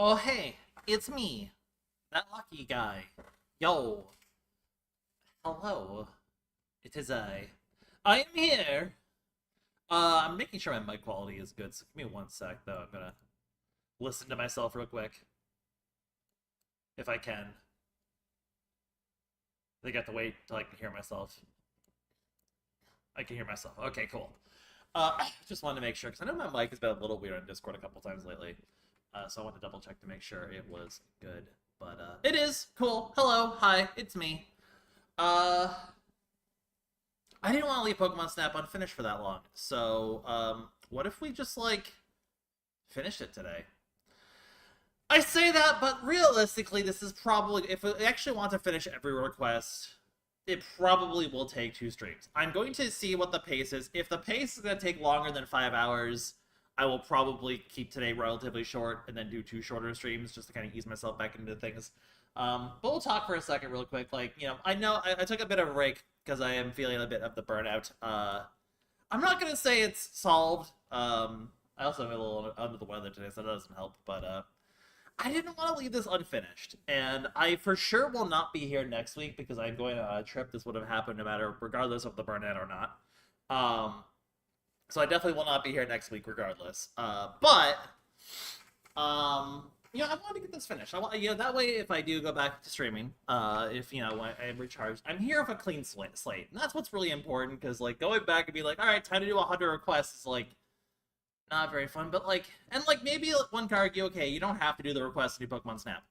Oh, hey, it's me, that lucky guy. Yo, hello. It is I. I am here. I'm making sure my mic quality is good, so give me one sec, though. I'm gonna listen to myself real quick, if I can. I think I have to wait till I can hear myself. I can hear myself. Okay, cool. Just wanted to make sure, because I know my mic has been a little weird on Discord a couple times lately. So I want to double check to make sure it was good. But, it is! Cool. Hello. Hi. It's me. Uh, I didn't want to leave Pokemon Snap unfinished for that long. So, what if we just, like, finished it today? I say that, but realistically, this is probably, if we actually want to finish every request, it probably will take 2 streams. I'm going to see what the pace is. If the pace is going to take longer than 5 hours, I will probably keep today relatively short and then do 2 shorter streams just to kind of ease myself back into things. But we'll talk for a second real quick. Like, I know I took a bit of a break because I am feeling a bit of the burnout. I'm not going to say it's solved. I also am a little under the weather today, so that doesn't help. But I didn't want to leave this unfinished. And I for sure will not be here next week because I'm going on a trip. This would have happened no matter, regardless of the burnout or not. So I definitely will not be here next week regardless. But I want to get this finished. I want, that way if I do go back to streaming, if, when I'm recharged, I'm here with a clean slate. And that's what's really important, because, like, going back and be like, all right, time to do 100 requests is, like, not very fun. But, like, and, like, maybe one could argue, okay, you don't have to do the requests to do Pokemon Snap.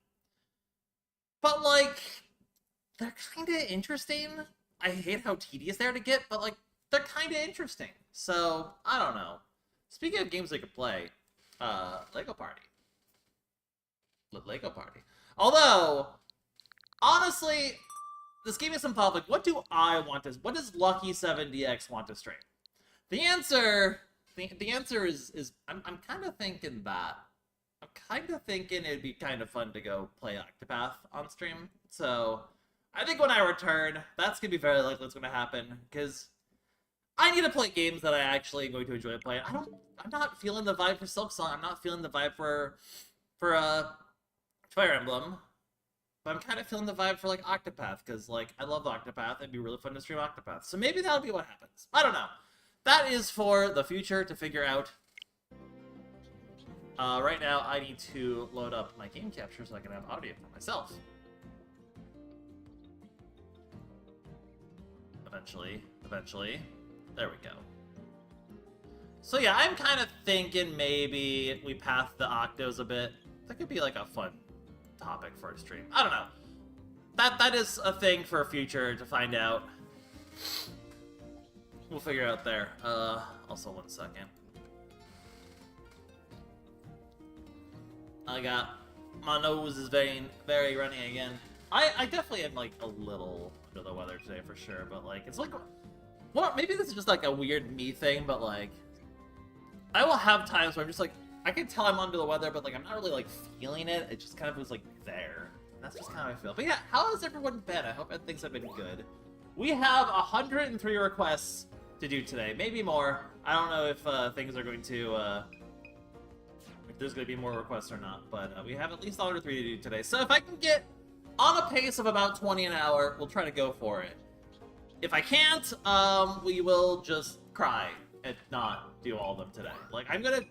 But, like, they're kind of interesting. I hate how tedious they are to get, but, like, they're kind of interesting. So, I don't know. Speaking of games they could play, Lego Party. Lego Party. Although, honestly, this gave me some thought, like, what do I want to... What does Lucky7DX want to stream? The answer... The answer is I'm kind of thinking that. I'm kind of thinking it'd be kind of fun to go play Octopath on stream. So, I think when I return, that's going to be very likely what's going to happen, because I need to play games that I actually am going to enjoy playing. I'm not feeling the vibe for Silksong. I'm not feeling the vibe for Fire Emblem. But I'm kind of feeling the vibe for, like, Octopath, because, like, I love Octopath. It'd be really fun to stream Octopath. So maybe that'll be what happens. I don't know. That is for the future to figure out. Right now, I need to load up my game capture so I can have audio for myself. Eventually. There we go. So yeah, I'm kind of thinking maybe we path the Octos a bit. That could be like a fun topic for a stream. I don't know. That is a thing for a future to find out. We'll figure it out there. Also one second. My nose is very runny again. I definitely am, like, a little under the weather today for sure, but, like, it's like, well, maybe this is just, like, a weird me thing, but, like, I will have times where I'm just, like, I can tell I'm under the weather, but, like, I'm not really, like, feeling it. It just kind of was, like, there. And that's just kind of how I feel. But yeah, how has everyone been? I hope things have been good. We have 103 requests to do today. Maybe more. I don't know if things are going to, if there's going to be more requests or not, but we have at least 103 to do today. So if I can get on a pace of about 20 an hour, we'll try to go for it. If I can't, we will just cry and not do all of them today. Like, I'm gonna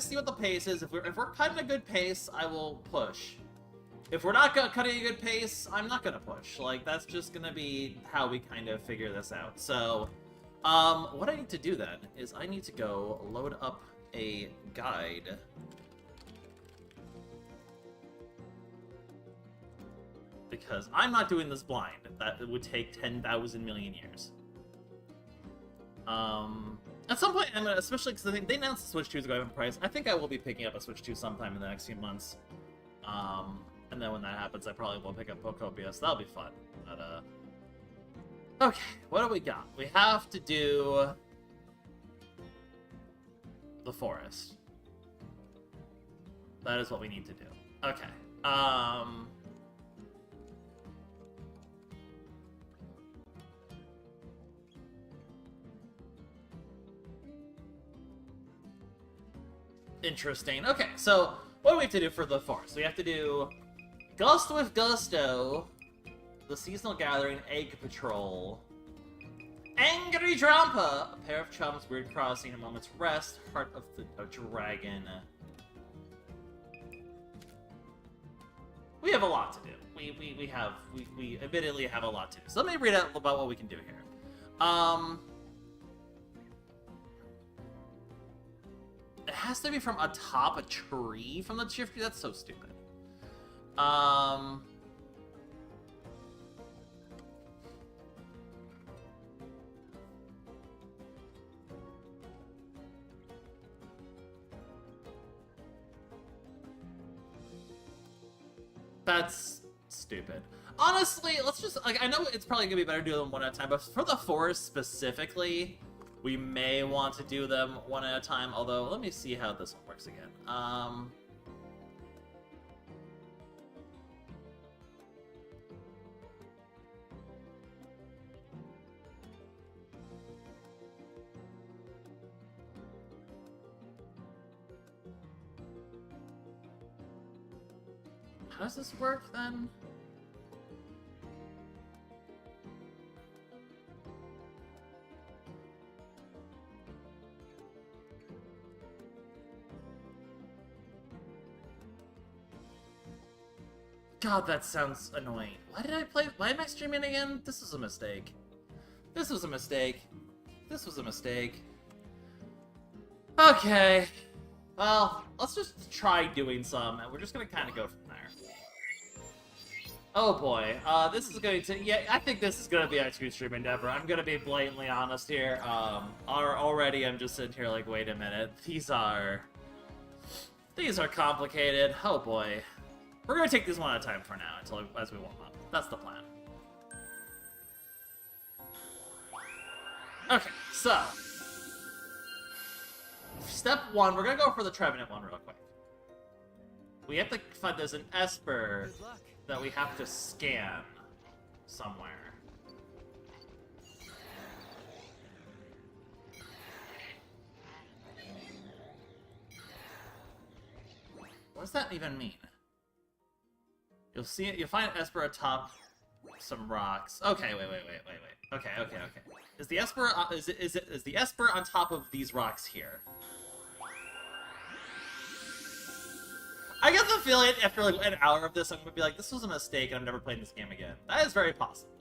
see what the pace is. If we're cutting a good pace, I will push. If we're not cutting a good pace, I'm not gonna push. Like, that's just gonna be how we kind of figure this out. So, what I need to do then is I need to go load up a guide. Because I'm not doing this blind. That would take 10,000 million years. At some point, I'm gonna, especially because they announced the Switch 2 is going up in price, I think I will be picking up a Switch 2 sometime in the next few months. And then when that happens, I probably will pick up Pokopia, so that'll be fun. But, okay, what do we got? We have to do the forest. That is what we need to do. Okay, interesting. Okay, so What do we have to do for the forest? We have to do Gust with Gusto, the Seasonal Gathering, Egg Patrol, Angry Drampa, a pair of chums, Weird Crossing, A Moment's Rest, Heart of the Dragon. We have a lot to do. We admittedly have a lot to do. So let me read out about what we can do here. It has to be from atop a tree from the shift. That's so stupid. That's stupid. Honestly, let's just, like, I know it's probably gonna be better to do them one at a time, but for the forest specifically, we may want to do them one at a time, although let me see how this one works again. How does this work then? God, that sounds annoying. Why did I play? Why am I streaming again? This was a mistake. This was a mistake. This was a mistake. Okay. Well, let's just try doing some, and we're just gonna kind of go from there. Oh boy, this is going to, yeah, I think this is gonna be a two-stream endeavor. I'm gonna be blatantly honest here. Already I'm just sitting here like, wait a minute, these are complicated. Oh boy. We're gonna take these one at a time for now, as we warm up. That's the plan. Okay, so step one, we're gonna go for the Trevenant one real quick. We have to find, there's an Esper that we have to scan somewhere. What does that even mean? You'll see it. You'll find Esper atop some rocks. Okay, wait. Okay. Is the Esper is the Esper on top of these rocks here? I get the feeling after like an hour of this, I'm gonna be like, this was a mistake, and I'm never playing this game again. That is very possible.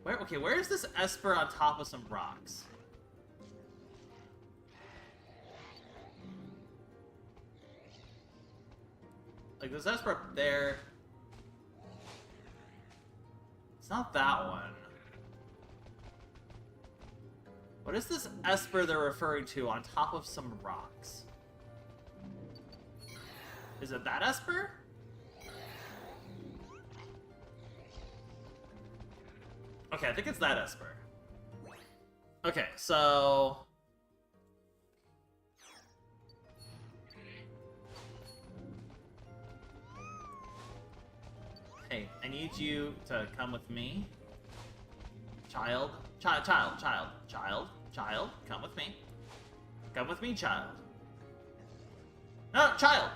Where is this Esper on top of some rocks? Like, there's Esper up there. It's not that one. What is this Esper they're referring to on top of some rocks? Is it that Esper? Okay, I think it's that Esper. Okay, so... Hey, I need you to come with me. Child, come with me. Come with me, child. No, child!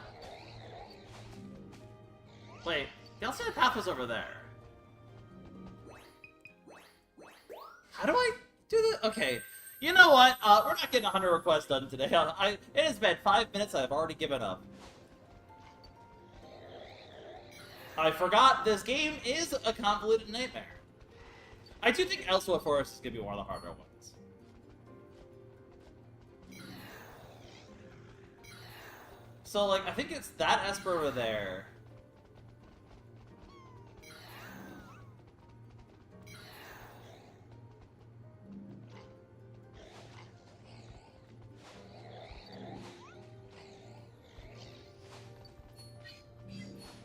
Wait, the alternate path was over there. How do I do this? Okay, you know what? We're not getting 100 requests done today. It has been 5 minutes, I've already given up. I forgot this game is a convoluted nightmare. I do think Elsewhere Forest is going to be one of the harder ones. So, like, I think it's that Esper over there.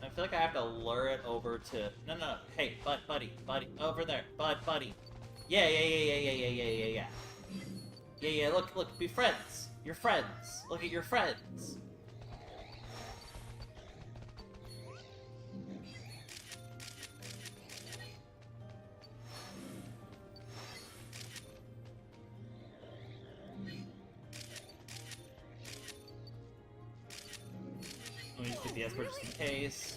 I feel like I have to lure it over to... No. Hey, buddy. Over there. Buddy. Yeah. Yeah, look, be friends. You're friends. Look at your friends. me just get the escort just in case.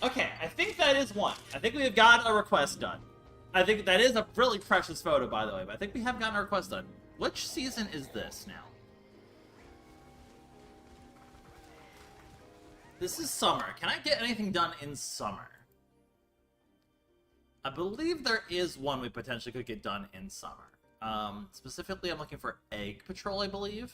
Okay, I think that is one. I think we have gotten a request done. I think that is a really precious photo, by the way, but I think we have gotten a request done. Which season is this now? This is summer. Can I get anything done in summer? I believe there is one we potentially could get done in summer. Specifically, I'm looking for Egg Patrol, I believe.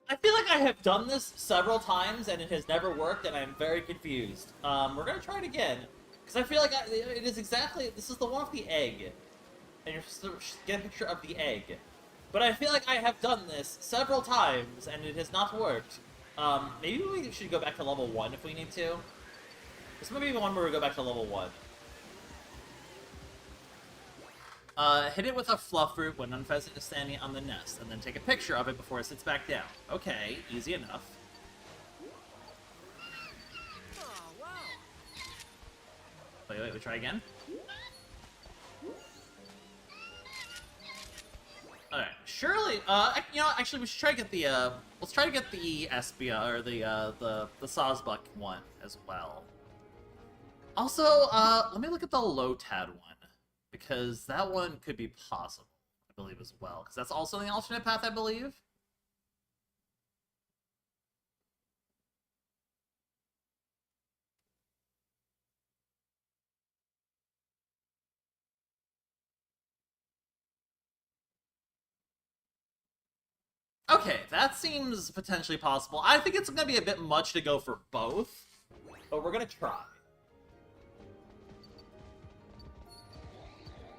I feel like I have done this several times and it has never worked, and I'm very confused. We're gonna try it again, because I feel like it is exactly, this is the one with the egg, and you're supposed to get a picture of the egg. But I feel like I have done this several times and it has not worked. Maybe we should go back to level 1 if we need to. This might be the one where we go back to level 1. Hit it with a fluff fruit when unpheasant is standing on the nest, and then take a picture of it before it sits back down. Okay, easy enough. Wait, we try again? Alright, surely, you know, actually we should try to get the, let's try to get the Espia, or the Sawsbuck one as well. Also, let me look at the Lotad one, because that one could be possible, I believe, as well. Because that's also the alternate path, I believe. Okay, that seems potentially possible. I think it's going to be a bit much to go for both, but we're going to try.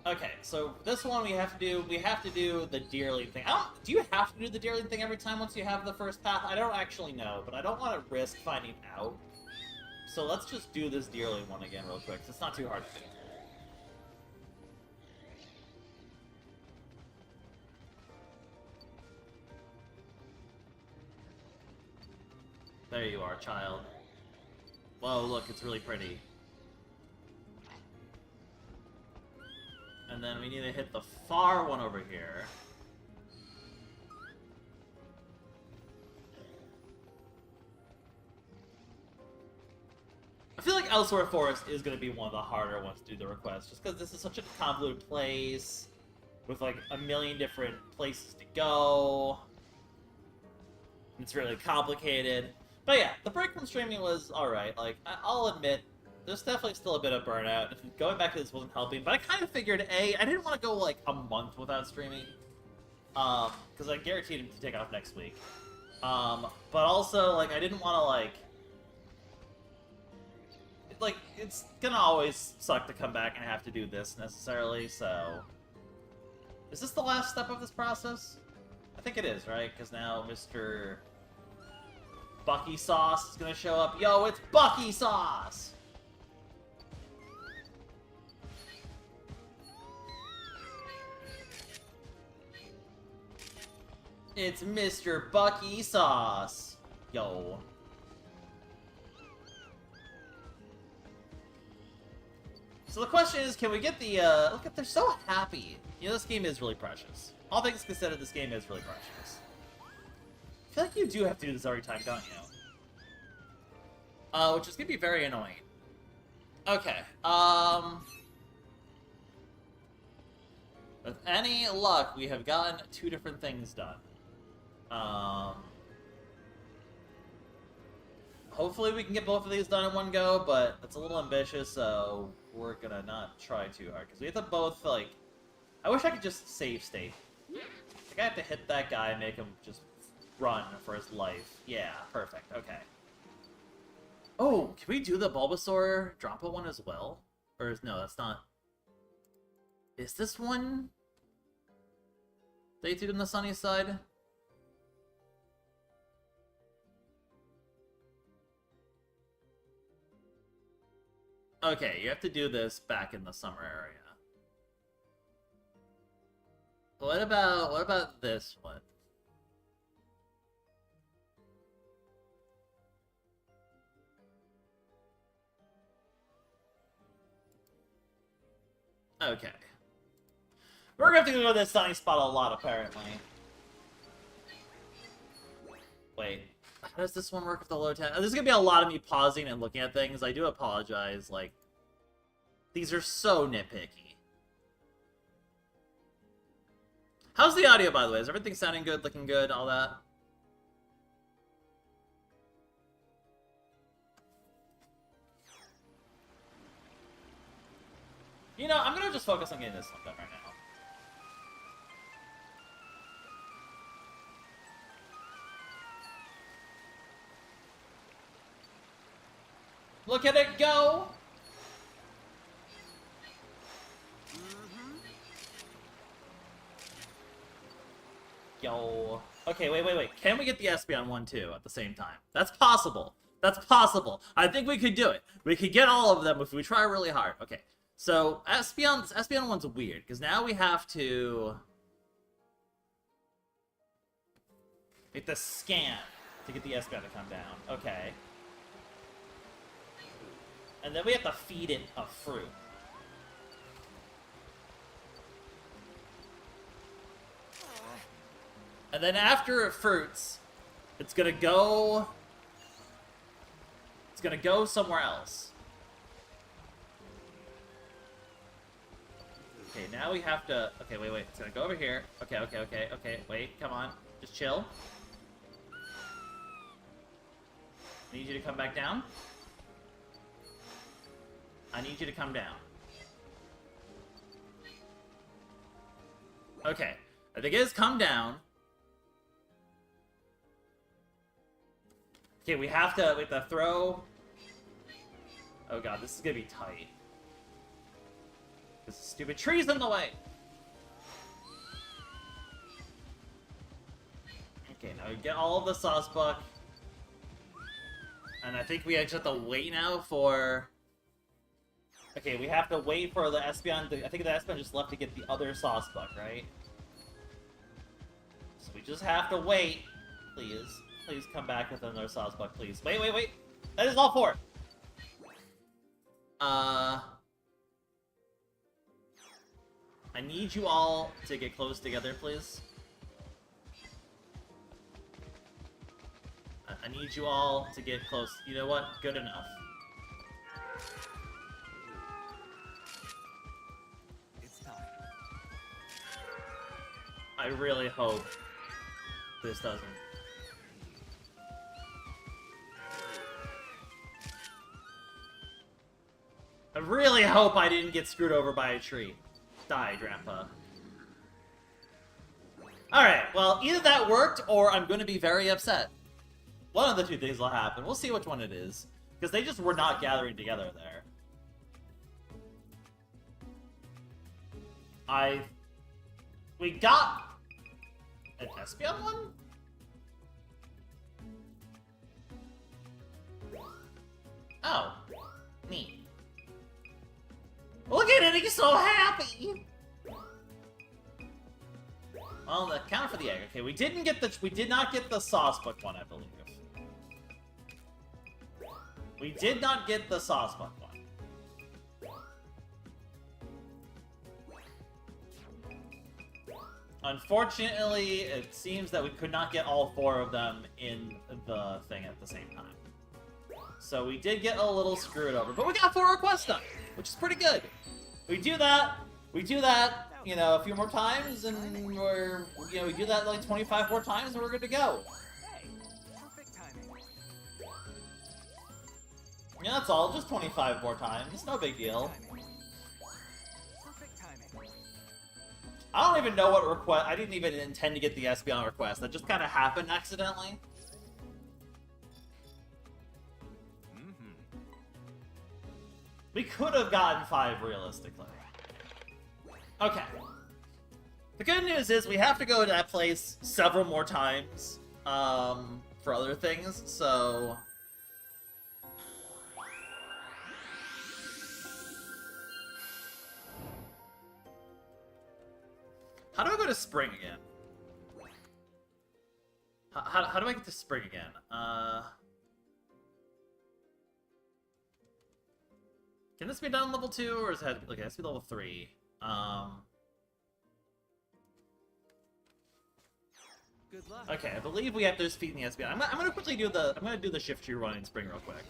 Okay, so this one we have to do the Deerling thing. Do you have to do the Deerling thing every time once you have the first path? I don't actually know, but I don't want to risk finding out. So let's just do this Deerling one again real quick, 'cause it's not too hard to do. There you are, child. Whoa, look, it's really pretty. And then we need to hit the far one over here. I feel like Elsewhere Forest is going to be one of the harder ones to do the request, just because this is such a convoluted place, with like a million different places to go. It's really complicated. But yeah, the break from streaming was alright. Like, I'll admit, there's definitely still a bit of burnout. Going back to this wasn't helping, but I kind of figured, A, I didn't want to go, like, a month without streaming. Because I guaranteed him to take off next week. But also, like, I didn't want to, like, it's gonna always suck to come back and have to do this, necessarily, so... Is this the last step of this process? I think it is, right? Because now Mr. Bucky Sauce is gonna show up. Yo, it's Bucky Sauce! It's Mr. Bucky Sauce! Yo. So the question is, can we get the, look at, they're so happy. You know, this game is really precious. All things considered, this game is really precious. I feel like you do have to do this every time, don't you? Which is gonna be very annoying. Okay, with any luck, we have gotten 2 different things done. Hopefully we can get both of these done in one go, but it's a little ambitious, so we're gonna not try too hard, because we have to both, like... I wish I could just save state. Like, I have to hit that guy and make him just run for his life. Yeah, perfect, okay. Oh, can we do the Bulbasaur Drampa one as well? Or is... no, that's not... Is this one... They do on the sunny side? Okay, you have to do this back in the summer area. What about this one? Okay. We're gonna have to go to this sunny spot a lot, apparently. Wait. How does this one work with the low temp? This is gonna be a lot of me pausing and looking at things. I do apologize. Like, these are so nitpicky. How's the audio, by the way? Is everything sounding good, looking good, all that? You know, I'm gonna just focus on getting this one done right now. Look at it go! Yo. Okay, wait. Can we get the Espeon one too at the same time? That's possible. That's possible. I think we could do it. We could get all of them if we try really hard. Okay. So, Espeon one's weird, because now we have to make the scan to get the Espeon to come down. Okay. And then we have to feed it a fruit. And then after it fruits, it's gonna go somewhere else. Okay, now we have to... Okay, wait. It's gonna go over here. Okay. Wait, come on. Just chill. I need you to come back down. I need you to come down. Okay. I think it is come down. Okay, we have to throw... Oh god, this is gonna be tight. This stupid tree's in the way! Okay, now we get all of the sauce buck. And I think we just have to wait now for... Okay, we have to wait for the Espeon. I think the Espeon just left to get the other sauce buck, right? So we just have to wait. Please. Please come back with another sauce buck, please. Wait. That is all four. I need you all to get close together, please. I need you all to get close. You know what? Good enough. It's time. I really hope this doesn't. I really hope I didn't get screwed over by a tree. Die, Grandpa. Alright, well, either that worked, or I'm going to be very upset. One of the two things will happen. We'll see which one it is. Because they just were not gathering together there. We got... an Espeon one? Oh. Neat. Look at it, he's so happy! Well, the counter for the egg. Okay, we did not get the sauce book one, I believe. We did not get the sauce book one. Unfortunately, it seems that we could not get all four of them in the thing at the same time. So we did get a little screwed over, but we got 4 requests done, which is pretty good. We do that, you know, a few more times, and we're, you know, we do that like 25 more times, and we're good to go. Yeah, that's all, just 25 more times, it's no big deal. I don't even know what request, I didn't even intend to get the Espeon request, that just kind of happened accidentally. We could have gotten 5 realistically. Okay. The good news is we have to go to that place several more times for other things, so... How do I go to spring again? How do I get to spring again? Can this be done level 2, or is it... Okay, it has to be level 3. Good luck. Okay, I believe we have those feet in the SBI. I'm gonna quickly do the shift tree running spring real quick.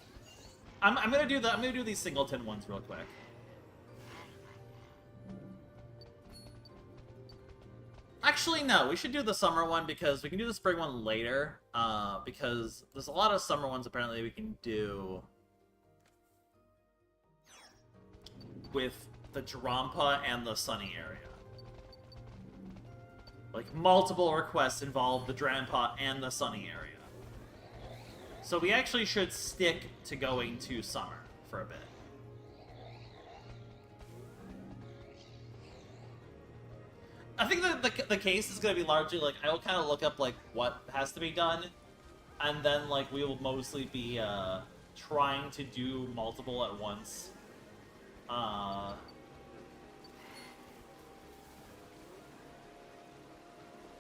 I'm gonna do these singleton ones real quick. Actually, no, we should do the summer one because we can do the spring one later. Because there's a lot of summer ones apparently we can do with the Drampa and the Sunny area. Like, multiple requests involve the Drampa and the Sunny area. So we actually should stick to going to summer for a bit. I think that the case is going to be largely, like, I'll kind of look up, like, what has to be done, and then, like, we will mostly be, trying to do multiple at once.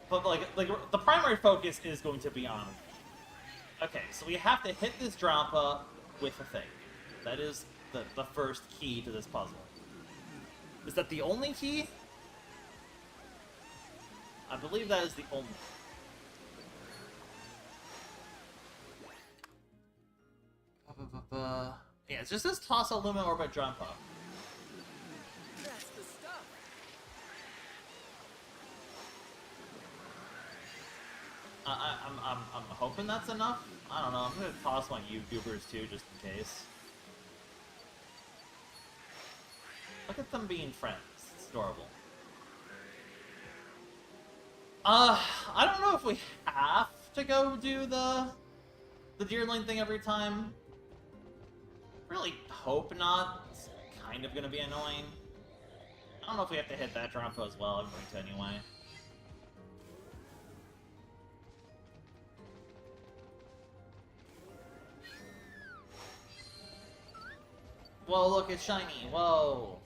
But, like, the primary focus is going to be on... Okay, so we have to hit this Drampa with a thing. That is the first key to this puzzle. Is that the only key? I believe that is the only. Yeah, it's just this toss a Luma Orbit Drampa. That's the stuff. I'm hoping that's enough. I don't know. I'm gonna toss my YouTubers too, just in case. Look at them being friends. It's adorable. I don't know if we have to go do the Deerling thing every time. Really hope not. It's kind of gonna be annoying. I don't know if we have to hit that Drampa as well. I'm going to anyway. Whoa, look, it's shiny. Whoa.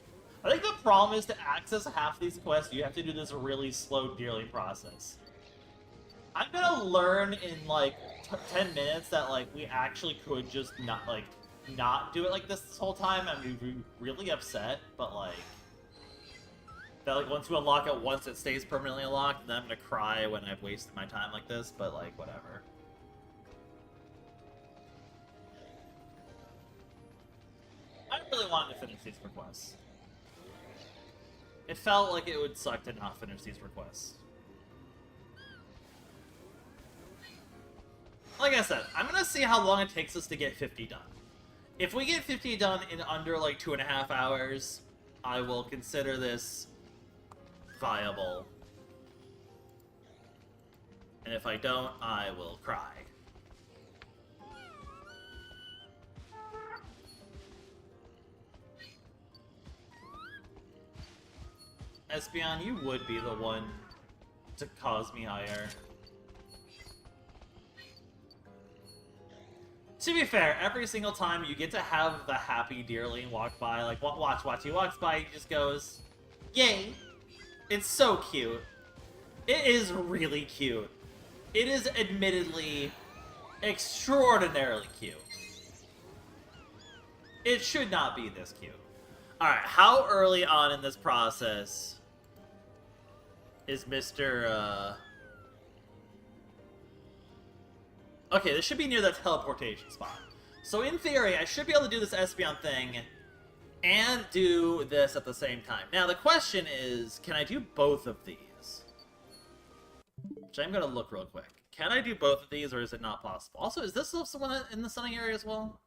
I think the problem is to access half these quests, you have to do this really slow Deerling process. I'm gonna learn in, like, 10 minutes that, like, we actually could just not do it like this whole time. I'm be really upset, but, like... That, like, once you unlock it once, it stays permanently unlocked, and then I'm gonna cry when I've wasted my time like this, but, like, whatever. I really wanted to finish these requests. It felt like it would suck to not finish these requests. Like I said, I'm gonna see how long it takes us to get 50 done. If we get 50 done in under, like, 2.5 hours, I will consider this viable. And if I don't, I will cry. Espeon, you would be the one to cause me ire. To be fair, every single time you get to have the happy Deerling walk by, like, watch, he walks by, he just goes, yay! It's so cute. It is really cute. It is admittedly extraordinarily cute. It should not be this cute. Alright, how early on in this process is Mr. Okay, this should be near the teleportation spot. So in theory, I should be able to do this Espeon thing and do this at the same time. Now, the question is, can I do both of these? Which I'm going to look real quick. Can I do both of these, or is it not possible? Also, is this someone in the Sunny area as well?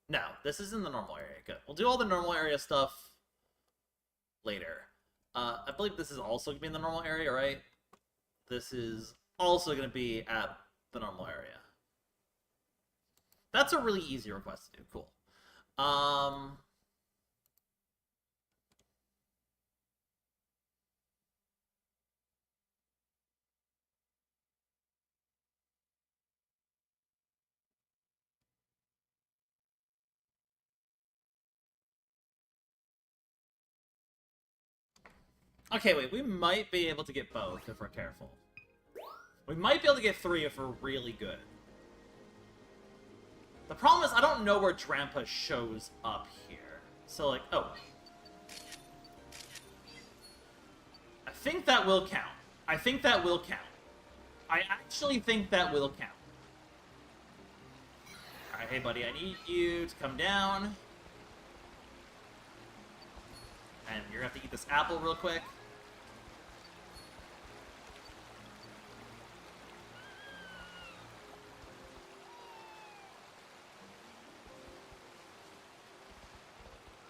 No, this is in the normal area. Good. We'll do all the normal area stuff later. I believe this is also going to be in the normal area, right? This is also going to be at the normal area. That's a really easy request to do. Cool. Okay, wait, we might be able to get both if we're careful. We might be able to get 3 if we're really good. The problem is I don't know where Drampa shows up here. So, like, oh. think that will count. I think that will count. I actually think that will count. Alright, hey buddy, I need you to come down. And you're gonna have to eat this apple real quick.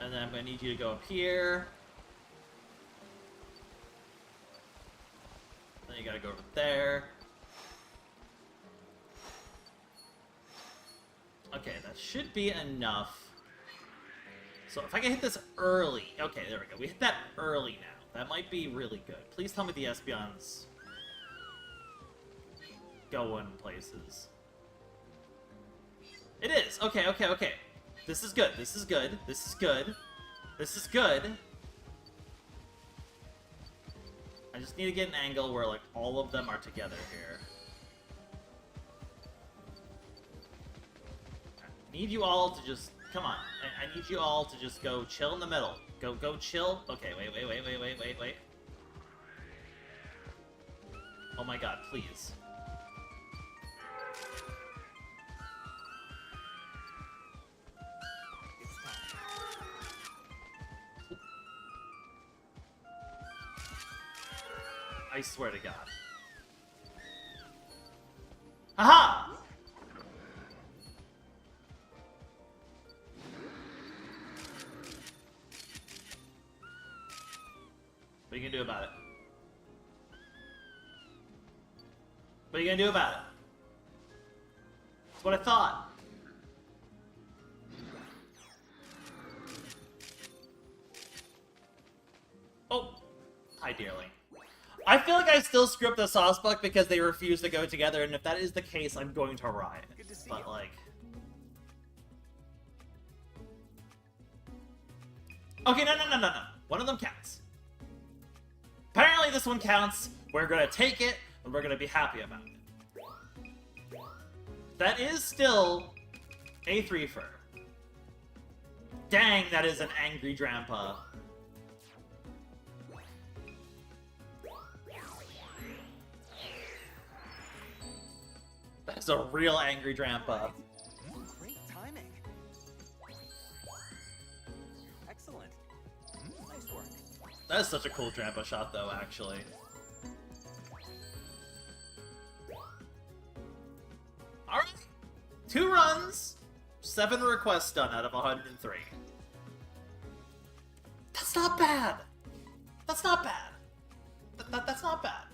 And then I'm gonna need you to go up here. Then you gotta go over there. Okay, that should be enough. So if I can hit this early... Okay, there we go. We hit that early now. That might be really good. Please tell me the Espeon's going places. It is! Okay, okay, okay. This is good. This is good. This is good. This is good. I just need to get an angle where, like, all of them are together here. I need you all to just... Come on. I need you all to just go chill in the middle. Go chill. Okay, wait. Oh my god, please. I swear to God. Aha! What are you gonna do about it? What are you gonna do about it? That's what I thought. Oh! Hi, dearling. I feel like I still screw up the sauce buck because they refuse to go together, and if that is the case, I'm going to riot. Good to see But, you. like... Okay, no. One of them counts. Apparently this one counts. We're gonna take it, and we're gonna be happy about it. That is still a 3-fer. Dang, that is an angry Drampa. That's a real angry Drampa. Great timing. Excellent. Nice work. That is such a cool Drampa shot, though, actually. Alright. 2 runs, 7 requests done out of 103. That's not bad. That's not bad. That's not bad.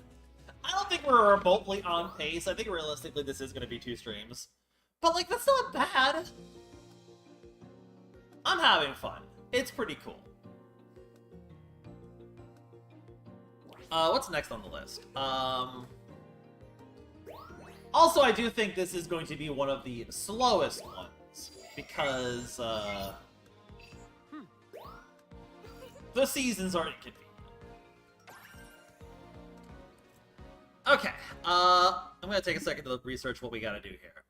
I don't think we're remotely on pace. I think realistically this is going to be 2 streams. But, like, that's not bad. I'm having fun. It's pretty cool. What's next on the list? Also, I do think this is going to be one of the slowest ones, because, the seasons are inconvenient. Okay, I'm gonna take a second to research what we gotta do here.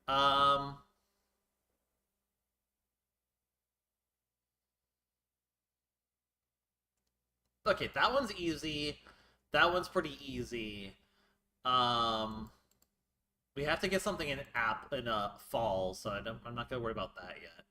Okay, that one's easy. That one's pretty easy. We have to get something in fall, so I'm not gonna worry about that yet.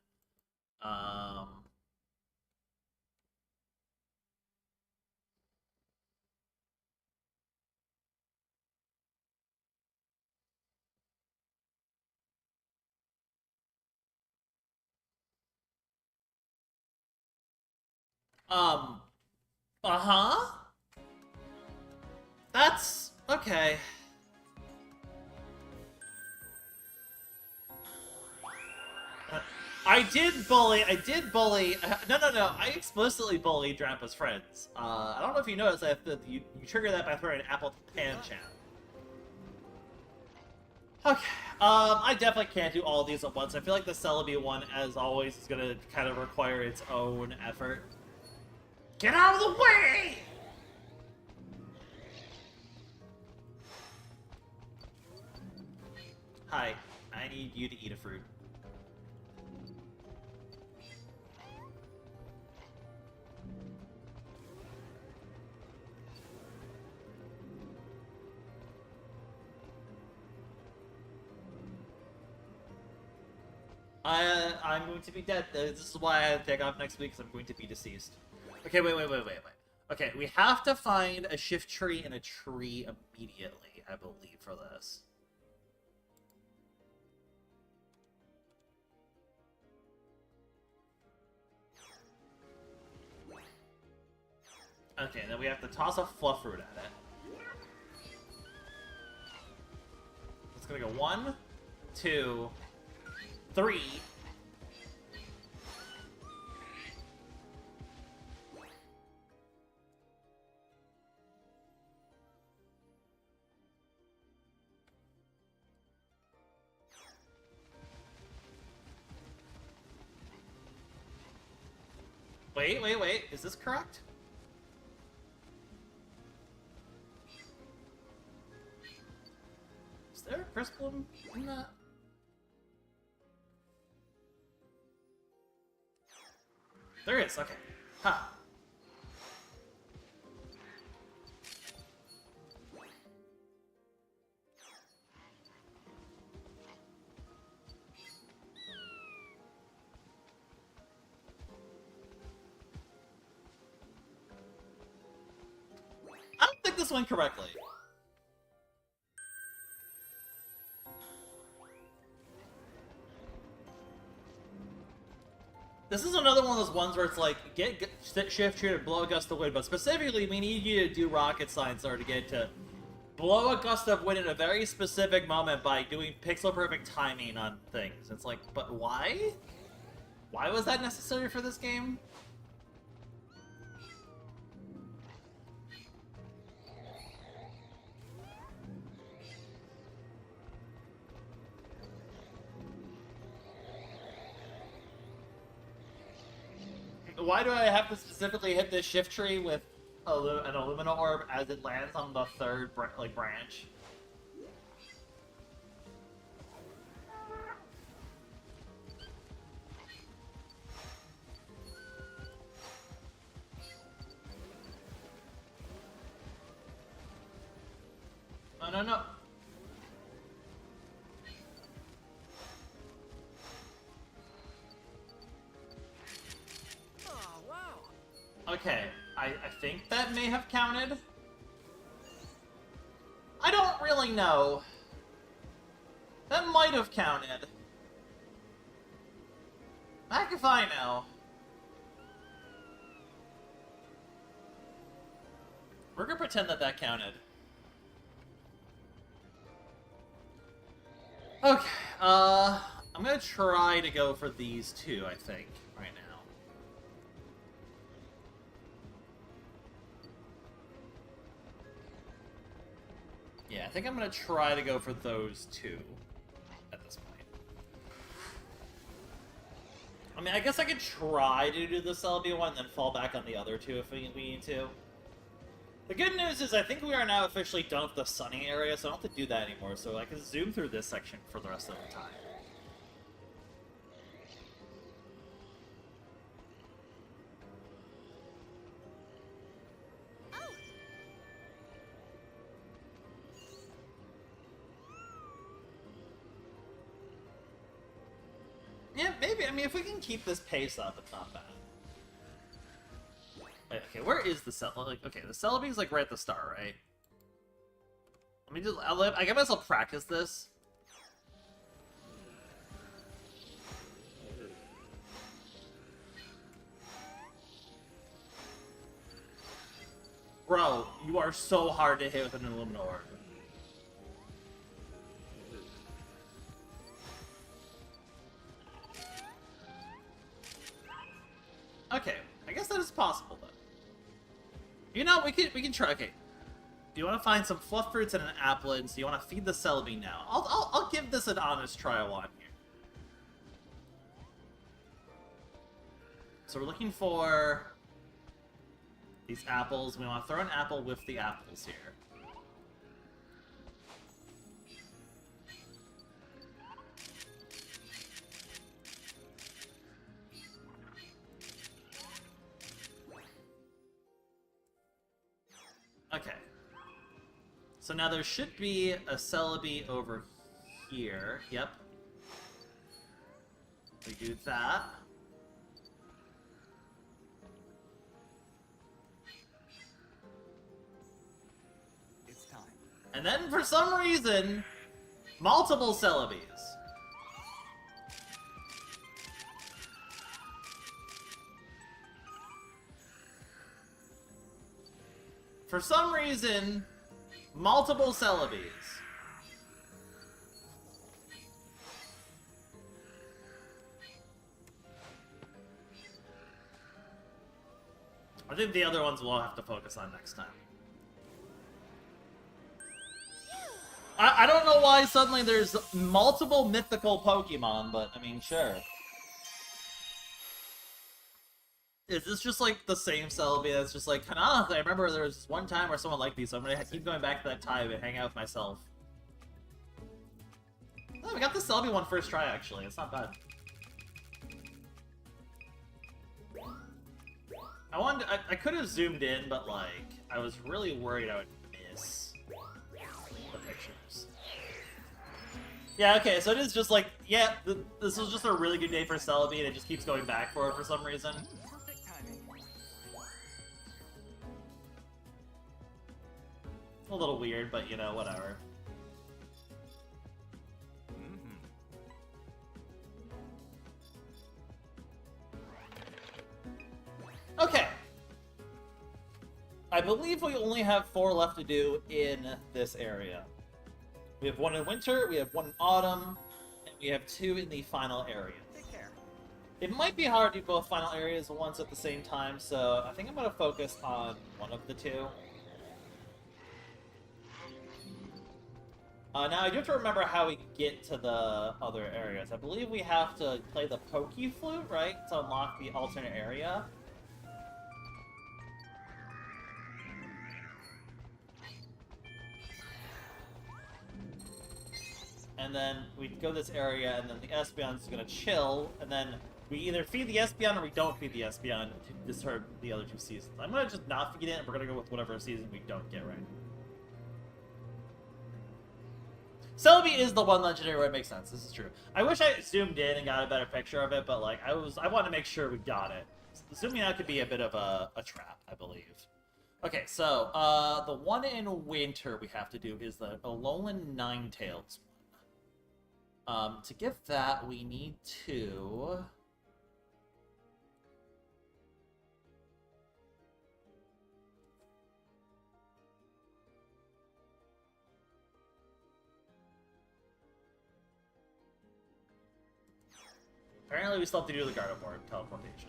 Uh-huh? That's... okay. I did bully, no, I explicitly bullied Drampa's friends. I don't know if you noticed that you trigger that by throwing an apple to Pan-chan. Okay, I definitely can't do all of these at once. I feel like the Celebi one, as always, is gonna kind of require its own effort. Get out of the way! Hi, I need you to eat a fruit. I'm going to be dead. This is why I take off next week, because I'm going to be deceased. Okay, wait. Okay, we have to find a shift tree and a tree immediately, I believe, for this. Okay, then we have to toss a fluff root at it. It's gonna go 1, 2, 3. Wait. Is this correct? Is there a Crisploom in that? There is, okay. Huh. I don't think this went correctly. This is another one of those ones where it's like, get shift tree to blow a gust of wind, but specifically we need you to do rocket science or to get to blow a gust of wind in a very specific moment by doing pixel perfect timing on things. It's like, but why? Why was that necessary for this game? Why do I have to specifically hit this shift tree with an Illumina Orb as it lands on the third branch? No. Oh, wow. Okay, I think that may have counted. I don't really know. That might have counted. Heck if I know. We're gonna pretend that that counted. Okay, I'm gonna try to go for these two, I think, right now. Yeah, I think I'm gonna try to go for those two at this point. I mean, I guess I could try to do the Celebi one and then fall back on the other two if we need to. The good news is I think we are now officially done with the sunny area, so I don't have to do that anymore, so I can zoom through this section for the rest of the time. Yeah, maybe. I mean, if we can keep this pace up, it's not bad. Wait, okay, where is the Celebi? Like, okay, the Celebi's like right at the start, right? Let me just. I guess I'll practice this. Bro, you are so hard to hit with an Illumina Orb. Okay, I guess that is possible though. You know, we can try. Okay, do you want to find some fluff fruits and an applin? So you want to feed the Celebi now? I'll give this an honest trial on here. So we're looking for these apples. We want to throw an apple with the apples here. Okay. So now there should be a Celebi over here. Yep. We do that. It's time. And then, for some reason, multiple Celebes. For some reason, multiple Celebes. I think the other ones we'll have to focus on next time. I don't know why suddenly there's multiple mythical Pokemon, but I mean, sure. Is this just like the same Celebi that's just like, I remember there was this one time where someone liked these, so I'm gonna keep going back to that time and hang out with myself. Oh, we got the Celebi one first try, actually. It's not bad. I could have zoomed in, but like, I was really worried I would miss the pictures. Yeah, okay, so it is just like, yeah, this was just a really good day for Celebi, and it just keeps going back for it for some reason. Perfect timing. A little weird, but you know, whatever. Okay. I believe we only have 4 left to do in this area. We have 1 in winter, we have 1 in autumn, and we have 2 in the final area. Take care. It might be hard to do both final areas once at the same time, so I think I'm going to focus on one of the 2. Now, I do have to remember how we get to the other areas. I believe we have to play the Poke Flute, right, to unlock the alternate area. And then we go this area, and then the Espeon's gonna chill, and then we either feed the Espeon or we don't feed the Espeon to disturb the other 2 seasons. I'm gonna just not feed it, and we're gonna go with whatever season we don't get right. Celebi is the one legendary where it makes sense. This is true. I wish I zoomed in and got a better picture of it, but like I wanted to make sure we got it. Zooming out could be a bit of a trap, I believe. Okay, so the one in winter we have to do is the Alolan Ninetales one. To get that, we need to... Apparently we still have to do the Gardevoir teleportation.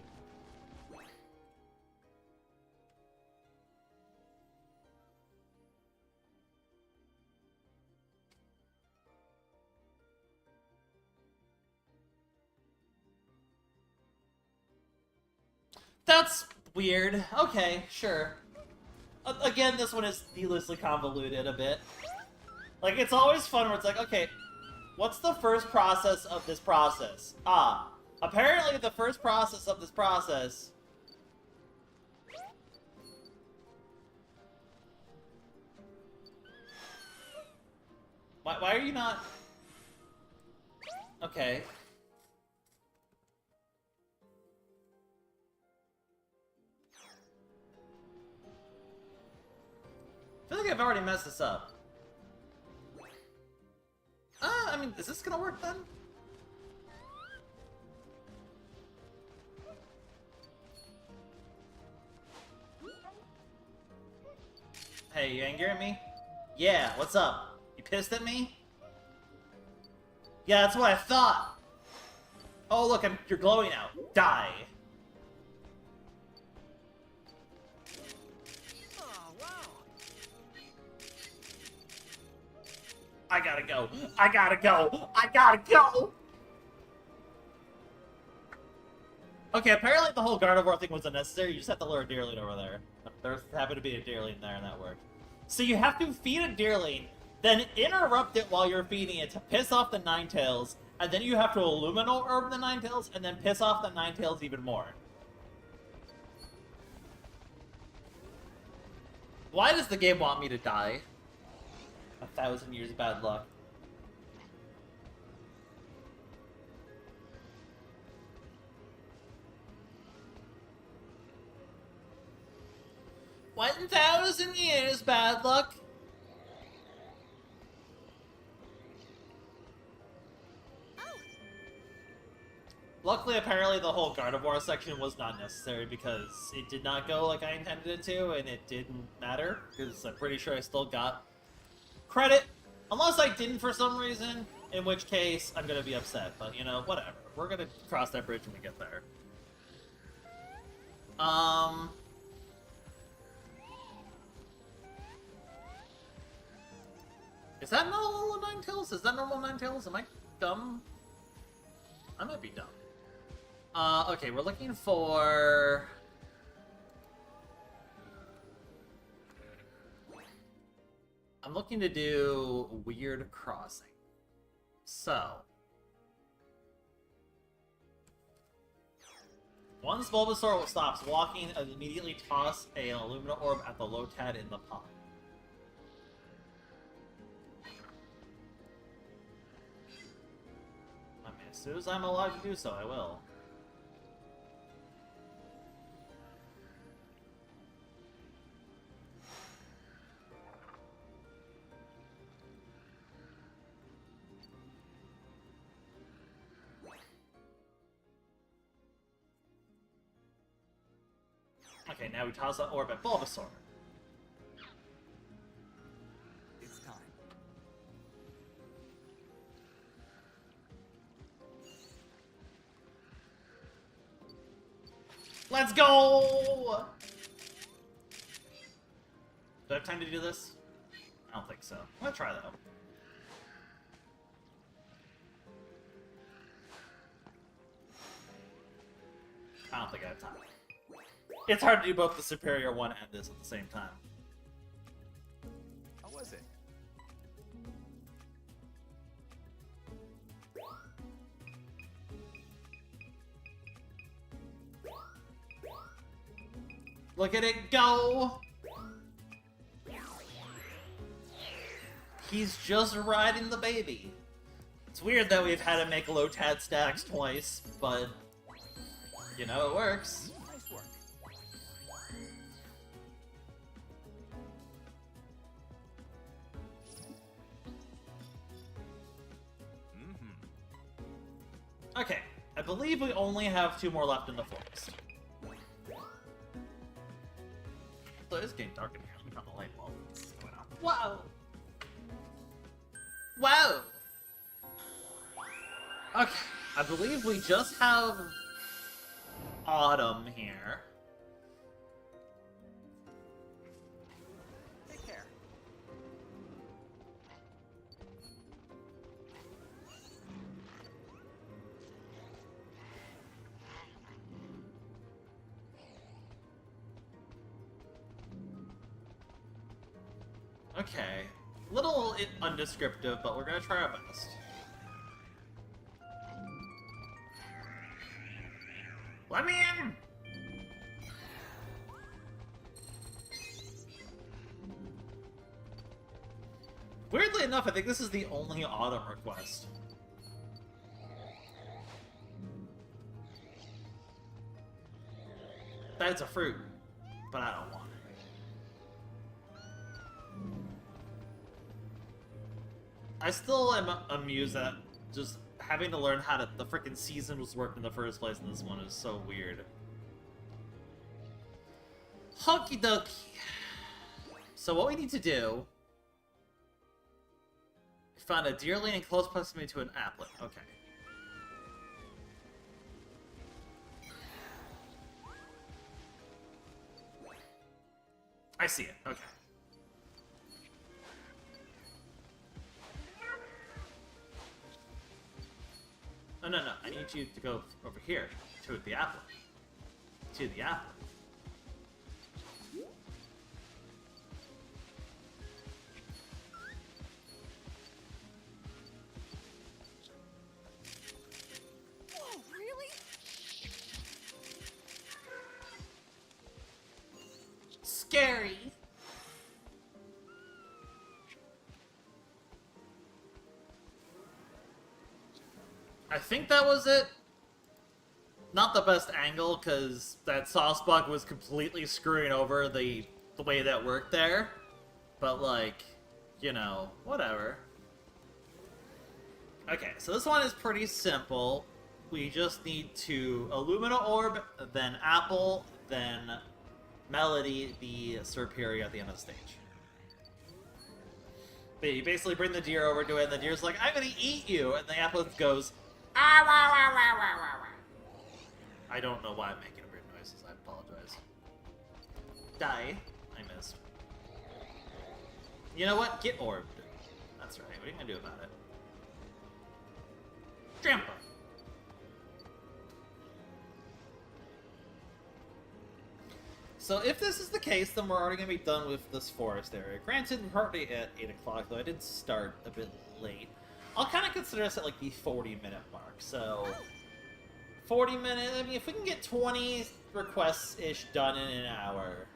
That's weird. Okay, sure. Again, this one is needlessly convoluted a bit. Like, it's always fun where it's like, okay, what's the first process of this process? Ah, apparently the first process of this process... Why are you not... Okay. I feel like I've already messed this up. I mean, is this gonna work then? Hey, you angry at me? Yeah, what's up? You pissed at me? Yeah, that's what I thought! Oh, look, you're glowing now. Die! Oh, wow. I gotta go! I gotta go! I gotta go! Okay, apparently the whole Gardevoir thing was unnecessary. You just have to lure a Deerling over there. There happened to be a Deerling there, and that worked. So you have to feed a Deerling, then interrupt it while you're feeding it to piss off the Ninetales, and then you have to Illumino Herb the Ninetales, and then piss off the Ninetales even more. Why does the game want me to die? 1,000 years of bad luck. 1,000 years, bad luck. Luckily, apparently, the whole Gardevoir section was not necessary because it did not go like I intended it to, and it didn't matter, because I'm pretty sure I still got credit. Unless I didn't for some reason, in which case I'm going to be upset. But, you know, whatever. We're going to cross that bridge when we get there. Is that normal Ninetales? Is that normal Ninetales? Am I dumb? I might be dumb. Okay, we're looking for... I'm looking to do Weird Crossing. So... once Bulbasaur stops walking, immediately toss an Illumina Orb at the Lotad in the pond. I mean, as soon as I'm allowed to do so, I will. Okay, now we toss that orb at Bulbasaur. It's time. Let's go! Do I have time to do this? I don't think so. I'm gonna try, though. I don't think I have time. It's hard to do both the Superior one and this at the same time. How was it? Look at it go! He's just riding the baby. It's weird that we've had to make Lotad stacks twice, but... you know, it works. Nice work. Okay, I believe we only have 2 more left in the forest. So it's getting dark in here. Let me turn the light off. What's going on? Whoa! Whoa! Okay, I believe we just have Autumn here. Take care. Okay, little undescriptive, but we're gonna try our best. Let me in! Weirdly enough, I think this is the only Autumn request. That's a fruit, but I don't want it. I still am amused at just having to learn how the frickin' seasons work in the first place, and this one is so weird. Okie dokie. So what we need to do... we found a deerling in close proximity to an applet. Okay. I see it. Okay. No, no, no. I need you to go over here to the apple. To the apple. Whoa, really? Scary. I think that was it. Not the best angle, because that sauce bug was completely screwing over the the way that worked there. But, like, you know, whatever. Okay, so this one is pretty simple. We just need to Illumina Orb, then Apple, then Melody, the Serperior at the end of the stage. But you basically bring the deer over to it, and the deer's like, I'm gonna eat you! And the apple goes, ah, wah, wah, wah, wah, wah, wah. I don't know why I'm making weird noises, I apologize. Die. I missed. You know what? Get orbed. That's right, what are you gonna do about it? Trampa. So if this is the case, then we're already going to be done with this forest area. Granted, we're already at 8 o'clock, though I did start a bit late. I'll kind of consider this at like the 40-minute mark, so... 40 minutes, I mean, if we can get 20 requests-ish done in an hour...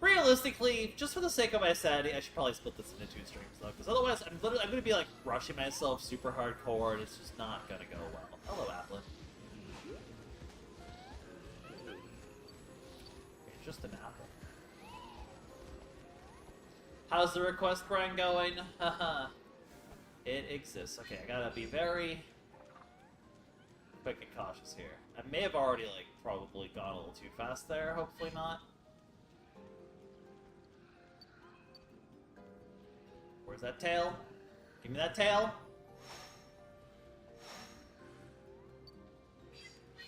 Realistically, just for the sake of my sanity, I should probably split this into 2 streams, though, because otherwise I'm going to be, like, rushing myself super hardcore, and it's just not going to go well. Hello, Applin. Just an apple. How's the request grind going? Haha. It exists. Okay, I gotta be very quick and cautious here. I may have already, like, probably gone a little too fast there. Hopefully not. Where's that tail? Give me that tail.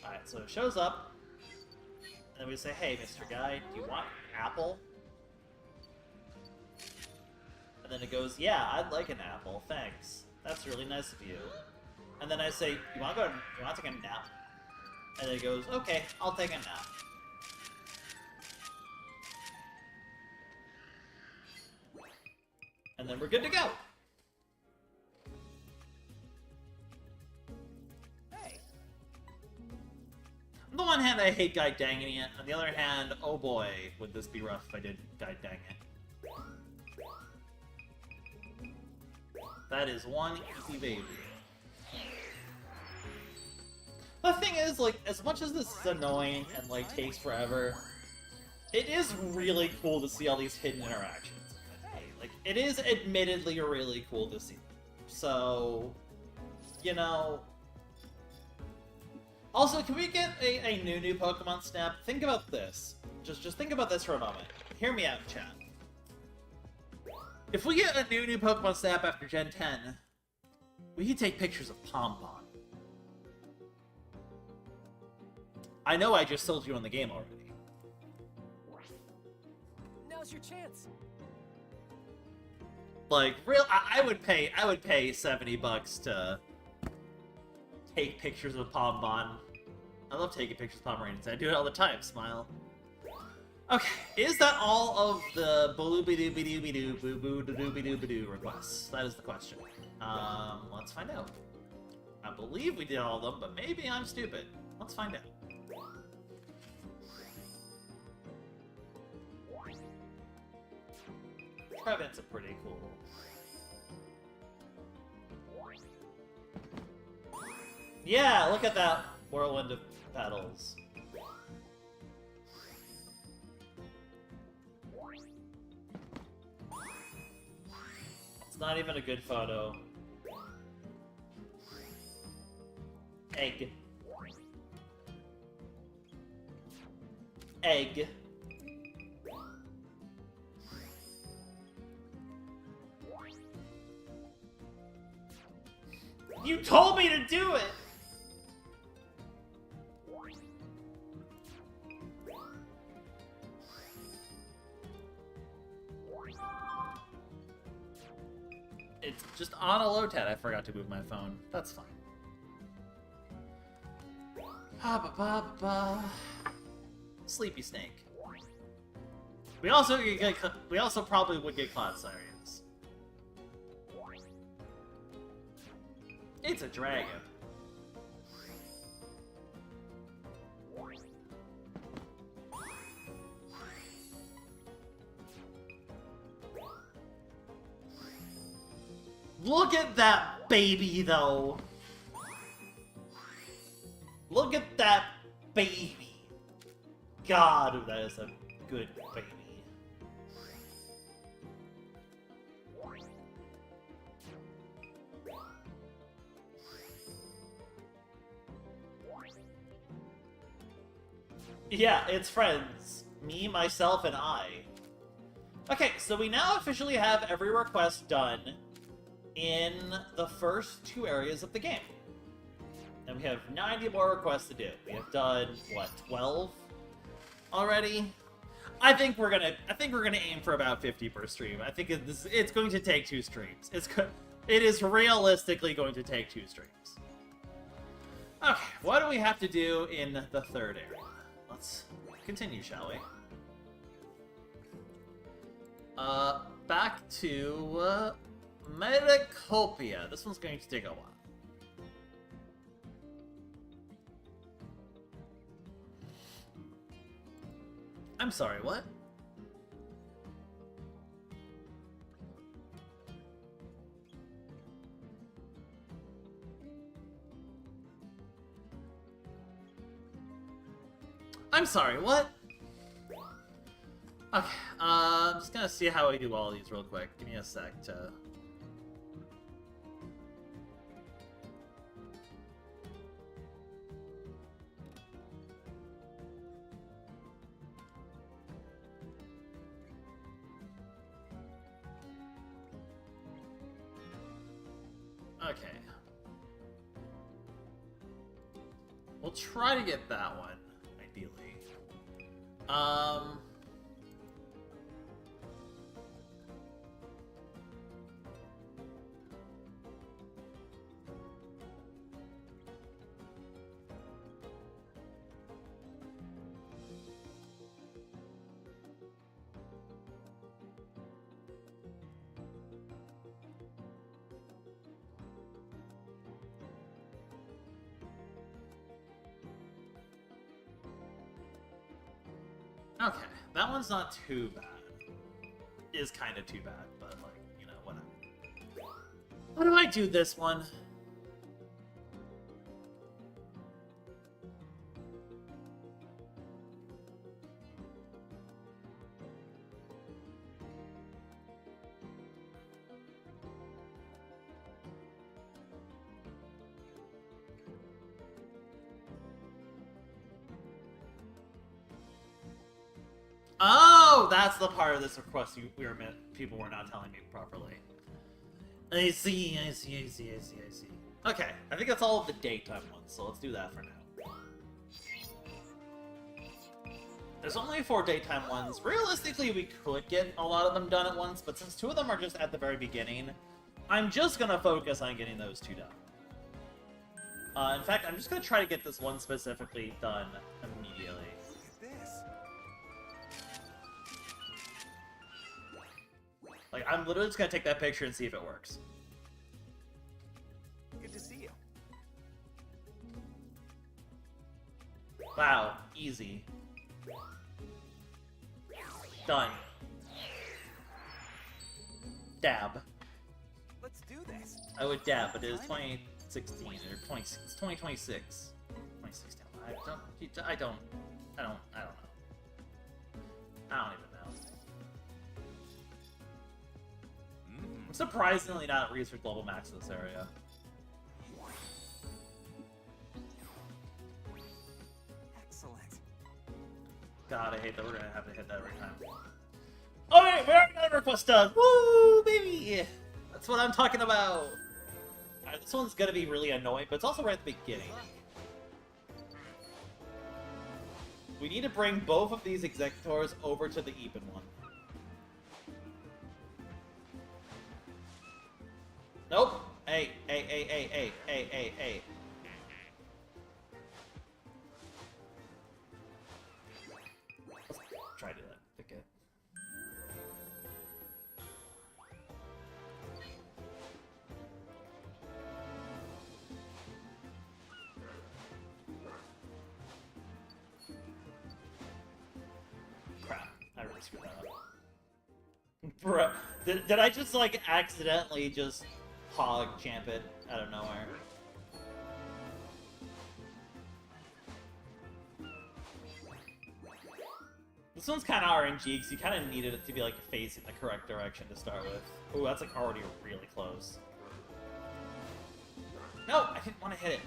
Alright, so it shows up. And we say, hey, Mr. Guy, do you want an apple? And then it goes, yeah, I'd like an apple, thanks. That's really nice of you. And then I say, you want to take a nap? And then it goes, okay, I'll take a nap. And then we're good to go. On the one hand, I hate guide danging it. On the other hand, oh boy, would this be rough if I did guide dang it. That is one easy baby. The thing is, like, as much as this is annoying and, like, takes forever, it is really cool to see all these hidden interactions. Like, it is admittedly really cool to see. So, you know... Also, can we get a new Pokemon Snap? Think about this. Just think about this for a moment. Hear me out, chat. If we get a new Pokemon Snap after Gen 10, we can take pictures of Pom-Pom. I know I just sold you on the game already. Now's your chance. Like, I would pay $70 to take pictures of Pom-Pom. I love taking pictures of Pomeranians. I do it all the time. Smile. Okay, is that all of the baloo-be-doo-be-doo-be-doo, boo-boo-doo-be-doo-be-doo requests? That is the question. Let's find out. I believe we did all of them, but maybe I'm stupid. Let's find out. Trevenant's a pretty cool. Yeah, look at that whirlwind of petals. It's not even a good photo. Egg. Egg. You told me to do it! It's just on a low tat. I forgot to move my phone. That's fine. Sleepy Snake. We also probably would get Cloud Sirens. It's a dragon. Look at that baby, though. Look at that baby. God, that is a good baby. Yeah, it's friends. Me, myself, and I. Okay, so we now officially have every request done in the first 2 areas of the game. And we have 90 more requests to do. We have done, what, 12 already? I think we're gonna aim for about 50 per stream. I think it's going to take 2 streams. It is realistically going to take 2 streams. Okay, what do we have to do in the 3rd area? Let's continue, shall we? Back to Metacopia. This one's going to take a while. I'm sorry, what? I'm sorry, what? Okay, I'm just gonna see how I do all these real quick. Give me a sec to... Okay. We'll try to get that one, ideally. Okay, that one's not too bad. Is kind of too bad, but, like, you know, whatever. How do I do this one? Oh, that's the part of this request people were not telling me properly. I see. Okay, I think that's all of the daytime ones, so let's do that for now. There's only 4 daytime ones. Realistically, we could get a lot of them done at once, but since 2 of them are just at the very beginning, I'm just gonna focus on getting those 2 done. In fact, I'm just gonna try to get this one specifically done immediately. Like, I'm literally just gonna take that picture and see if it works. Good to see you. Wow, easy. Done. Dab. Let's do this. I would dab, but it is 2016 or 2026. 2016. I don't know. I don't even know. I'm surprisingly not at research level max in this area. Excellent. God, I hate that we're gonna have to hit that every time. Okay, we already got a request done! Woo, baby! That's what I'm talking about! Alright, this one's gonna be really annoying, but it's also right at the beginning. We need to bring both of these executors over to the even one. Nope! Hey. Let's try to pick it. Crap, I really screwed that up. Bruh, did I just, like, accidentally just hog champ it out of nowhere? This one's kind of RNG because you kind of needed it to be like facing the correct direction to start with. Ooh, that's like already really close. No, I didn't want to hit it.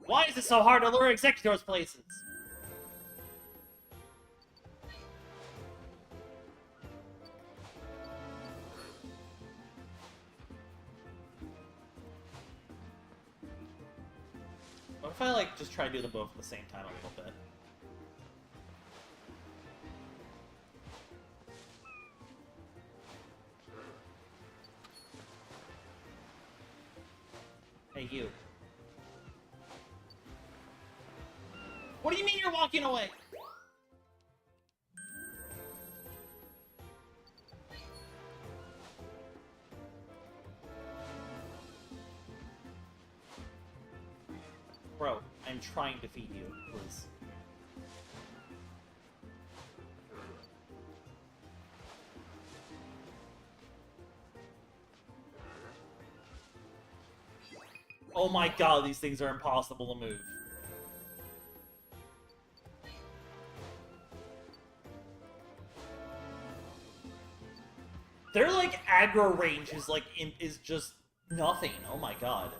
Why is it so hard to lure executors places? What if I like just try to do them both at the same time a little bit? Hey, you. What do you mean you're walking away? Bro, I'm trying to feed you, please. Oh my god, these things are impossible to move. Their like aggro range is like is just nothing. Oh my god.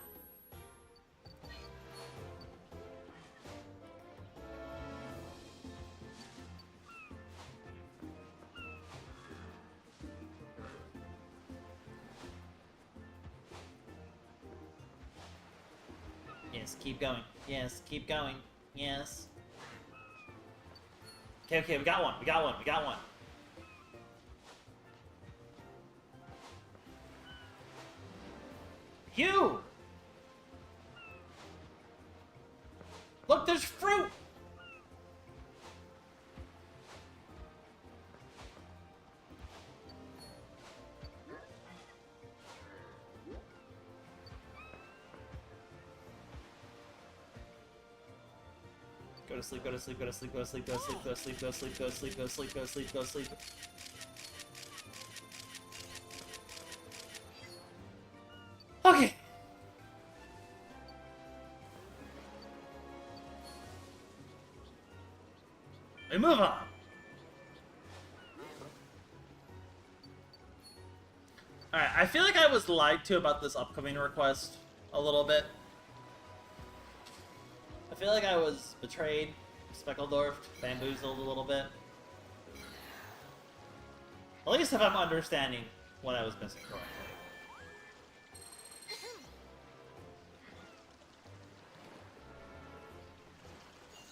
Yes, keep going. Yes, keep going. Yes. Okay, okay, we got one. We got one. We got one. You! Look, there's fruit! Go to sleep, go to sleep, go to sleep, go to sleep, go to sleep, go to sleep, go to sleep, go to sleep, go to sleep, go to sleep, go to sleep. Okay. We move on. Alright, I feel like I was lied to about this upcoming request a little bit. I feel like I was betrayed, Speckledorfed, bamboozled a little bit. At least if I'm understanding what I was missing correctly.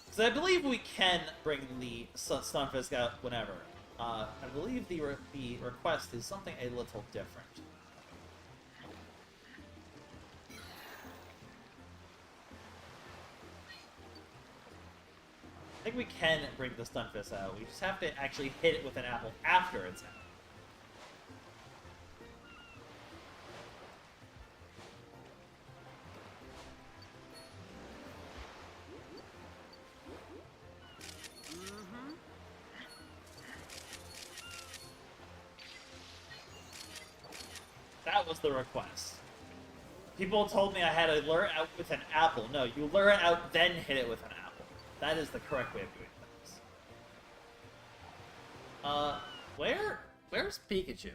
Because I believe we can bring the Stunfisk out whenever. I believe the request is something a little different. I think we can bring the Stunfisk out. We just have to actually hit it with an apple after it's out. That was the request. People told me I had to lure it out with an apple. No, you lure it out, then hit it with an apple. That is the correct way of doing things. Where's Pikachu?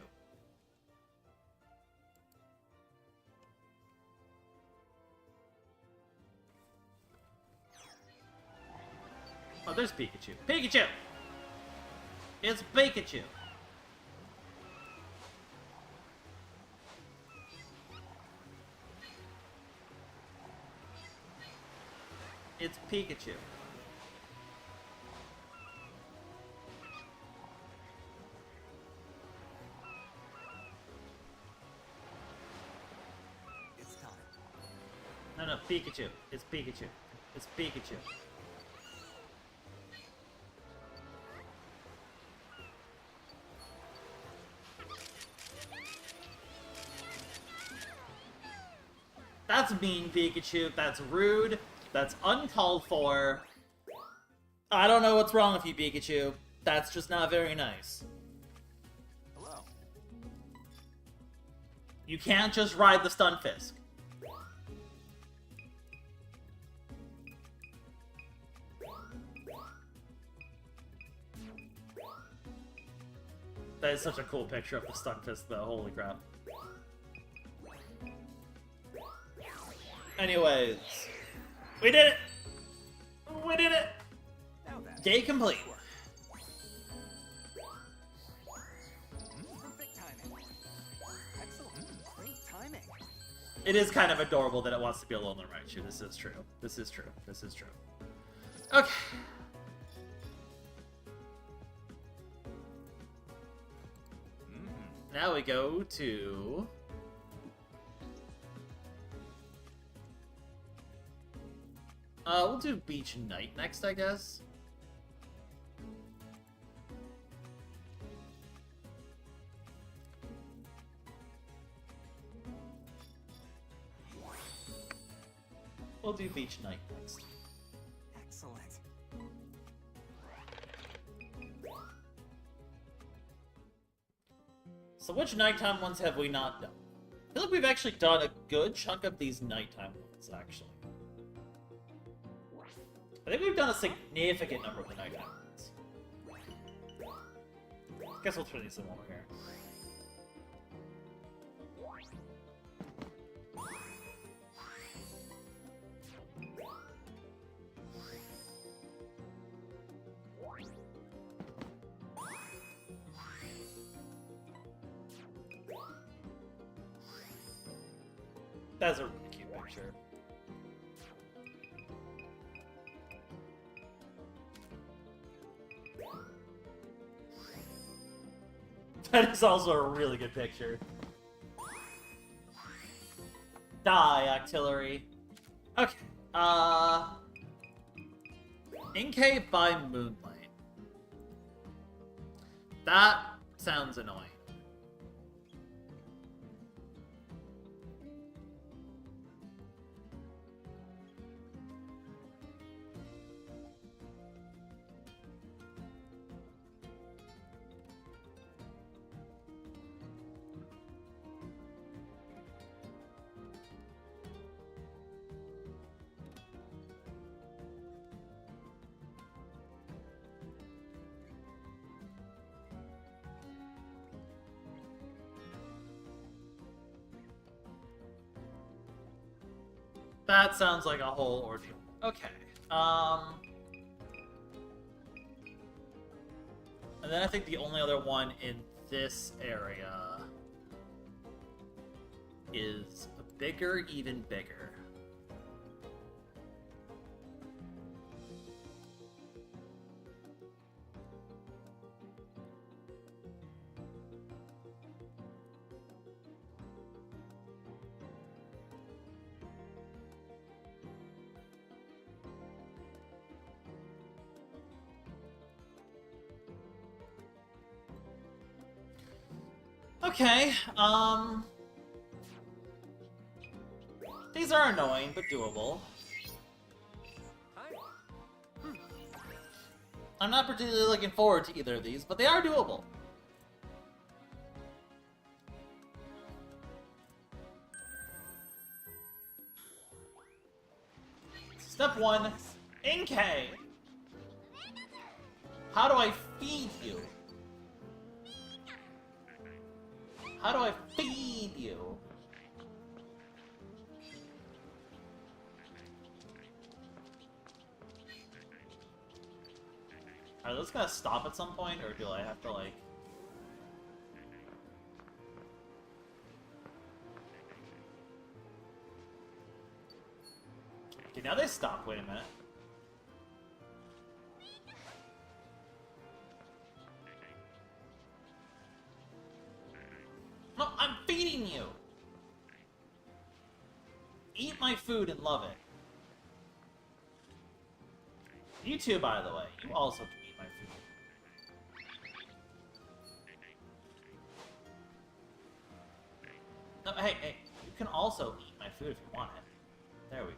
Oh, there's Pikachu. Pikachu! It's Pikachu! It's Pikachu. It's time. No, Pikachu. It's Pikachu. It's Pikachu. That's mean, Pikachu. That's rude. That's uncalled for. I don't know what's wrong with you, Pikachu. That's just not very nice. Hello. You can't just ride the Stunfisk. That is such a cool picture of the Stunfisk, though. Holy crap. Anyways, we did it! We did it! Now that. Day complete. Perfect timing. Excellent. Great timing. It is kind of adorable that it wants to be alone in the right shoe. This is true. This is true. This is true. Okay. Now we go to... we'll do Beach Night next, I guess. We'll do Beach Night next. Excellent. So which nighttime ones have we not done? I feel like we've actually done a good chunk of these nighttime ones, actually. I think we've done a significant number of the nighttime ones. Guess we'll throw these in over here. That's a really cute picture. That is also a really good picture. Die, Octillery. Okay. Inkay by Moonlight. That sounds annoying. That sounds like a whole ordeal. Okay. And then I think the only other one in this area is bigger, even bigger. Okay, these are annoying, but doable. Hi. I'm not particularly looking forward to either of these, but they are doable. Step 1, Inkay. How do I feed you? How do I feed you? Are those gonna stop at some point, or do I have to, like... Okay, now they stop. Wait a minute. No, I'm feeding you! Eat my food and love it. You too, by the way. You also can eat my food. No, hey, hey. You can also eat my food if you want it. There we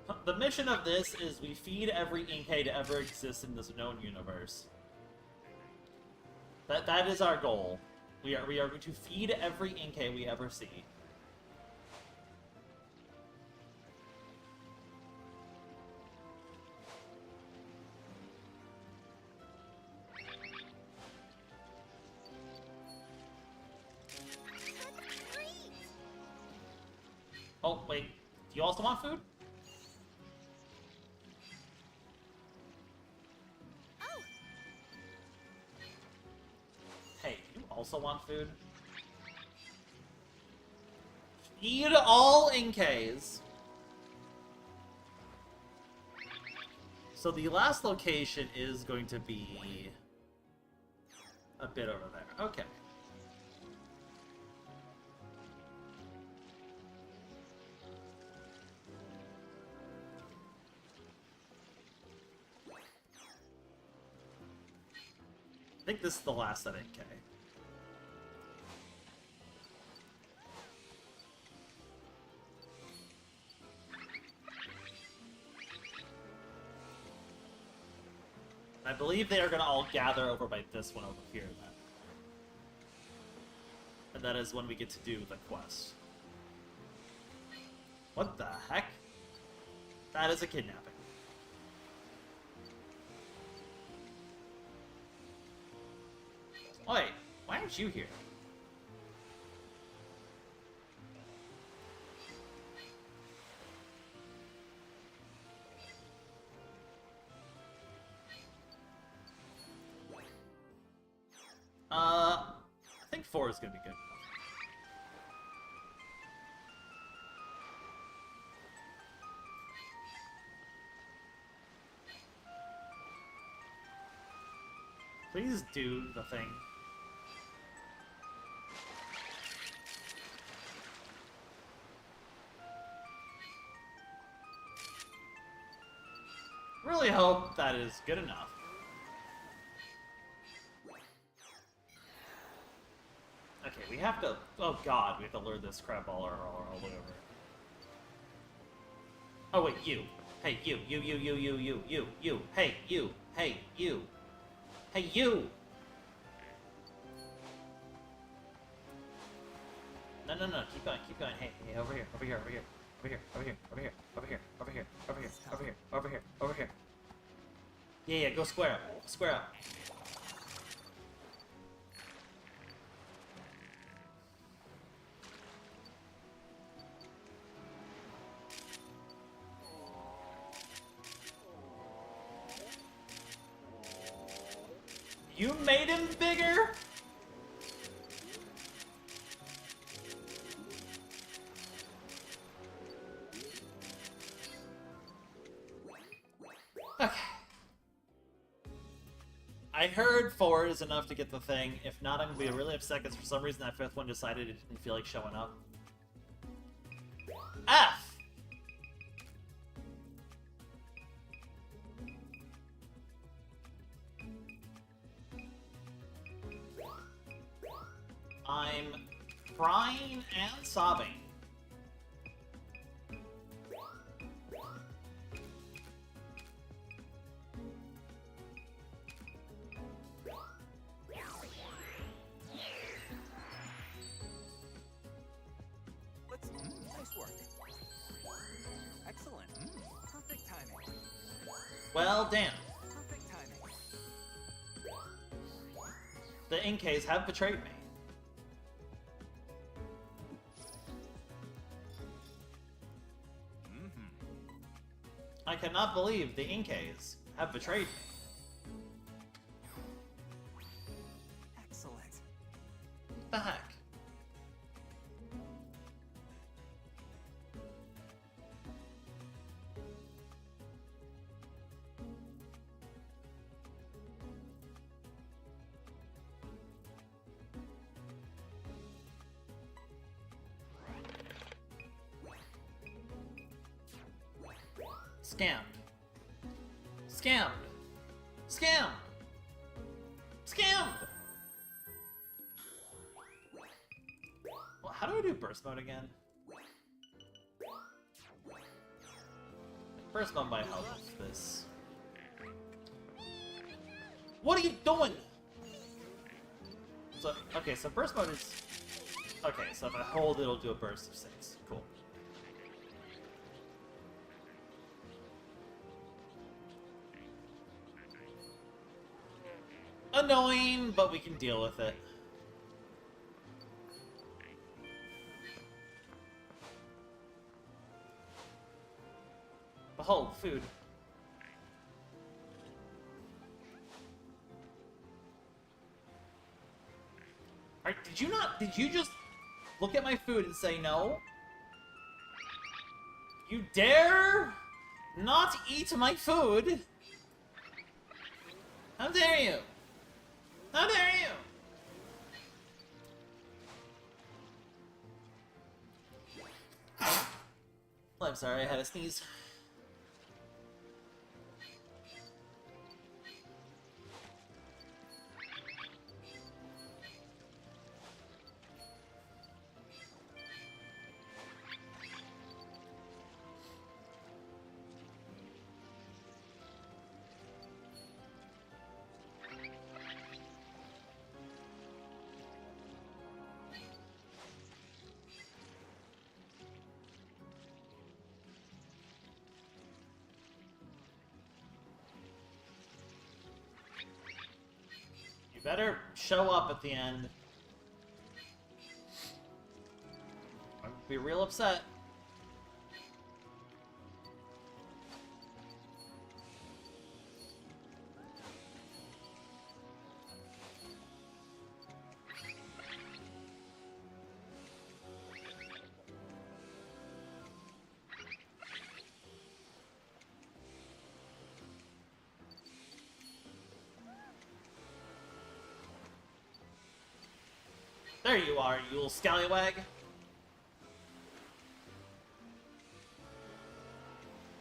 go. The mission of this is we feed every Inkay to ever exist in this known universe. That is our goal. We are going to feed every Inkay we ever see. Oh, wait. Do you also want food? Oh. Hey, you also want food? Feed all Inkays! So the last location is going to be a bit over there. Okay. I think this is the last at 8K. I believe they are going to all gather over by this one over here, then. And that is when we get to do the quest. What the heck? That is a kidnapping. Wait, why aren't you here? I think 4 is gonna be good. Please do the thing. Really hope that is good enough. Okay, we have to... Oh god, we have to lure this crab all over. Oh wait, you. Hey, you. Hey, you. Hey, you. Hey, you! No, keep going. Hey, over here. Yeah, go square up. You made him bigger? Okay. I heard 4 is enough to get the thing. If not, I'm gonna be really upset because for some reason that 5th one decided it didn't feel like showing up. F! I'm crying and sobbing. Nice work. Excellent. Perfect timing. Well, damn. Perfect timing. The Inkays have betrayed me. I cannot believe the Inkays have betrayed me. Excellent. What the heck? Scammed. Scammed. Scammed. Scammed! Well, how do I do burst mode again? Burst mode might help with this. What are you doing? So, okay, so burst mode is... Okay, so if I hold, it'll do a burst of 6. Cool. Annoying, but we can deal with it. Behold, food. Alright, did you just look at my food and say no? You dare not eat my food? How dare you? How dare you? I'm sorry, I had a sneeze. You better show up at the end. I'm gonna be real upset. There you are, you little scallywag.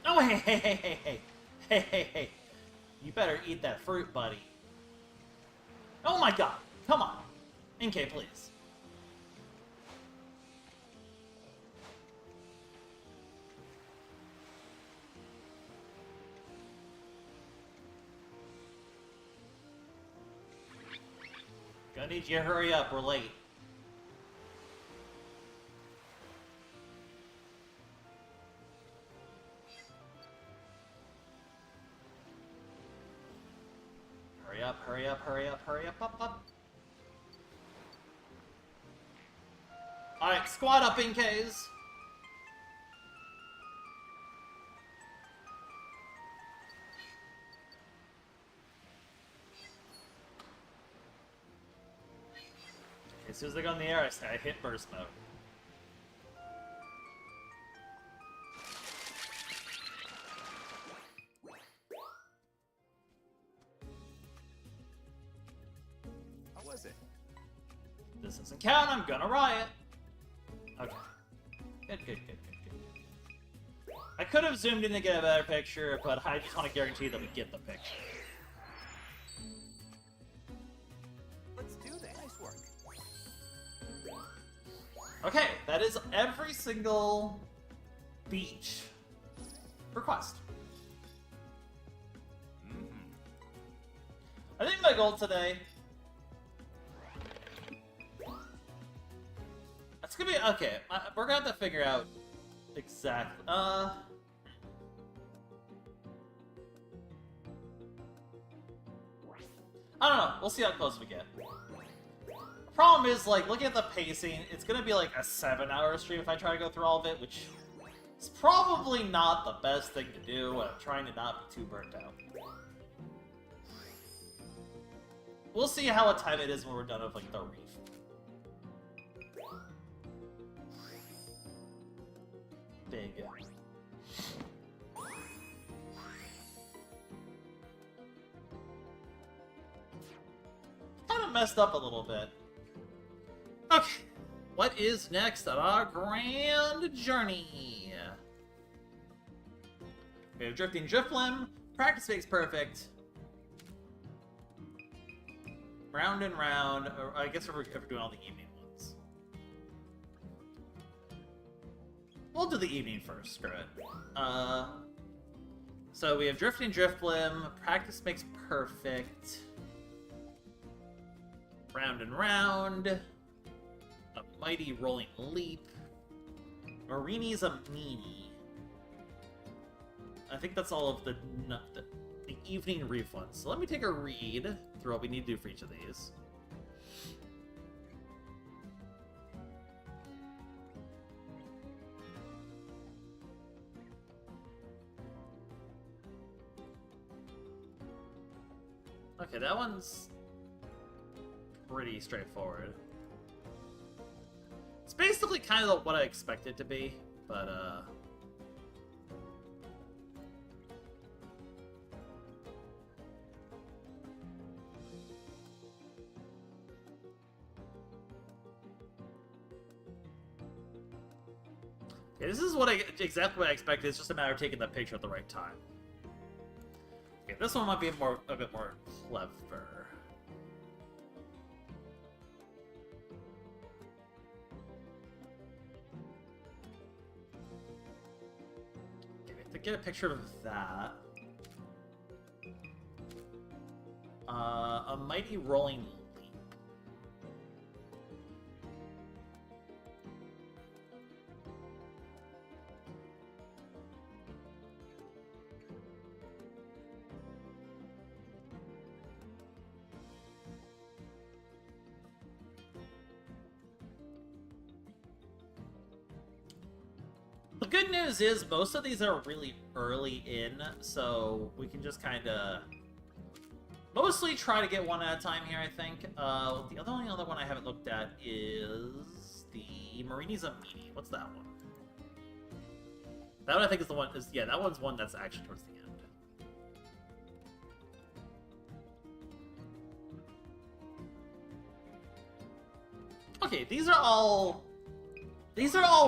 Oh, hey, hey, hey, hey, hey. Hey, hey, hey. You better eat that fruit, buddy. Oh my god. Come on. NK, please. Gonna need you to hurry up, we're late. Hurry up, hurry up, hurry up, hurry up. Alright, squad up, NKs. As soon as they go in the air, I hit burst mode. How was it? This doesn't count, I'm gonna riot. Okay. Good. I could have zoomed in to get a better picture, but I just want to guarantee that we get the picture. Let's do that. Nice work. Okay, that is every single beach request. I think my goal today... It's gonna be... Okay, we're gonna have to figure out exactly... I don't know, we'll see how close we get. The problem is, like, looking at the pacing, it's gonna be like a 7-hour stream if I try to go through all of it, which is probably not the best thing to do when I'm trying to not be too burnt out. We'll see how what time it is when we're done with, like, the reef. Big. Kind of messed up a little bit. Okay, what is next on our grand journey? We have Drifting Drifblim, Practice Makes Perfect, Round and Round, or I guess we're doing all the evening ones. We'll do the evening first, screw it. So we have Drifting Drifblim, Practice Makes Perfect. Round and round. A mighty rolling leap. Marini's a meanie. I think that's all of the evening refunds. So let me take a read through what we need to do for each of these. Okay, that one's pretty straightforward. It's basically kind of what I expected it to be, but okay, this is exactly what I expected. It's just a matter of taking the picture at the right time. Okay, this one might be a bit more clever. Okay, we have to get a picture of that. A mighty rolling leap. The good news is most of these are really early in, so we can just kind of mostly try to get one at a time here, I think. The only other one I haven't looked at is the Marini's a Meanie. What's that one? That one I think is the one. Yeah, that one's one that's actually towards the end. Okay, these are all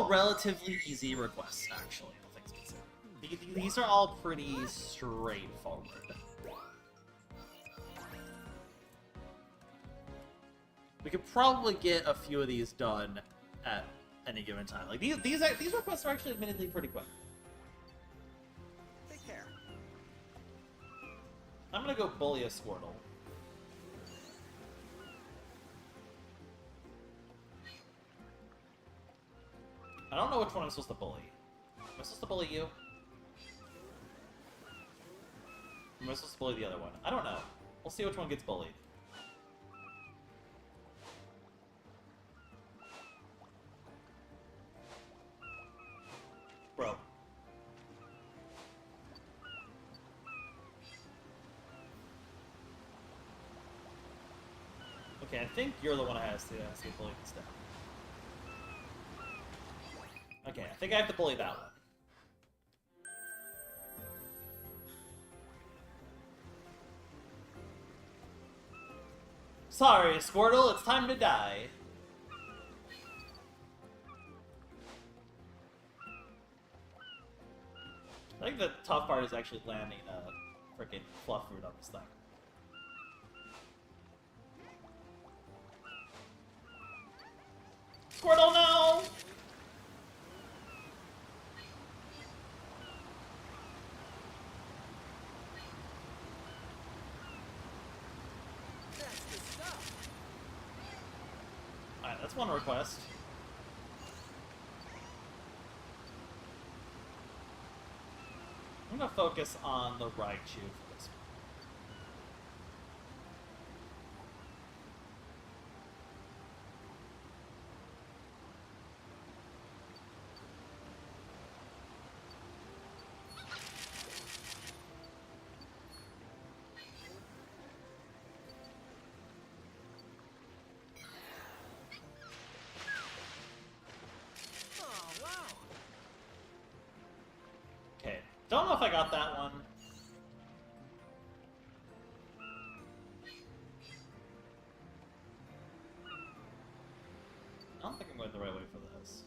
relatively easy requests, actually. All things considered. These are all pretty straightforward. We could probably get a few of these done at any given time. Like these requests are actually admittedly pretty quick. Take care. I'm gonna go bully a Squirtle. I don't know which one I'm supposed to bully. Am I supposed to bully you? Or am I supposed to bully the other one? I don't know. We'll see which one gets bullied. Bro. Okay, I think you're the one that has to get bullied instead. Okay, I think I have to bully that one. Sorry, Squirtle, it's time to die. I think the tough part is actually landing a freaking fluff fruit on this thing. Squirtle, no! That's the stuff. Alright, that's one request. I'm gonna focus on the Raichu for this one. Oh, wow. Okay, don't know if I got that one. I don't think I'm going the right way for this.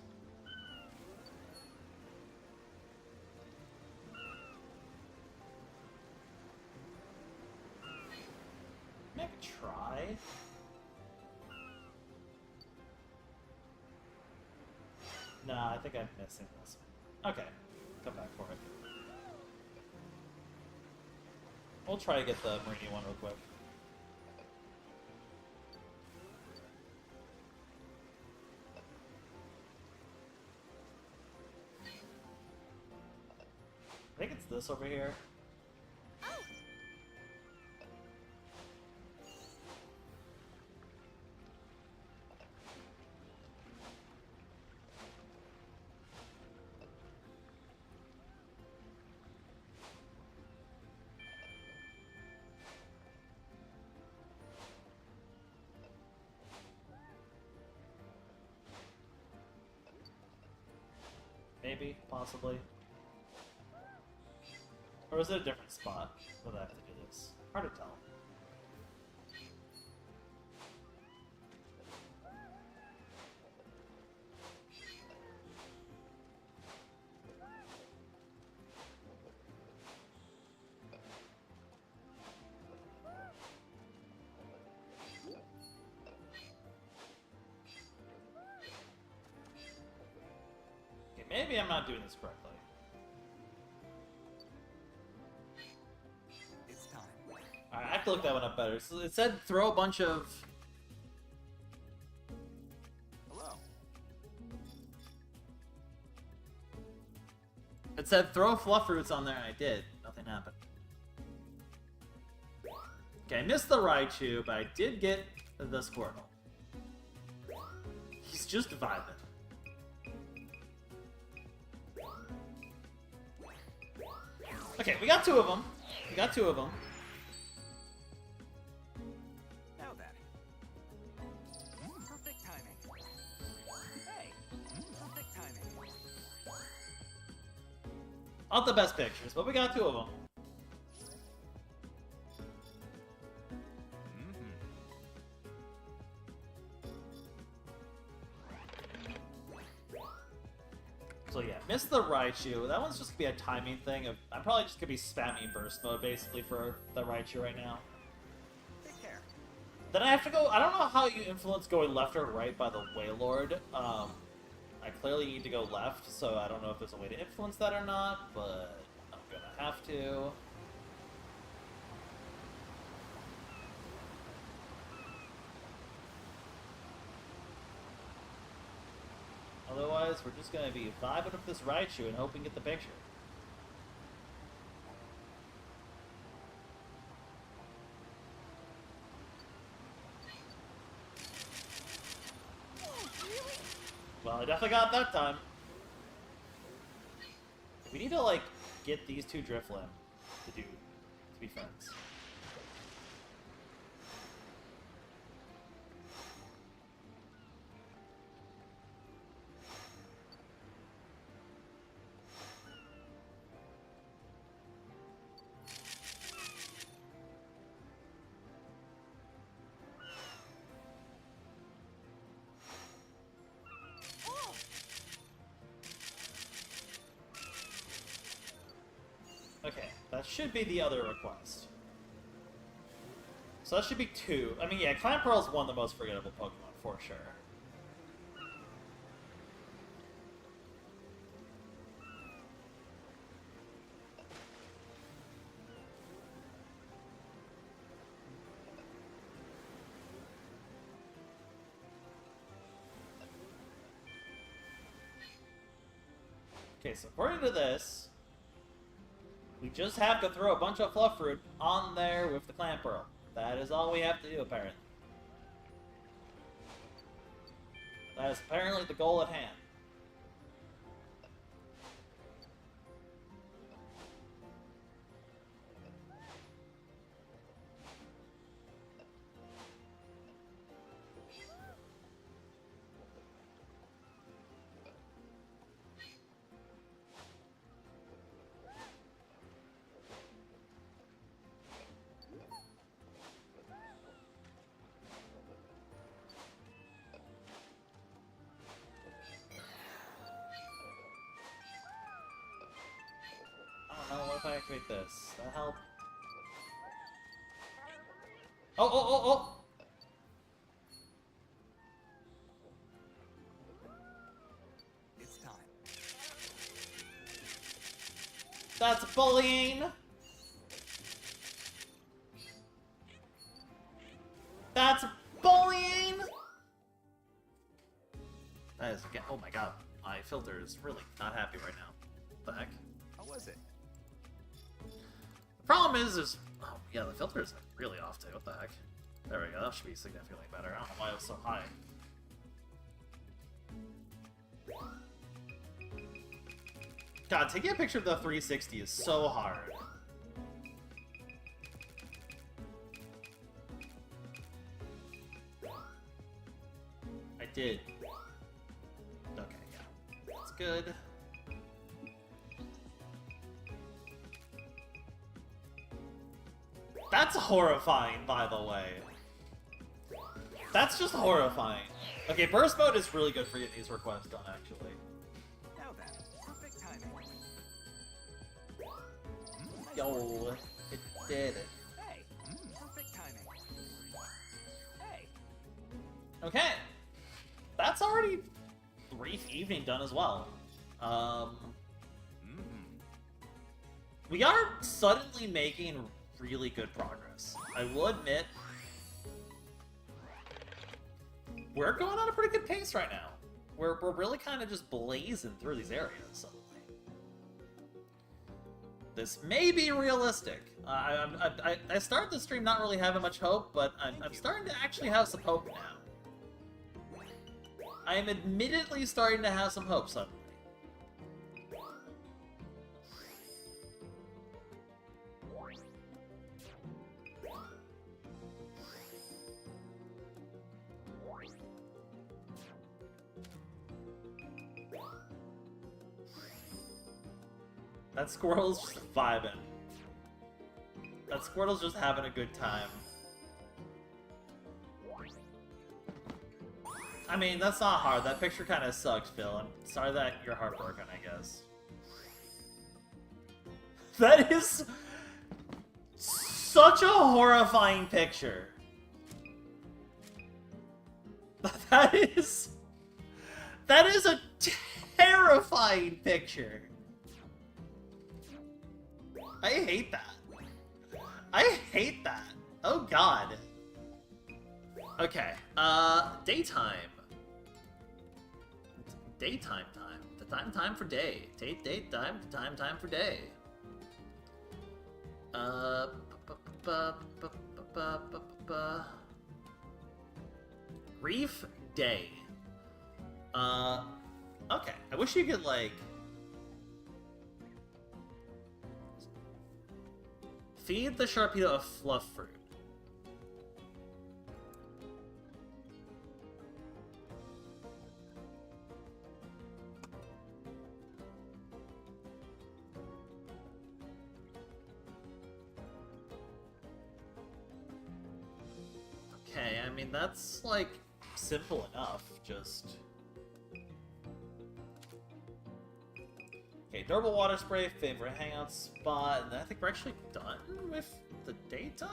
Maybe I could try. Nah, I think I'm missing this one. Okay, come back for it. We'll try to get the Marini one real quick. this over here. Maybe, possibly. Or is it a different spot where I have to do this? Hard to tell. Okay, maybe I'm not doing this correctly. Alright, I have to look that one up better. So it said throw a bunch of... Hello. It said throw fluff roots on there, and I did. Nothing happened. Okay, I missed the Raichu, but I did get the Squirtle. He's just vibing. Okay, we got two of them. We got two of them. Now then. Perfect timing. Hey, perfect timing. Not the best pictures, but we got two of them. So yeah, missed the Raichu. That one's just gonna be a timing thing. I'm probably just gonna be spamming burst mode basically for the Raichu right now. Take care. Then I have to go. I don't know how you influence going left or right by the Wailord. I clearly need to go left, so I don't know if there's a way to influence that or not, but I'm gonna have to. Otherwise, we're just gonna be vibing with this Raichu and hoping to get the picture. Well, I definitely got it that time. We need to, like, get these two Drifloon to be friends. Okay, that should be the other request. So that should be two. I mean, yeah, Clamperl is one of the most forgettable Pokemon, for sure. Okay, so according to this, we just have to throw a bunch of Fluff Fruit on there with the Clamperl. That is all we have to do, apparently. That is apparently the goal at hand. I don't know, what if I activate this? That help? Oh, oh, oh, oh! It's time. That's bullying! That's bullying! That is, oh my god, my filter is really not happy right now. What the heck? How was it? Problem is oh yeah, the filter is really off too. What the heck? There we go. That should be significantly better. I don't know why it was so high. God, taking a picture of the 360 is so hard. I did. Okay, yeah. That's good. That's horrifying, by the way. That's just horrifying. Okay, burst mode is really good for getting these requests done, actually. Now then, perfect timing. Yo, it did it. Hey, perfect timing. Hey. Okay. That's already brief evening done as well. We are suddenly making really good progress. I will admit, we're going on a pretty good pace right now. We're really kind of just blazing through these areas suddenly. This may be realistic. I started the stream not really having much hope, but I'm starting to actually have some hope now. I am admittedly starting to have some hope suddenly. That Squirtle's just vibing. That Squirtle's just having a good time. I mean, that's not hard. That picture kind of sucks, Phil. I'm sorry that you're heartbroken, I guess. That is such a horrifying picture. That is a terrifying picture. I hate that. I hate that. Oh god. Okay, daytime. Daytime time. The time for day. Date time for day. Reef day. Okay. I wish you could, like, feed the Sharpedo a fluff fruit. Okay, I mean, that's, like, simple enough, just... Okay, durable water spray, favorite hangout spot, and then I think we're actually done with the daytime?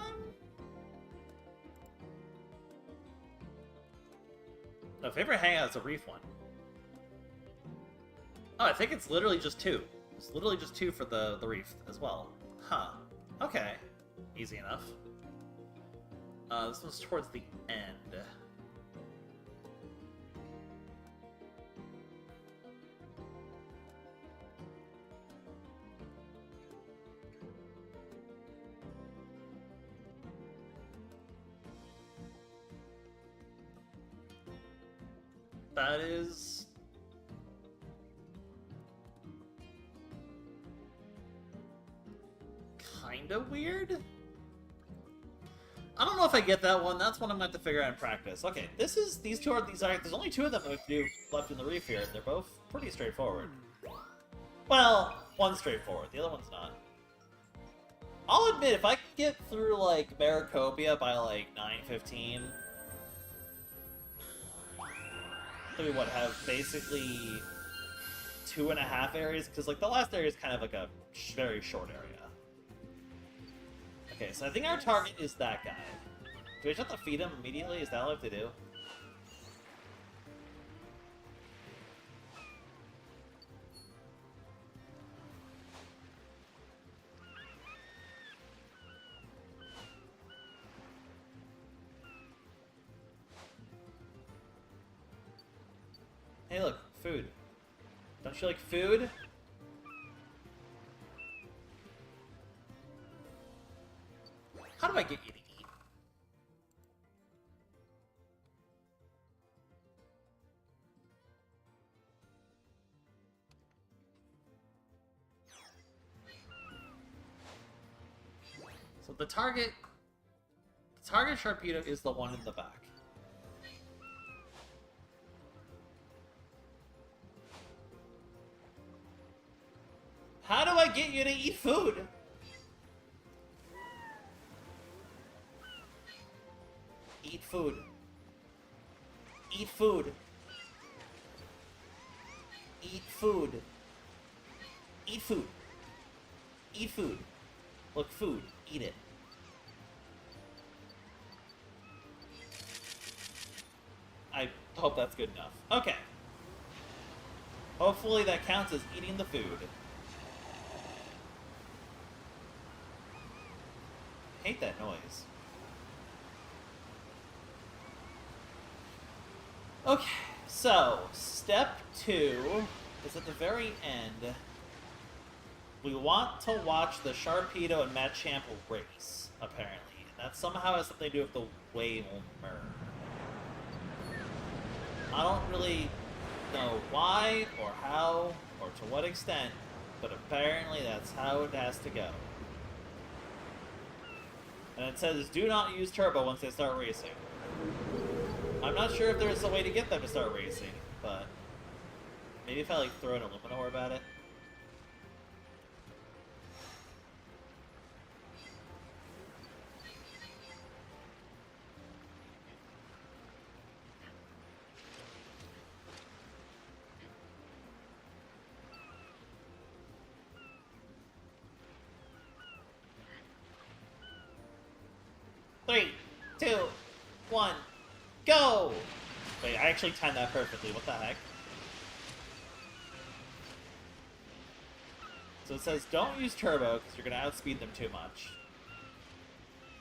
No, favorite hangout is a reef one. Oh, I think it's literally just two. It's literally just two for the reef as well. Huh. Okay. Easy enough. This one's towards the end. That is... kinda weird? I don't know if I get that one. That's one I'm going to have to figure out in practice. Okay, there's only two of them we do left in the reef here. They're both pretty straightforward. Well, one's straightforward. The other one's not. I'll admit, if I could get through, like, Maracopia by, like, 9:15... we would have basically 2.5 areas, because, like, the last area is kind of like a very short area. Okay, so I think our target is that guy. Do we just have to feed him immediately? Is that all I have to do? Hey, look, food. Don't you like food? the target Sharpedo is the one in the back. How do I get you to eat food? Eat food. Eat food. Eat food. Eat food. Eat food. Look, food. Eat it. I hope that's good enough. Okay. Hopefully that counts as eating the food. I hate that noise. Okay, so step 2 is at the very end. We want to watch the Sharpedo and Machamp race, apparently. And that somehow has something to do with the Waymer. I don't really know why, or how, or to what extent, but apparently that's how it has to go. And it says, do not use Turbo once they start racing. I'm not sure if there's a way to get them to start racing, but maybe if I like throw an Illuminor at it. Three, two, one, go! Wait, I actually timed that perfectly. What the heck? So it says, don't use Turbo, because you're going to outspeed them too much.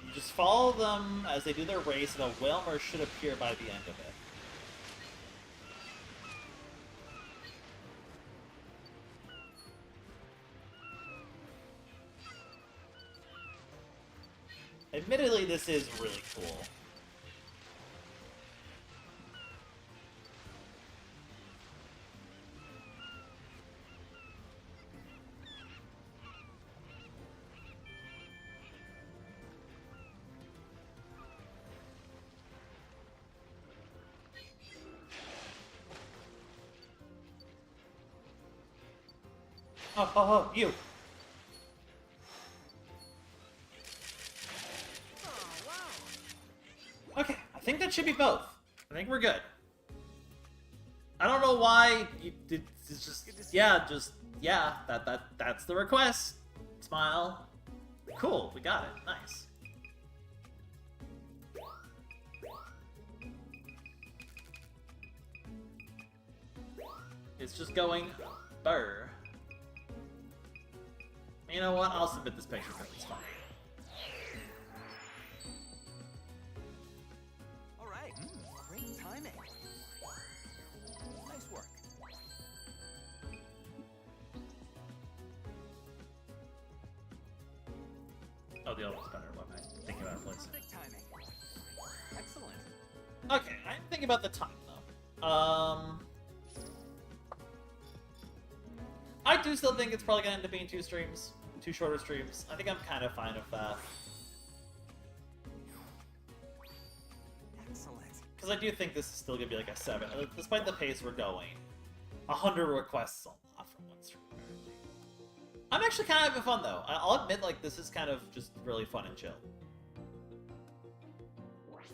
You just follow them as they do their race, and a Whalmer should appear by the end of it. Admittedly, this is really cool. Oh, you! Okay, I think that should be both. I think we're good. I don't know why it's just yeah, that's the request. Smile. Cool, we got it. Nice. It's just going burr. You know what? I'll submit this picture because it's fine. Alright, great timing. Nice work. Oh, the other one's better. What am I thinking about placing? Perfect timing. Excellent. Okay, I'm thinking about the time though. I do still think it's probably gonna end up being 2 streams. 2 shorter streams. I think I'm kind of fine with that. Excellent. Because I do think this is still gonna be like a 7. Despite the pace we're going. 100 requests is a lot from 1 stream. I'm actually kind of having fun though. I'll admit, like, this is kind of just really fun and chill.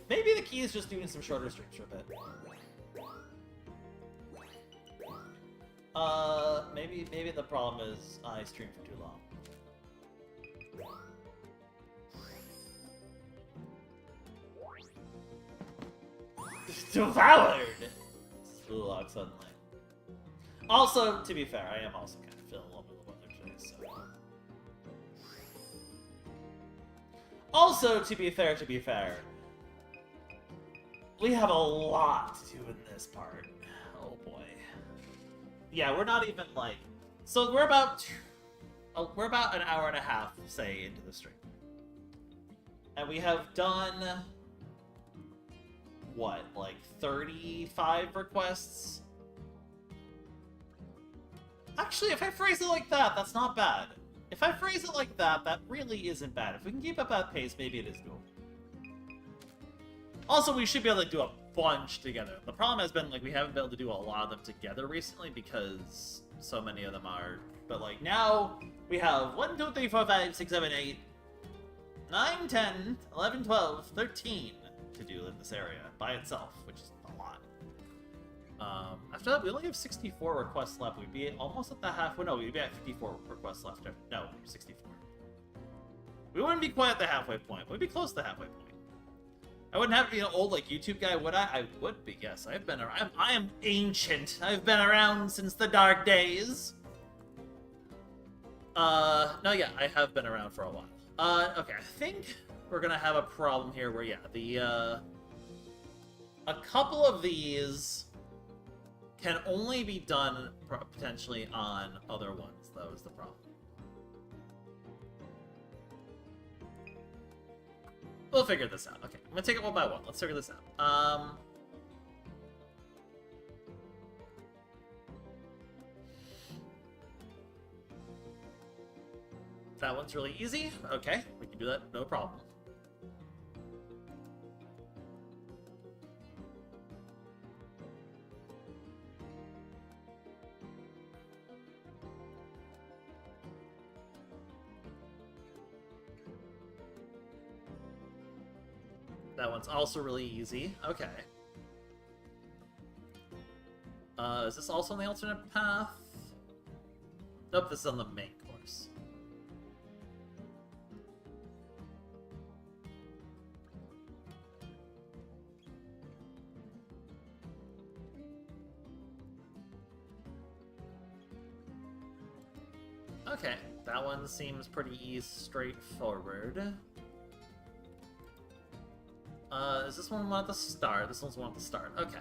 Maybe the key is just doing some shorter streams for a bit. Maybe the problem is I stream for too long. Devoured! Slulog suddenly. Also, to be fair, I am also kind of feeling a little bit of weather today, so... Also, to be fair, we have a lot to do in this part. Oh boy. Yeah, we're not even like... So we're about an hour and a half, say, into the stream. And we have done... what, like 35 requests? Actually, if I phrase it like that, that's not bad. If I phrase it like that, that really isn't bad. If we can keep up that pace, maybe it is doable. Also, we should be able to do a bunch together. The problem has been, like, we haven't been able to do a lot of them together recently because so many of them are... But, like, now we have 1, 2, 3, 4, 5, 6, 7, 8, 9, 10, 11, 12, 13 to do in this area by itself, which is a lot. After that, we only have 64 requests left. We'd be almost at the halfway. No, we'd be at 54 requests left. No, 64. We wouldn't be quite at the halfway point. We'd be close to the halfway point. I wouldn't have to be an old, like, YouTube guy, would I? I would be, yes. I've been around. I am ancient. I've been around since the dark days. No, yeah, I have been around for a while. Okay, I think we're gonna have a problem here where, yeah, a couple of these can only be done potentially on other ones, though, is the problem. We'll figure this out. Okay, I'm gonna take it one by one. Let's figure this out. That one's really easy. Okay, we can do that, no problem. That one's also really easy. Okay. Is this also on the alternate path? Nope, this is on the main course. Okay, that one seems pretty straightforward. Is this one at the start? This one's one at the start. Okay.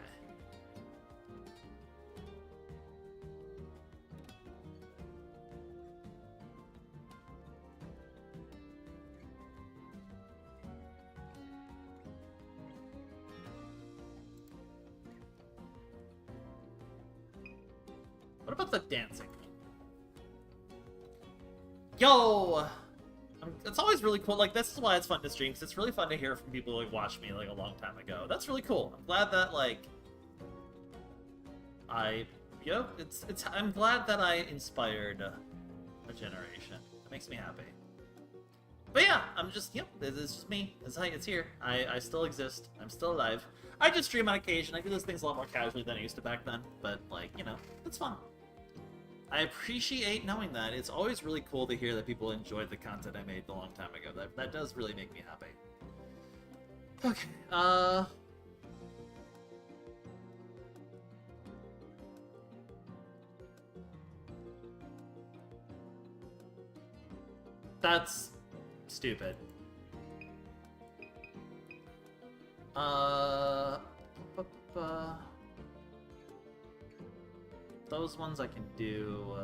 What about the dancing? Yo! It's always really cool. Like, this is why it's fun to stream, because it's really fun to hear from people who like, watched me, like, a long time ago. That's really cool. I'm glad that, like... I'm glad that I inspired a generation. It makes me happy. But yeah, I'm just, yep, it's just me. It's here. I still exist. I'm still alive. I just stream on occasion. I do those things a lot more casually than I used to back then. But, like, you know, it's fun. I appreciate knowing that. It's always really cool to hear that people enjoyed the content I made a long time ago. That does really make me happy. Okay, that's stupid. Those ones I can do...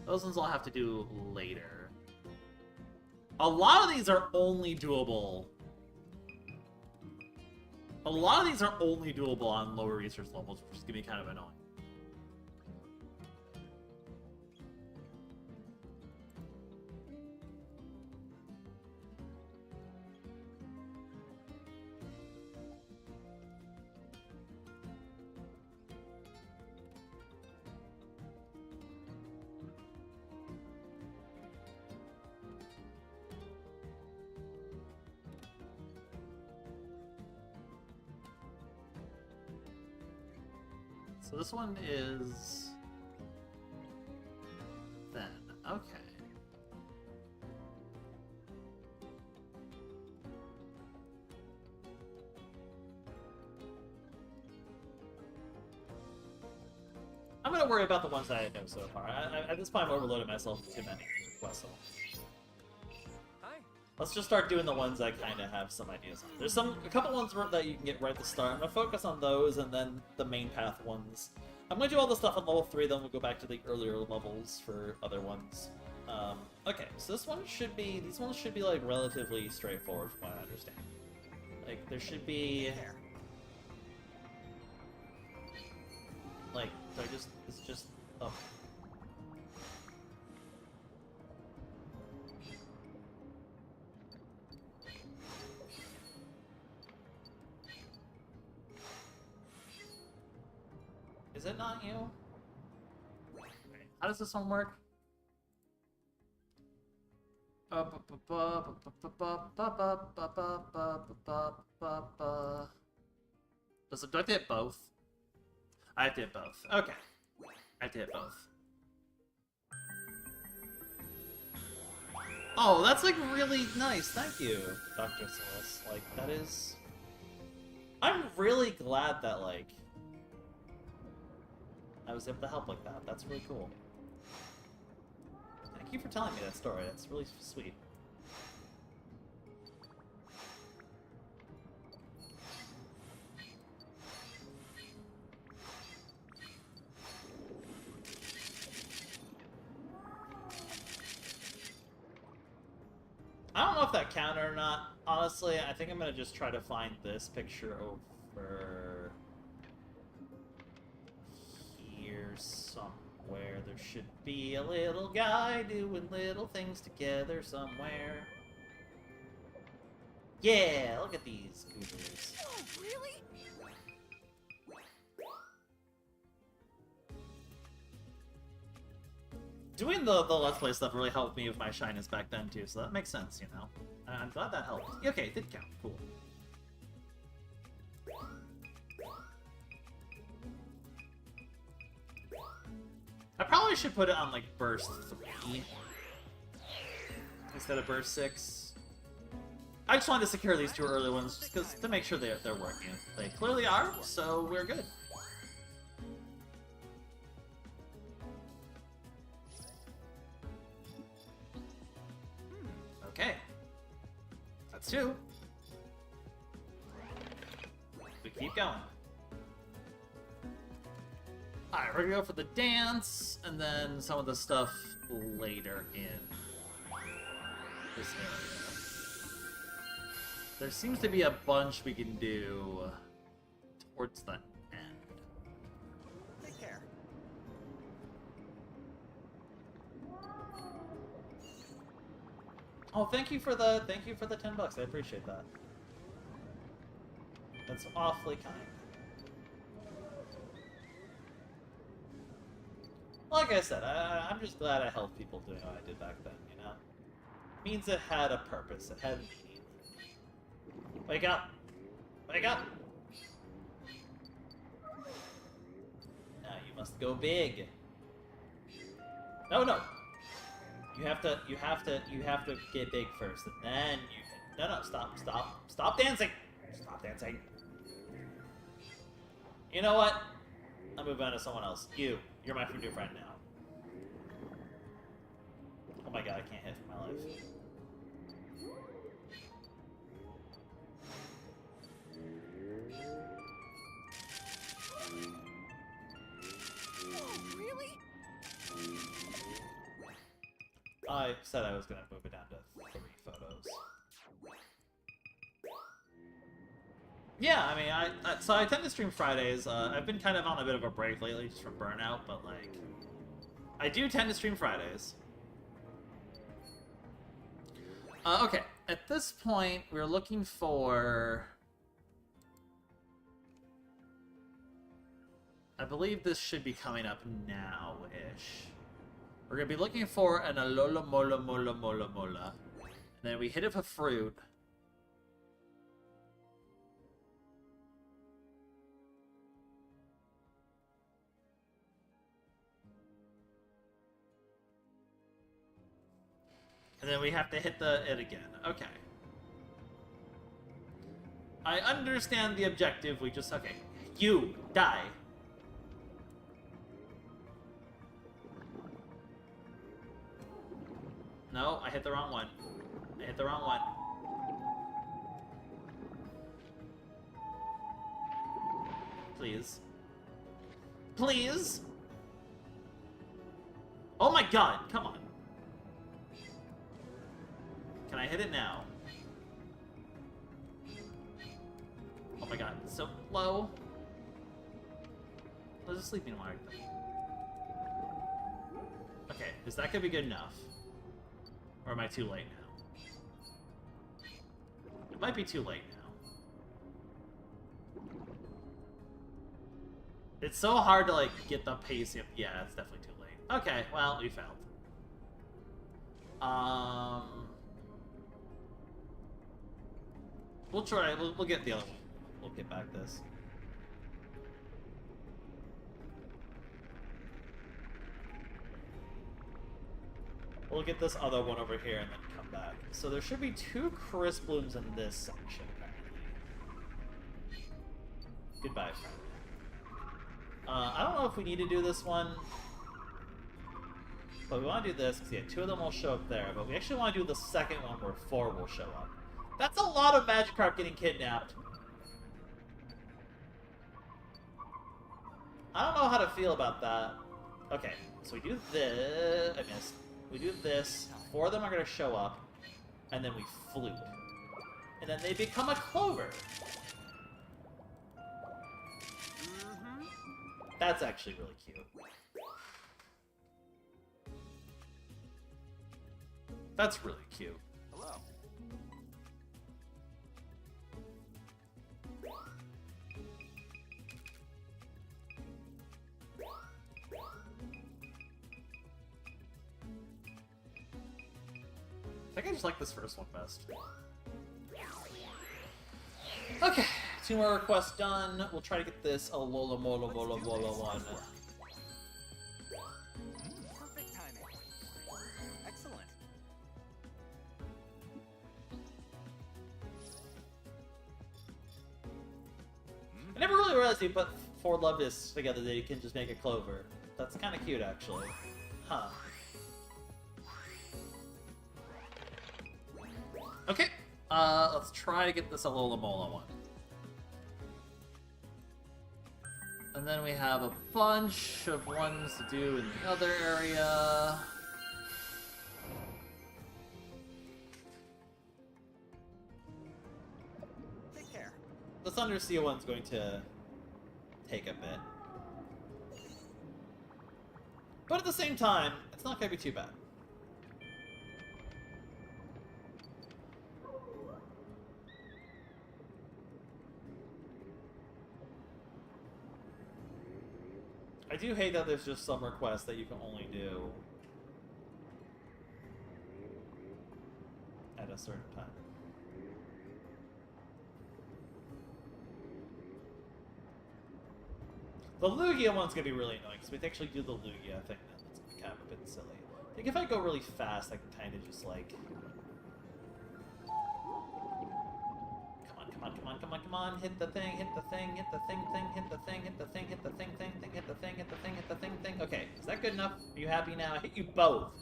Those ones I'll have to do later. A lot of these are only doable... A lot of these are only doable on lower research levels, which is going to be kind of annoying. So this one is... then. Okay. I'm gonna worry about the ones that I know so far. At this point, I'm overloading myself with too many requests. Let's just start doing the ones I kind of have some ideas on. There's a couple ones that you can get right at the start. I'm going to focus on those and then the main path ones. I'm going to do all the stuff on level 3, then we'll go back to the earlier levels for other ones. Okay, so these ones should be, like, relatively straightforward from what I understand. Like, there should be... Like, it's just... Oh. Is it not you? How does this one work? Does it, do I have to hit both? I have to hit both. Okay. I have to hit both. Oh, that's like really nice. Thank you, Dr. Celeste. Like, that is... I'm really glad that, like, I was able to help like that. That's really cool. Thank you for telling me that story. That's really sweet. I don't know if that counted or not. Honestly, I think I'm gonna just try to find this picture over here somewhere. There should be a little guy doing little things together somewhere. Yeah, look at these goobers. Oh, really? Doing the Let's Play stuff really helped me with my shyness back then, too, so that makes sense, you know? I'm glad that helped. Okay, it did count. Cool. I probably should put it on, like, burst 3 instead of burst 6. I just wanted to secure these two early ones just because to make sure they're working. They clearly are, so we're good. Okay. That's 2. We keep going. Alright, we're gonna go for the dance, and then some of the stuff later in this area. There seems to be a bunch we can do towards the end. Take care. Oh, thank you for the $10. I appreciate that. That's awfully kind. Like I said, I'm just glad I helped people doing what I did back then, you know? It means it had a purpose, it had meaning. Wake up! Wake up! Now you must go big. No, no! You have to get big first, and then you can... No, stop dancing! Stop dancing! You know what? I'll move on to someone else. You're my new friend now. Oh my god, I can't hit for my life. Oh, really? I said I was gonna move it down to 3 photos. Yeah, I mean, so I tend to stream Fridays. I've been kind of on a bit of a break lately just from burnout, but like, I do tend to stream Fridays. Okay, at this point, we're looking for... I believe this should be coming up now-ish. We're gonna be looking for an Alola Mola Mola Mola Mola. And then we hit it for fruit. And then we have to hit it again. Okay. I understand the objective. We just... Okay. You! Die! No, I hit the wrong one. I hit the wrong one. Please. Please! Oh my god! Come on. Can I hit it now? Oh my god, it's so low. There's a sleeping wire. Okay, is that gonna be good enough? Or am I too late now? It might be too late now. It's so hard to, like, get the pacing. Yeah, it's definitely too late. Okay, well, we failed. We'll try. We'll get the other one. We'll get back this. We'll get this other one over here and then come back. So there should be 2 crisp blooms in this section, apparently. Goodbye, friend. I don't know if we need to do this one. But we want to do this, because yeah, 2 of them will show up there. But we actually want to do the second one where 4 will show up. That's a lot of Magikarp getting kidnapped. I don't know how to feel about that. Okay, so we do this. I missed. We do this. 4 of them are going to show up. And then we flute. And then they become a clover. That's actually really cute. That's really cute. Hello. I think I just like this first one best. Okay, 2 more requests done. We'll try to get this Alola Mola Mola Mola one. Perfect timing. Excellent. I never really realized they put 4 love discs together that you can just make a clover. That's kind of cute, actually. Huh. Okay, let's try to get this Alola Mola one. And then we have a bunch of ones to do in the other area. Take care. This Undersea one's going to take a bit. But at the same time, it's not going to be too bad. I do hate that there's just some requests that you can only do at a certain time. The Lugia one's gonna be really annoying because we can actually do the Lugia thing now. That's kind of a bit silly. I think if I go really fast, I can kind of just like... Come on, hit the thing, hit the thing, hit the thing, hit the thing, hit the thing, hit the thing, hit the thing, hit the thing, hit the thing. Okay, is that good enough? Are you happy now? I hit you both.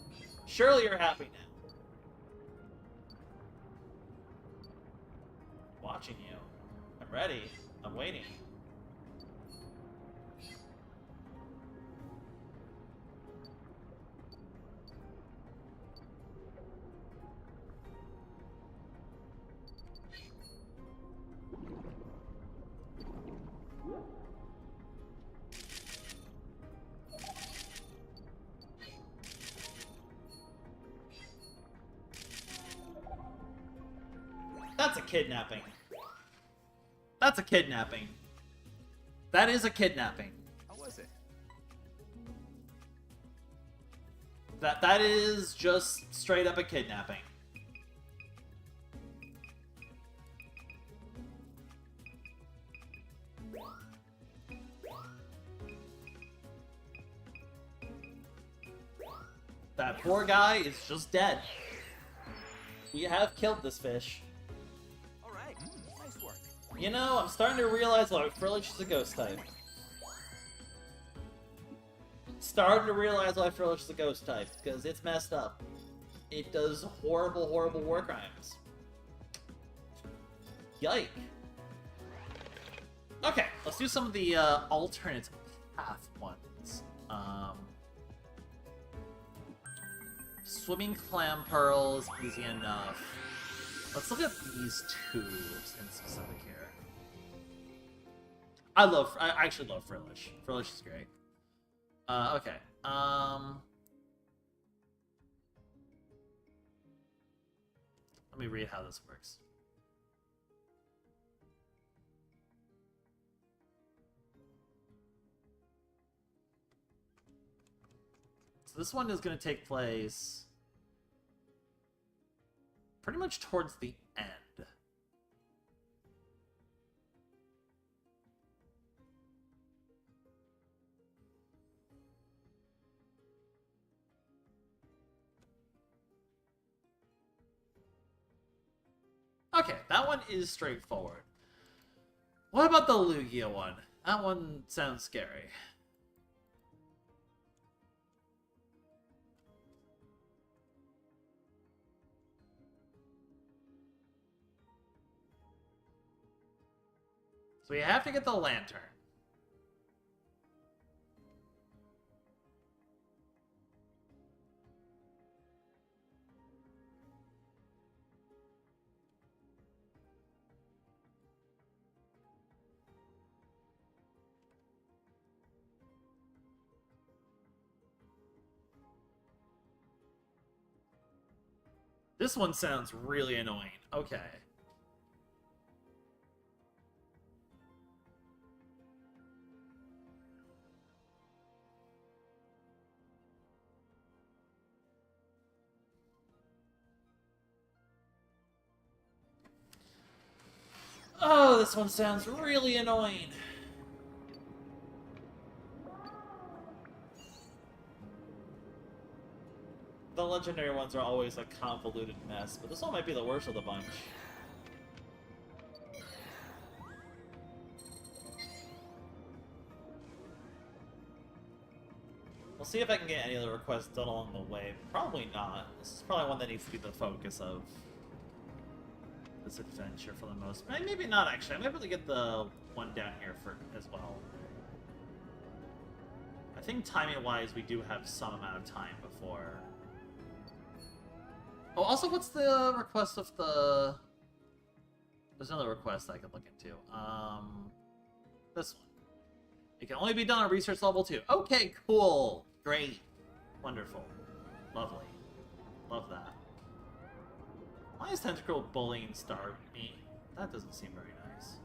Surely you're happy now. Watching you. I'm ready. I'm waiting. That's a kidnapping. That's a kidnapping. That is a kidnapping. How was it? That is just straight up a kidnapping. That poor guy is just dead. We have killed this fish. All right. Nice work. You know, I'm starting to realize why Frillich is a ghost type. Starting to realize why Frillich is a ghost type, because it's messed up. It does horrible, horrible war crimes. Yike. Okay, let's do some of the alternate path ones. Swimming clam pearls, easy enough. Let's look at these 2 in specific here. I actually love Frillich. Frillich is great. Okay. Let me read how this works. So this one is going to take place pretty much towards the end. Okay, that one is straightforward. What about the Lugia one? That one sounds scary. So we have to get the lantern. This one sounds really annoying. Okay. Oh, this one sounds really annoying. The legendary ones are always a convoluted mess, but this one might be the worst of the bunch. We'll see if I can get any of the requests done along the way. Probably not. This is probably one that needs to be the focus of this adventure for the most. Maybe not, actually. I might be able to get the one down here for as well. I think timing-wise, we do have some amount of time before. Oh, also, what's the request of the... There's another request I could look into. This one. It can only be done on research level 2. Okay, cool. Great. Wonderful. Lovely. Love that. Why is tentacle bullying star me? That doesn't seem very nice.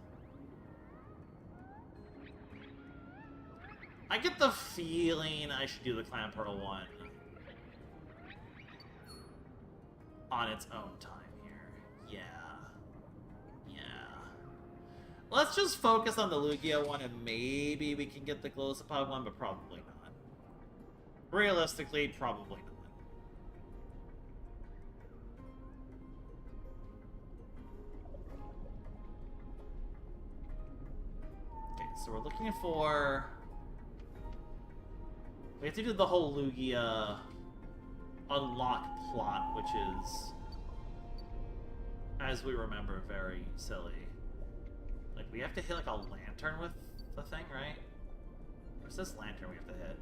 I get the feeling I should do the Clan Portal one on its own time here. Yeah. Let's just focus on the Lugia one, and maybe we can get the Glossopod one, but probably not. Realistically, probably not. Okay, so we're looking for... We have to do the whole Lugia unlock plot, which is, as we remember, very silly. Like, we have to hit, like, a lantern with the thing, right? Where's this lantern we have to hit?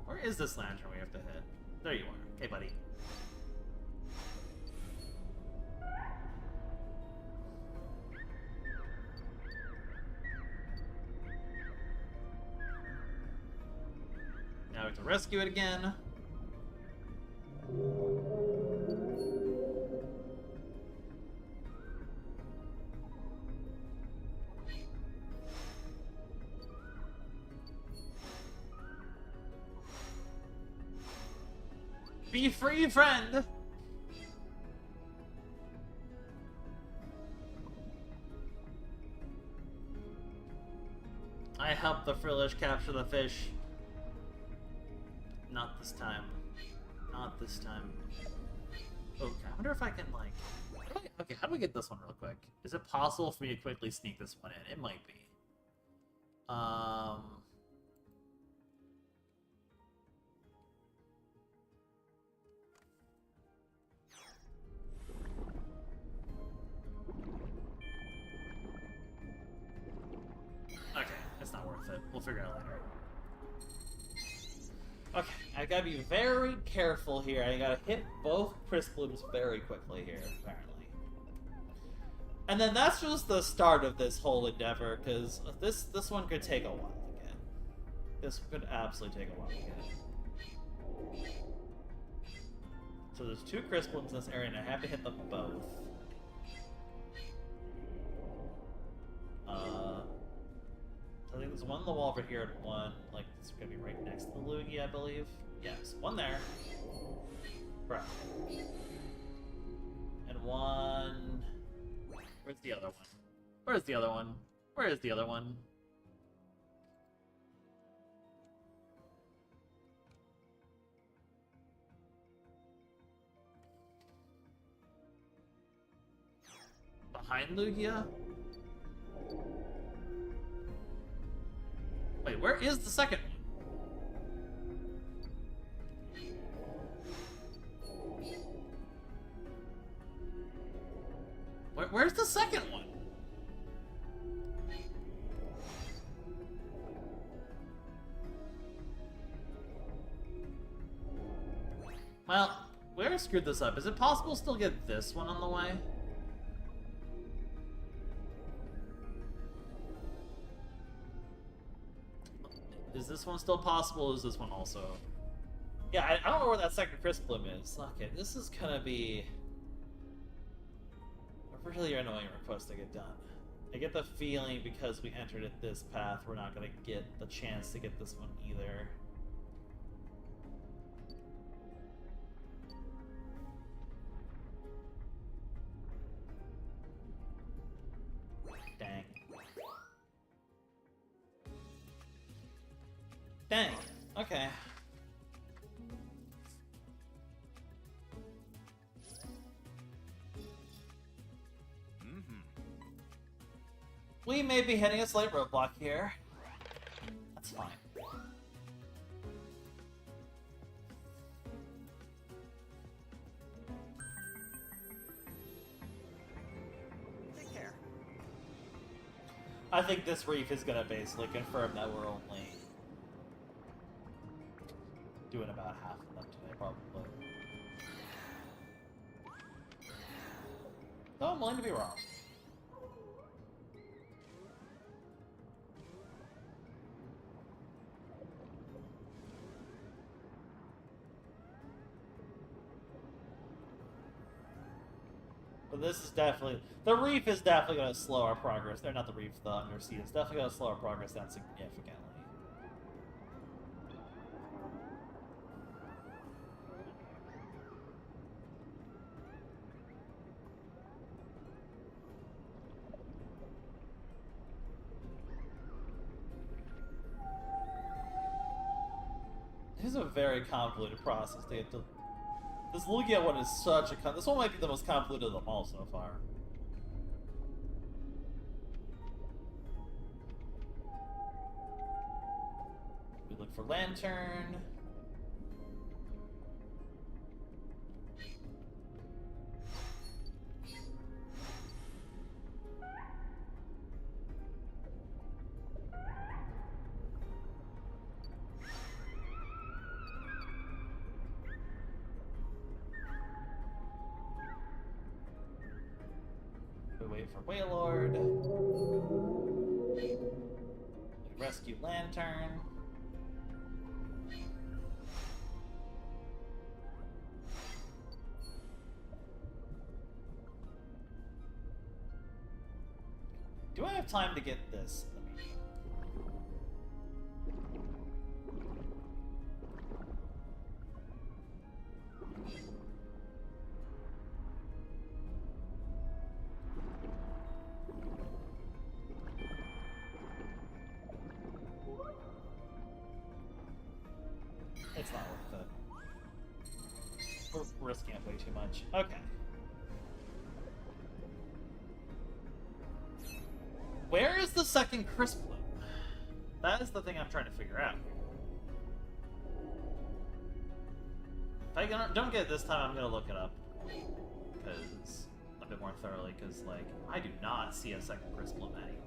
Where is this lantern we have to hit? There you are. Okay, buddy. Now we have to rescue it again. Be free, friend! I helped the Frillish capture the fish. Not this time. Not this time. Okay, I wonder if I can, like... Okay, how do we get this one real quick? Is it possible for me to quickly sneak this one in? It might be. Okay, it's not worth it. We'll figure it out later. Okay, I gotta be very careful here. I gotta hit both Crisp-Blooms very quickly here, apparently. And then that's just the start of this whole endeavor, because this one could take a while to get. This could absolutely take a while to get. So there's 2 Crisp-Blooms in this area, and I have to hit them both. So on the wall over here, and one, like, it's gonna be right next to the Lugia, I believe. Yes, one there. Bruh. And one... Where's the other one? Where's the other one? Where is the other one? Behind Lugia? Wait, where is the second one? Where's the second one? Well, where screwed this up? Is it possible to still get this one on the way? Is this one still possible? Is this one also? Yeah, I don't know where that second crisp bloom is. Okay, this is gonna be a really annoying request to get done. I get the feeling because we entered it this path, we're not gonna get the chance to get this one either. Dang. Dang. Okay. We may be hitting a slight roadblock here. That's fine. Take care. I think this reef is gonna basically confirm that we're only doing about half of them today, probably. Though I'm willing to be wrong. But this is definitely... The reef is definitely going to slow our progress. They're not the reef, the undersea. It's definitely going to slow our progress down significantly. This is a very convoluted process to get to... This Lugia one is such a... This one might be the most convoluted of them all so far. We look for Lantern. We wait for Wailord. We rescue Lantern. Do I have time to get this? It's not worth it. We're risking it way too much. Okay. Where is the second crisp bloom? That is the thing I'm trying to figure out. If I don't get it this time, I'm gonna look it up. Because a bit more thoroughly, because like I do not see a second crisp bloom anywhere.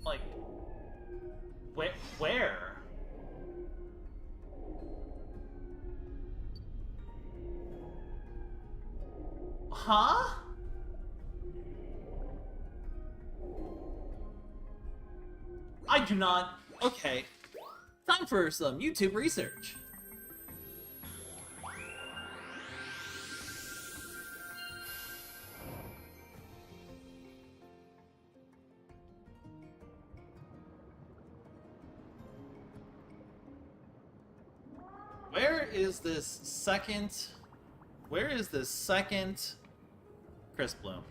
Like, where? Huh? I do not... Okay. Time for some YouTube research. Where is this second Crisp Bloom?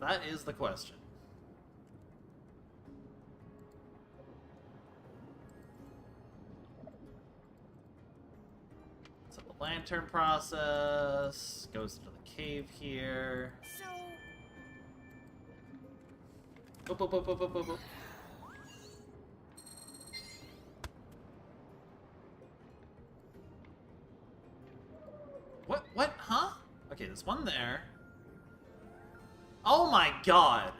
That is the question. So the lantern process goes into the cave here. So, Boop, boop, boop, boop, boop, boop, boop. What? Huh? Okay, there's one there. Oh my god!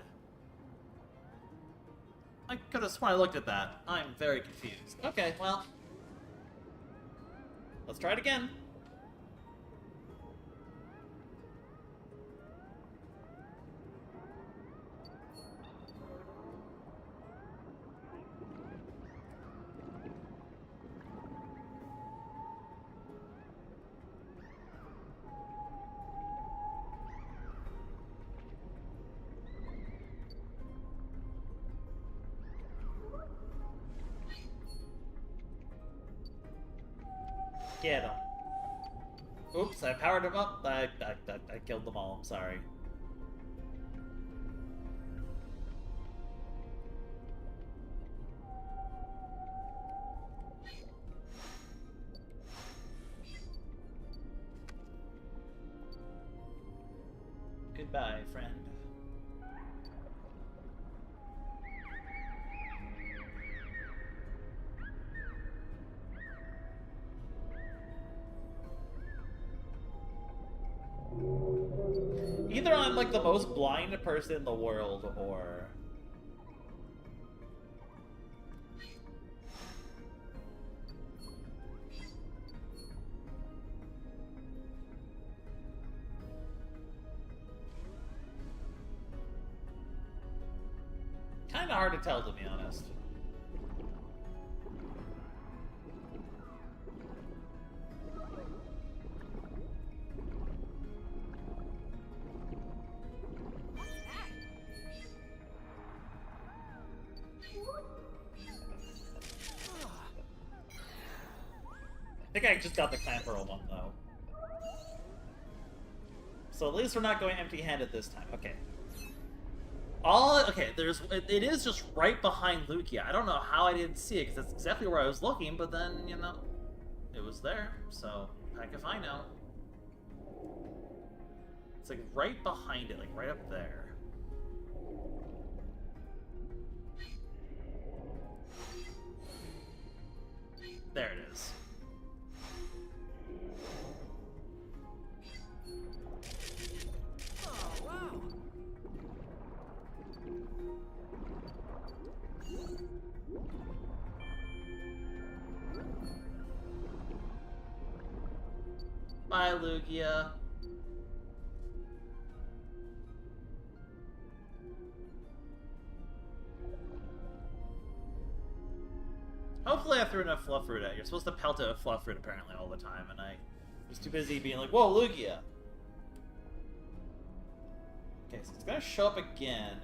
I could have sworn I looked at that. I'm very confused. Okay, well. Let's try it again. Get him. Oops, I powered him up. I killed them all. I'm sorry. Goodbye, friend. Either I'm like the most blind person in the world, or kind of hard to tell, to be honest. I think I just got the Clamperl one, though. So at least we're not going empty-handed this time. Okay. Okay, it is just right behind Lugia. I don't know how I didn't see it, because that's exactly where I was looking, but then, you know, it was there. So, heck if I know. It's like right behind it, like right up there. There it is. oh wow. Bye, Lugia. Hopefully I threw enough Fluff Fruit at you. You're supposed to pelt it with Fluff Fruit apparently all the time, and I was too busy being like, whoa, Lugia! Okay, so it's gonna show up again.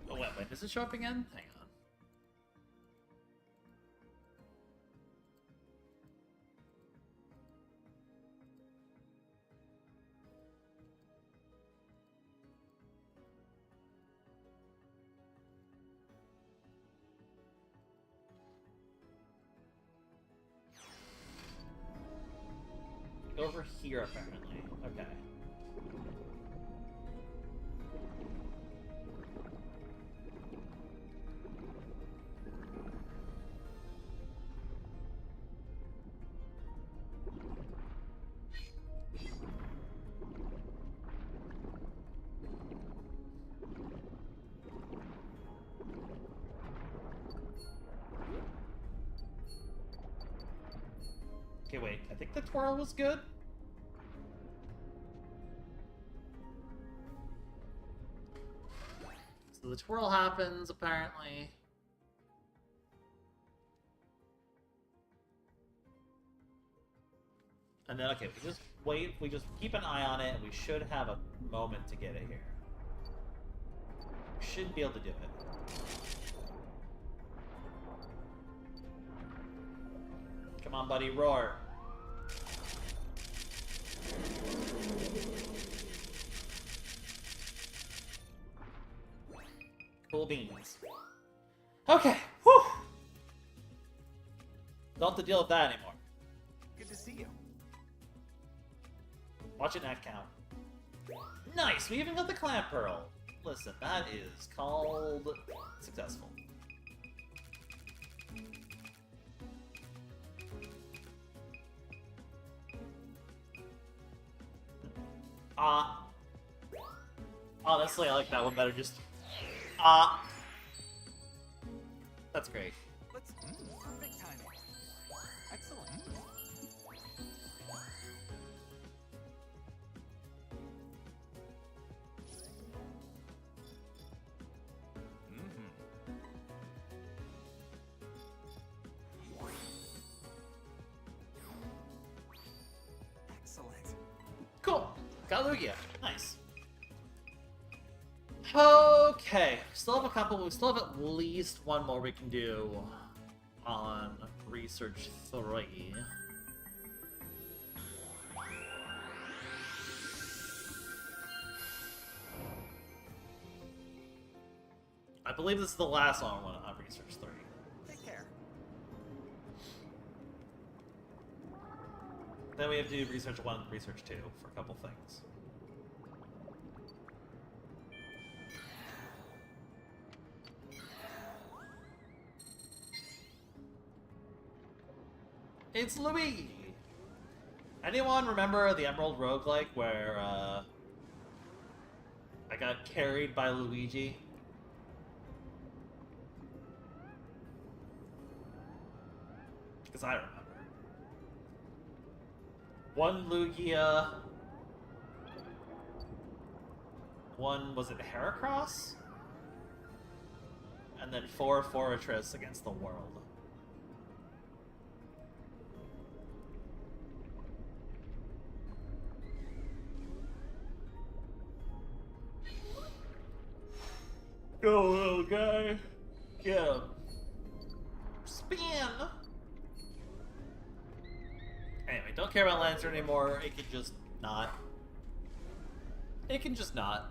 Oh, wait, does it show up again? Hang on. Over here, apparently. Okay. Okay, wait. I think the twirl was good. the twirl happens, apparently. And then, okay, we just wait, we just keep an eye on it, and we should have a moment to get it here. We should be able to do it. Come on, buddy, roar. Cool beans. Okay, whew! Don't have to deal with that anymore. Good to see you. Watch it not count. Nice! We even got the clamp pearl. Listen, that is called successful. Honestly, I like that one better. Just that's great. Let's perfect timing. Excellent. Excellent. Cool. Got Lugia. Nice. Okay. Still have a couple. We still have at least one more we can do on Research 3. I believe this is the last one on Research 3. Take care. Then we have to do Research 1 and Research 2 for a couple things. It's Luigi! Anyone remember the Emerald Roguelike where I got carried by Luigi? Because I remember. One Lugia. One, was it Heracross? And then 4 Fortress against the world. Go, little guy. Get him. Spin! Anyway, don't care about Lancer anymore. It can just not. It can just not.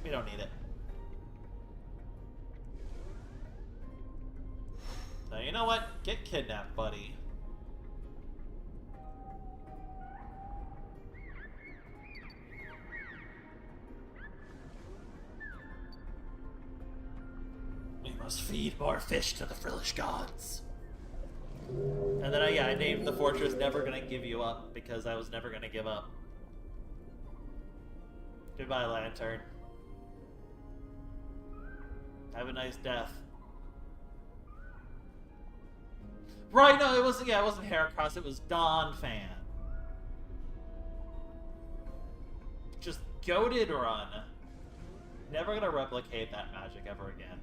We don't need it. Now, you know what? Get kidnapped, buddy. We must feed more fish to the Frillish gods. And then, yeah, I named the fortress Never Gonna Give You Up because I was never gonna give up. Goodbye, Lantern. Have a nice death. Right, no, it wasn't Heracross, it was Dawn Fan. Just goated run. Never gonna replicate that magic ever again.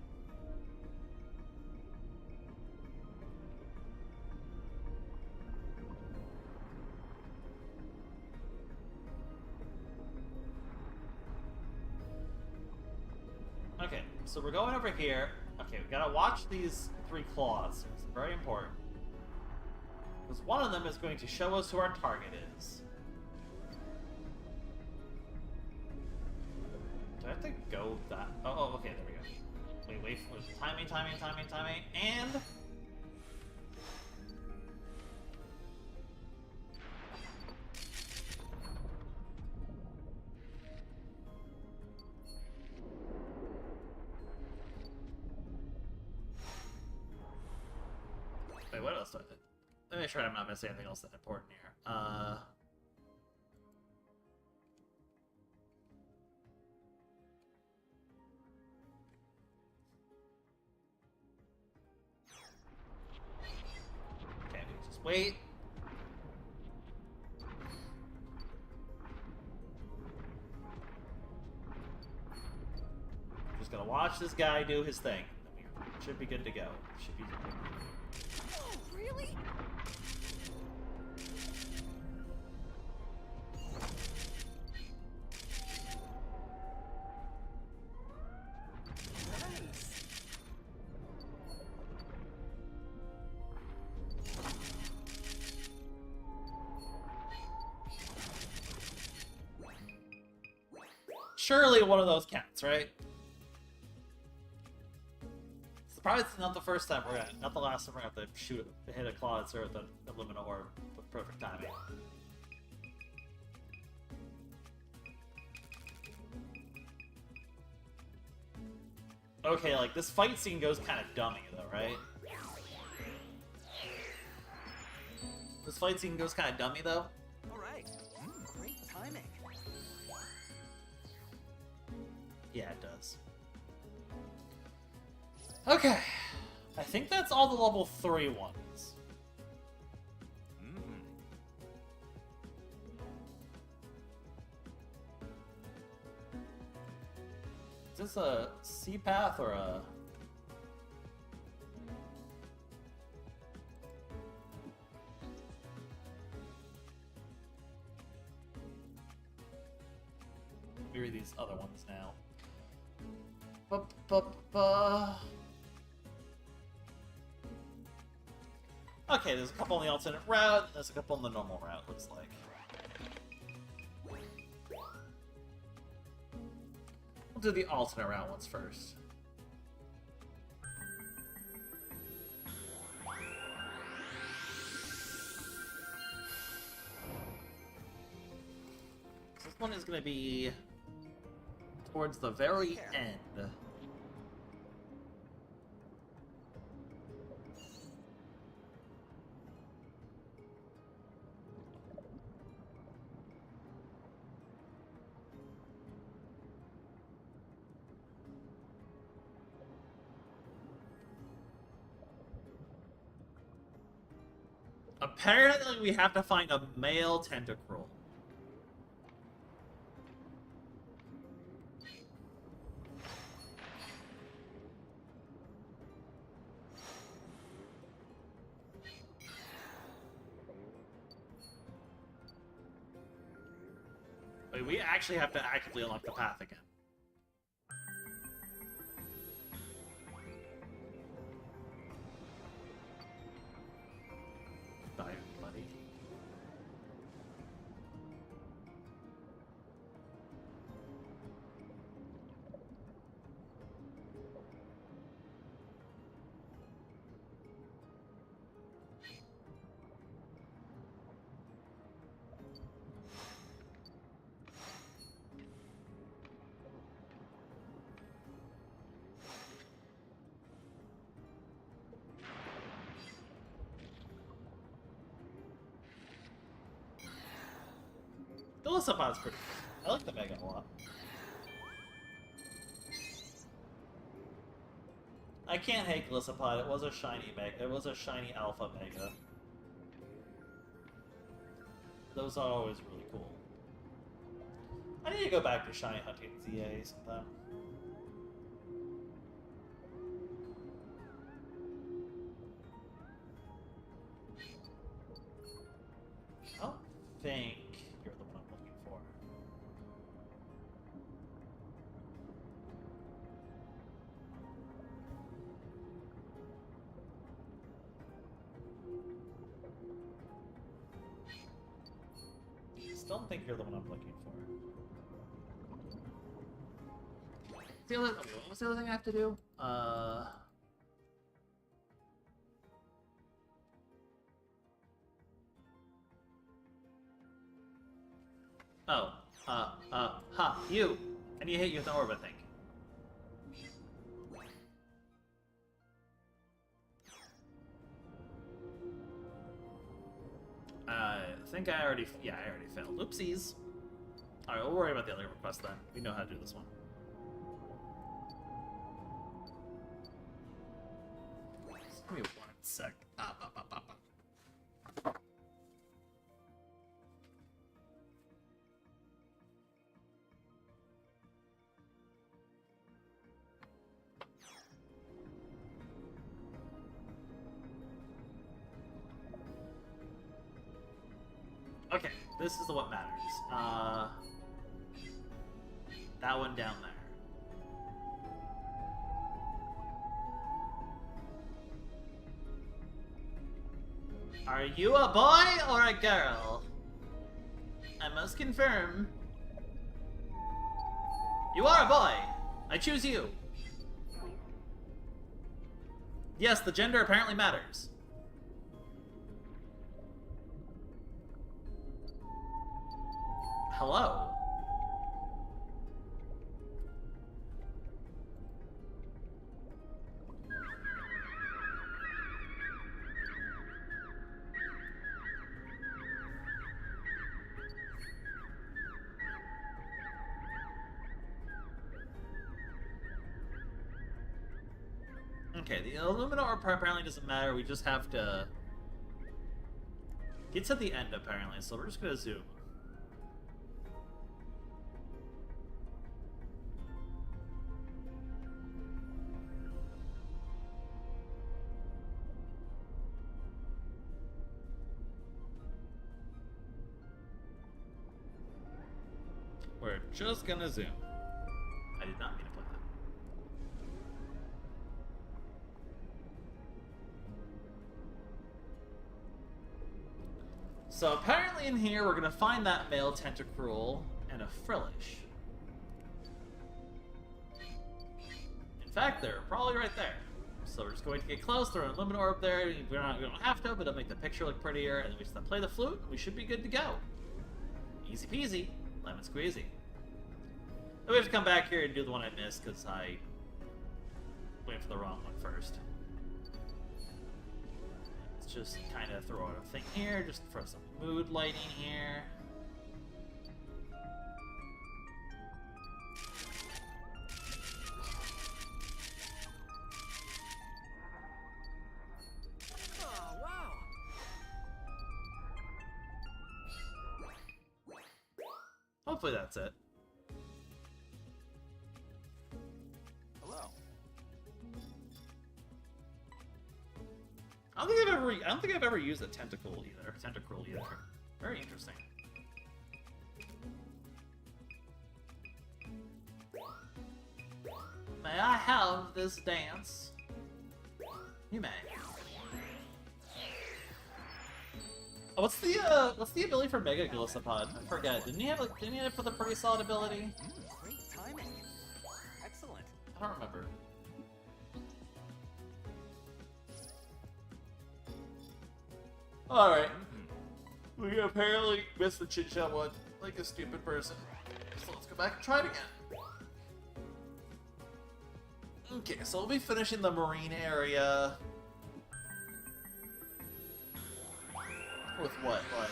Okay, so we're going over here. Okay, we gotta watch these 3 claws. It's very important. Because one of them is going to show us who our target is. Do I have to go that? Oh, okay, there we go. Wait, timing, and... Wait, what else do I do? Let me make sure I'm not missing anything else that important here. Okay, just wait. Just gonna watch watch this guy do his thing. We should be good to go. Should be. Oh, really? Nice. Surely one of those counts, right? Probably it's not the first time we're gonna, not the last time we're gonna have to hit a Claude or the Illumina Orb with perfect timing. Okay, like this fight scene goes kind of dummy though, right? This fight scene goes kind of dummy though. All right. Great timing. Yeah, it does. Okay, I think that's all the level 3 ones. Is this a C path or a... Let me read these other ones now. Okay, there's a couple on the alternate route, and there's a couple on the normal route, looks like. We'll do the alternate route ones first. This one is going to be towards the very end. Apparently, we have to find a male tentacruel. Wait, we actually have to actively unlock the path again. Bye, buddy. The Lissapod's pretty cool. I like the Mega a lot. I can't hate Lissapod. It was a shiny Mega. It was a shiny Alpha Mega. Those are always really cool. I need to go back to shiny hunting ZA sometime. I don't think you're the one I'm looking for. Still don't think you're the one I'm looking for. What was the other thing I have to do? You! I need to hit you with an orb, I think. I think I already failed. Oopsies. Alright, we'll worry about the other request then. We know how to do this one. Just give me 1 sec. Okay, this is the what matters. That one down there. Are you a boy or a girl? I must confirm. You are a boy. I choose you. Yes, the gender apparently matters. Hello. Okay, the Illuminor apparently doesn't matter. We just have to get to the end, apparently, so we're just gonna zoom. We're just gonna zoom. I did not mean to put that. So apparently in here we're gonna find that male tentacruel and a frillish. In fact, they're probably right there. So we're just going to get close, throw an Illuminor up there. We don't have to, but it'll make the picture look prettier, and then we just play the flute, and we should be good to go. Easy peasy, lemon squeezy. Then we have to come back here and do the one I missed, because I went for the wrong one first. Let's just kind of throw out a thing here, just throw some mood lighting here. Oh, wow. Hopefully that's it. Hello. I don't think I've ever used a tentacle either. Tentacruel either. Very interesting. May I have this dance? You may. Oh, what's the ability for Mega Glisopod? I forget. Didn't he have it for the pretty solid ability? Great timing. Excellent. I don't remember. Alright. We apparently missed the chit chat one, like a stupid person. So let's go back and try it again. Okay, so we'll be finishing the marine area with what, like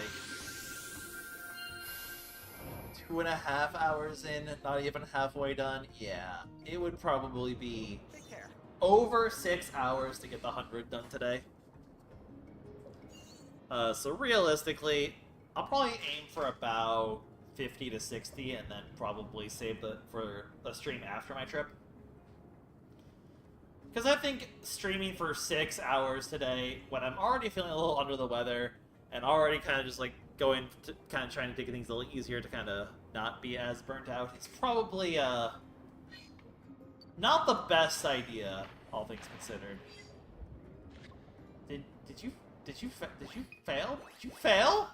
2.5 hours in, not even halfway done? Yeah, it would probably be Take care. over 6 hours to get the 100 done today. So realistically, I'll probably aim for about 50 to 60 and then probably save for the stream after my trip. Because I think streaming for 6 hours today, when I'm already feeling a little under the weather, and already kind of just like going to kind of trying to take things a little easier to kind of not be as burnt out, it's probably not the best idea, all things considered. Did you fail? Did you fail?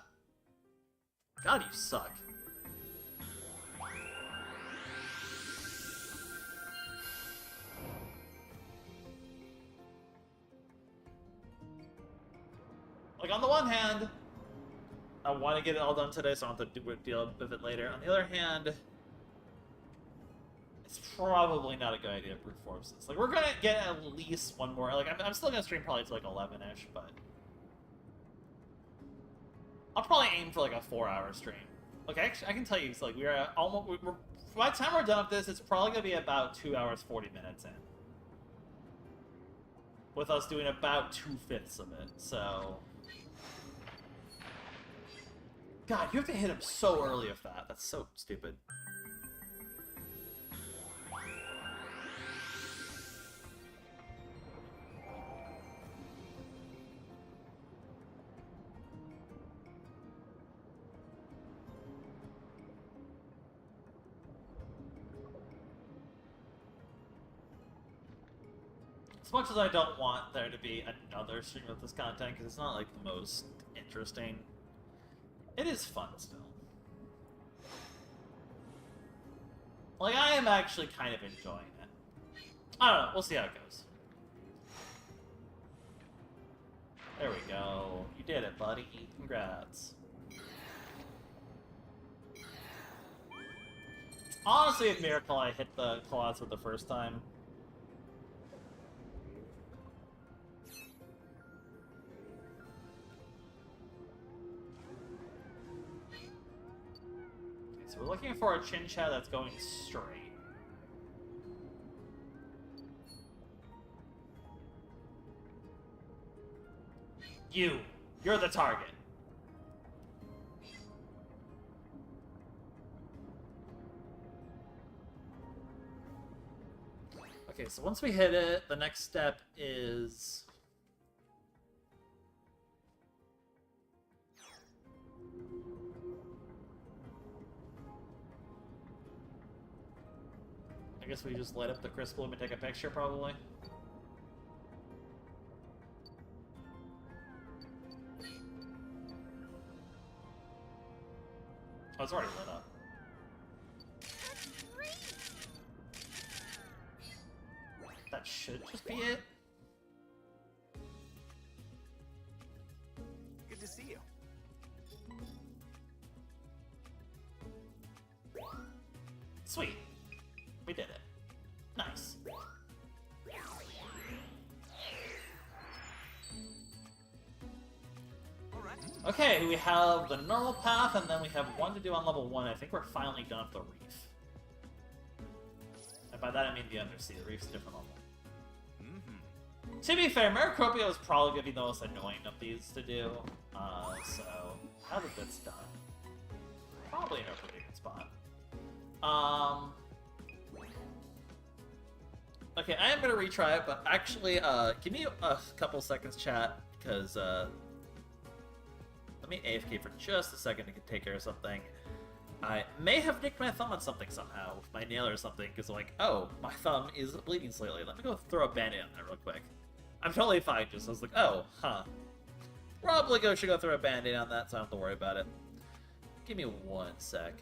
God, you suck. Like, on the one hand, I want to get it all done today, so I don't have to deal with it later. On the other hand, it's probably not a good idea to brute force this. Like, we're gonna get at least one more. Like, I'm still gonna stream probably to like 11-ish, but I'll probably aim for like a 4-hour stream. Like, actually, I can tell you, it's like we're almost. By the time we're done with this, it's probably gonna be about 2 hours 40 minutes in, with us doing about 2/5 of it. So. God, you have to hit him so early with that. That's so stupid. As much as I don't want there to be another stream of this content, because it's not like the most interesting, it is fun still. Like, I am actually kind of enjoying it. I don't know, we'll see how it goes. There we go. You did it, buddy. Congrats. It's honestly a miracle I hit the claws with the first time. Okay, so we're looking for a Chinchou that's going straight. You're the target. Okay, so once we hit it, the next step is... I guess we just light up the Crisp Bloom and take a picture, probably. Oh, it's already lit up. That should just be it. Good to see you. Sweet. We did it. Nice. Alright. Okay, we have the normal path, and then we have one to do on level 1. I think we're finally done with the reef. And by that I mean the undersea. The reef's a different level. To be fair, Maracropia is probably going to be the most annoying of these to do. So, now that that's done, probably in a pretty good spot. Okay, I am going to retry it, but actually, give me a couple seconds, chat, because, let me AFK for just a second to take care of something. I may have nicked my thumb on something somehow, with my nail or something, because like, oh, my thumb is bleeding slightly. Let me go throw a band-aid on that real quick. I'm totally fine, just I was like, oh, huh. Probably should go throw a band-aid on that, so I don't have to worry about it. Give me 1 sec.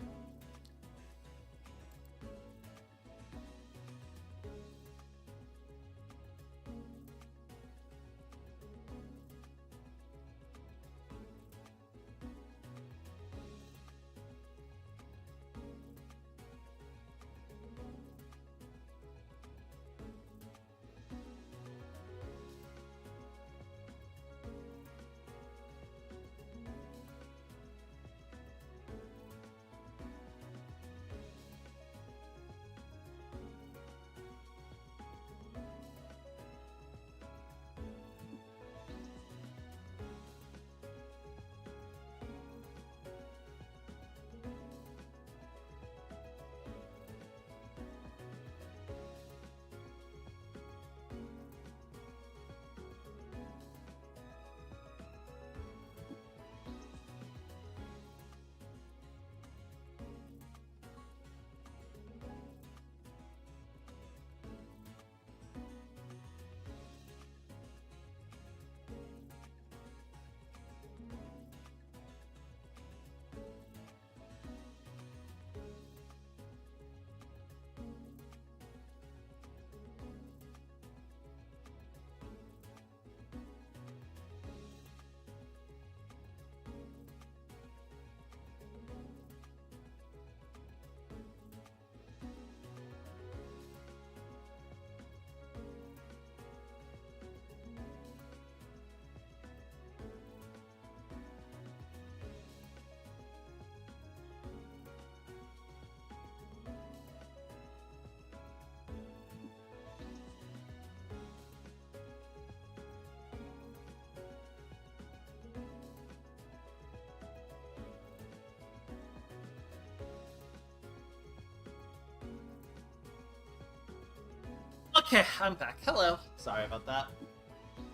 Okay, I'm back. Hello. Sorry about that.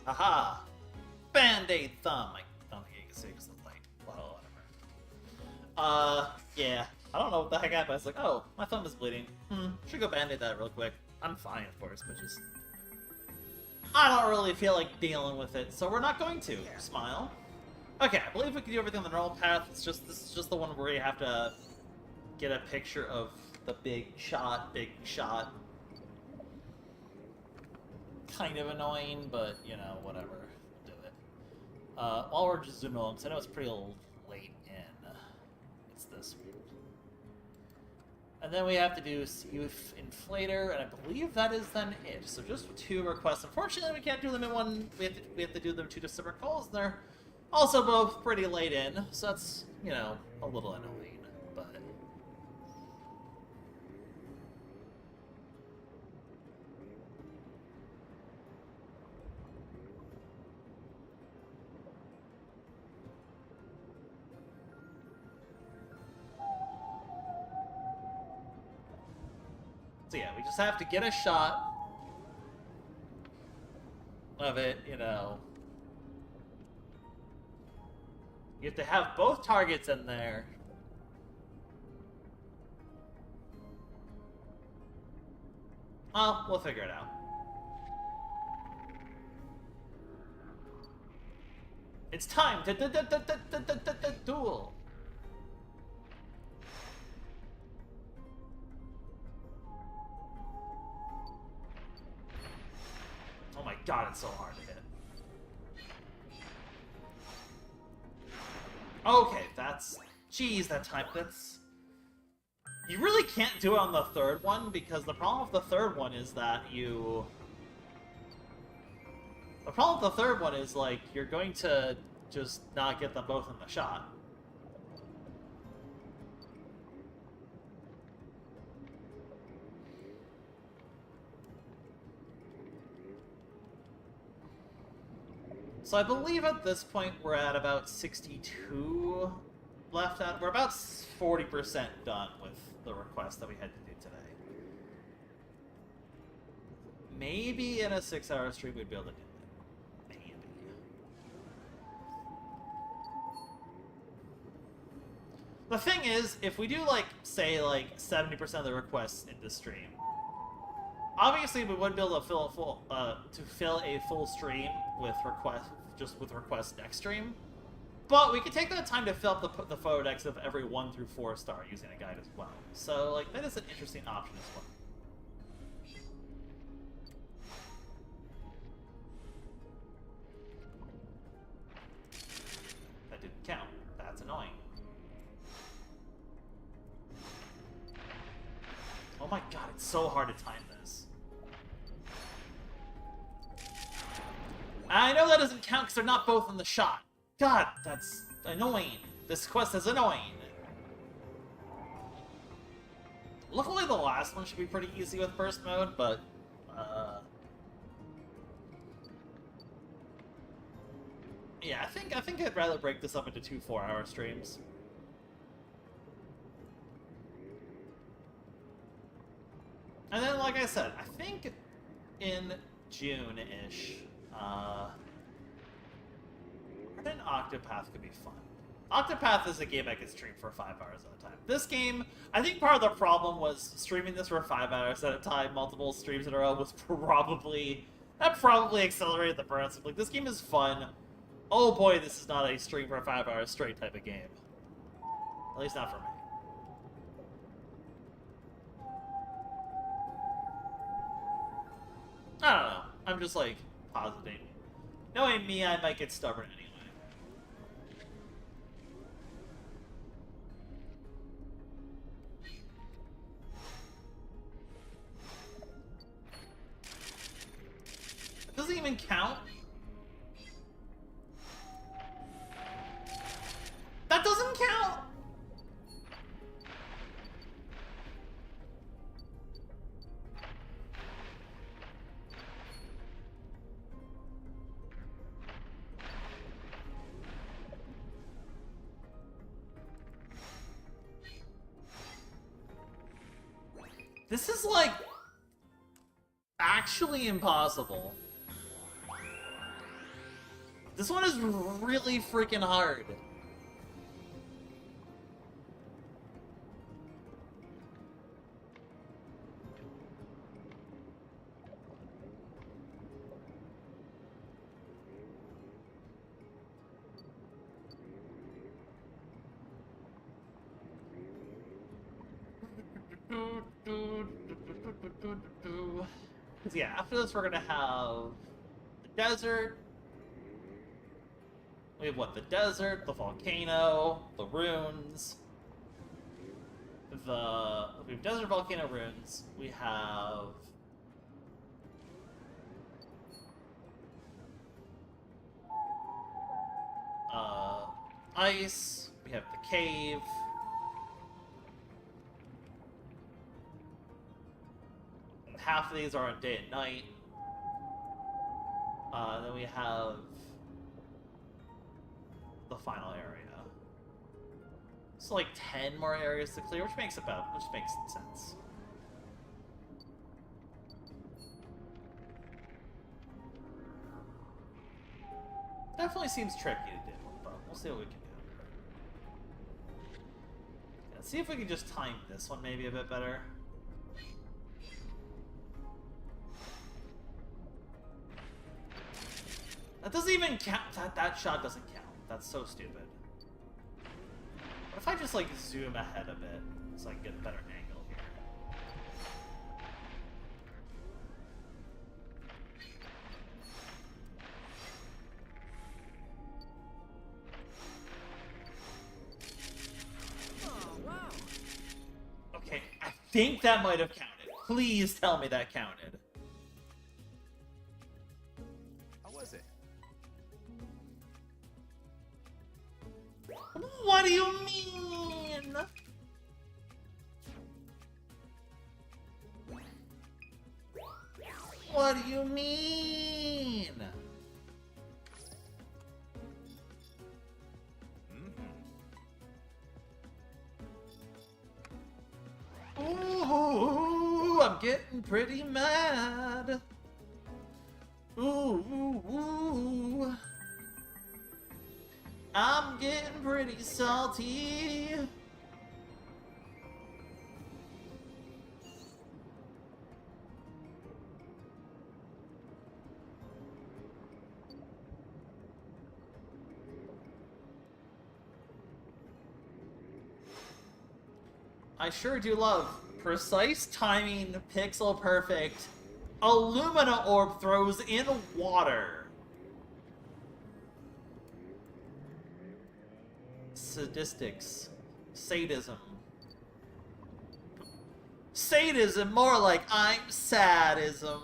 Aha! Band-Aid thumb. I don't think you can see because of the light. Well, whatever. Yeah. I don't know what the heck happened. I was like, oh, my thumb is bleeding. Should go Band-Aid that real quick. I'm fine, of course, but just... I don't really feel like dealing with it, so we're not going to. Smile. Okay, I believe we can do everything on the normal path. It's just this is just the one where you have to get a picture of the big shot. Kind of annoying, but you know, whatever. We'll do it. While we're just zooming along, because I know it's pretty late in. It's this one. And then we have to do Youth Inflator, and I believe that is then it. So just 2 requests. Unfortunately, we can't do them in one. We have to do them 2 separate calls, and they're also both pretty late in. So that's, you know, a little annoying, but. So yeah, we just have to get a shot of it, you know. You have to have both targets in there. Oh, we'll figure it out. It's time to duel. Oh my god, it's so hard to hit. Okay, that's... Jeez, that time, that's... You really can't do it on the 3rd one, because the problem with the 3rd one is that you... The problem with the 3rd one is, like, you're going to just not get them both in the shot. So I believe at this point we're at about 62 left out. We're about 40% done with the request that we had to do today. Maybe in a 6-hour stream we'd be able to do it. Maybe. The thing is, if we do, like, say, like, 70% of the requests in this stream, obviously we wouldn't be able to fill a full stream with requests next stream, but we could take that time to fill up the photo decks of every 1 through 4 star using a guide as well. So, like, that is an interesting option as well. That didn't count. That's annoying. Oh my god, it's so hard to time this. I know that doesn't count because they're not both in the shot. God, that's annoying. This quest is annoying. Luckily, the last one should be pretty easy with burst mode, but yeah, I think I'd rather break this up into 2 4-hour streams. And then, like I said, I think in June-ish, I think Octopath could be fun. Octopath is a game I could stream for 5 hours at a time. This game, I think part of the problem was streaming this for 5 hours at a time, multiple streams in a row, was probably accelerated the burn. So, like, this game is fun. Oh boy, this is not a stream for 5 hours straight type of game. At least not for me. I don't know. I'm just, like, positing. Knowing me, I might get stubborn anyway. It doesn't even count. That doesn't count! This is, like, actually impossible. This one is really freaking hard. Because yeah, after this we're gonna have the desert. We have what? The desert, the volcano, the runes. We have desert, volcano, runes. We have ice. We have the cave. Half of these are on day and night. Then we have the final area. So like 10 more areas to clear, which makes sense. Definitely seems tricky to do, but we'll see what we can do. Let's see if we can just time this one maybe a bit better. That doesn't even count. That shot doesn't count. That's so stupid. What if I just like zoom ahead a bit so I can get a better angle here? Oh, wow. Okay, I think that might have counted. Please tell me that counted. How was it? What do you mean? What do you mean? Ooh, I'm getting pretty mad. Ooh. I'm getting pretty salty. I sure do love precise timing, pixel perfect, Illumina orb throws in water. Sadistics. Sadism. Sadism, more like I'm sadism.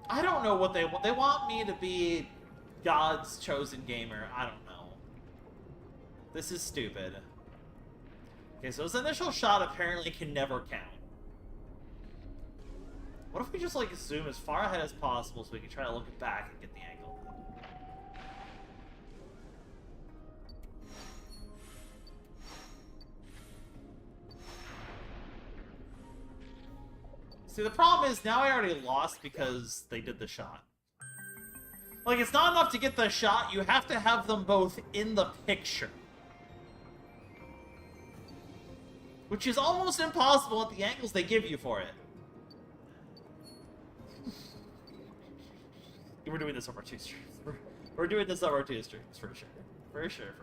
I don't know what they want. They want me to be God's chosen gamer. I don't know. This is stupid. Okay, so this initial shot apparently can never count. What if we just, like, zoom as far ahead as possible so we can try to look back and get the angle? See, the problem is, now I already lost because they did the shot. Like, it's not enough to get the shot, you have to have them both in the picture. Which is almost impossible at the angles they give you for it. We're doing this over 2 streams. We're doing this over 2 streams, for sure. For sure.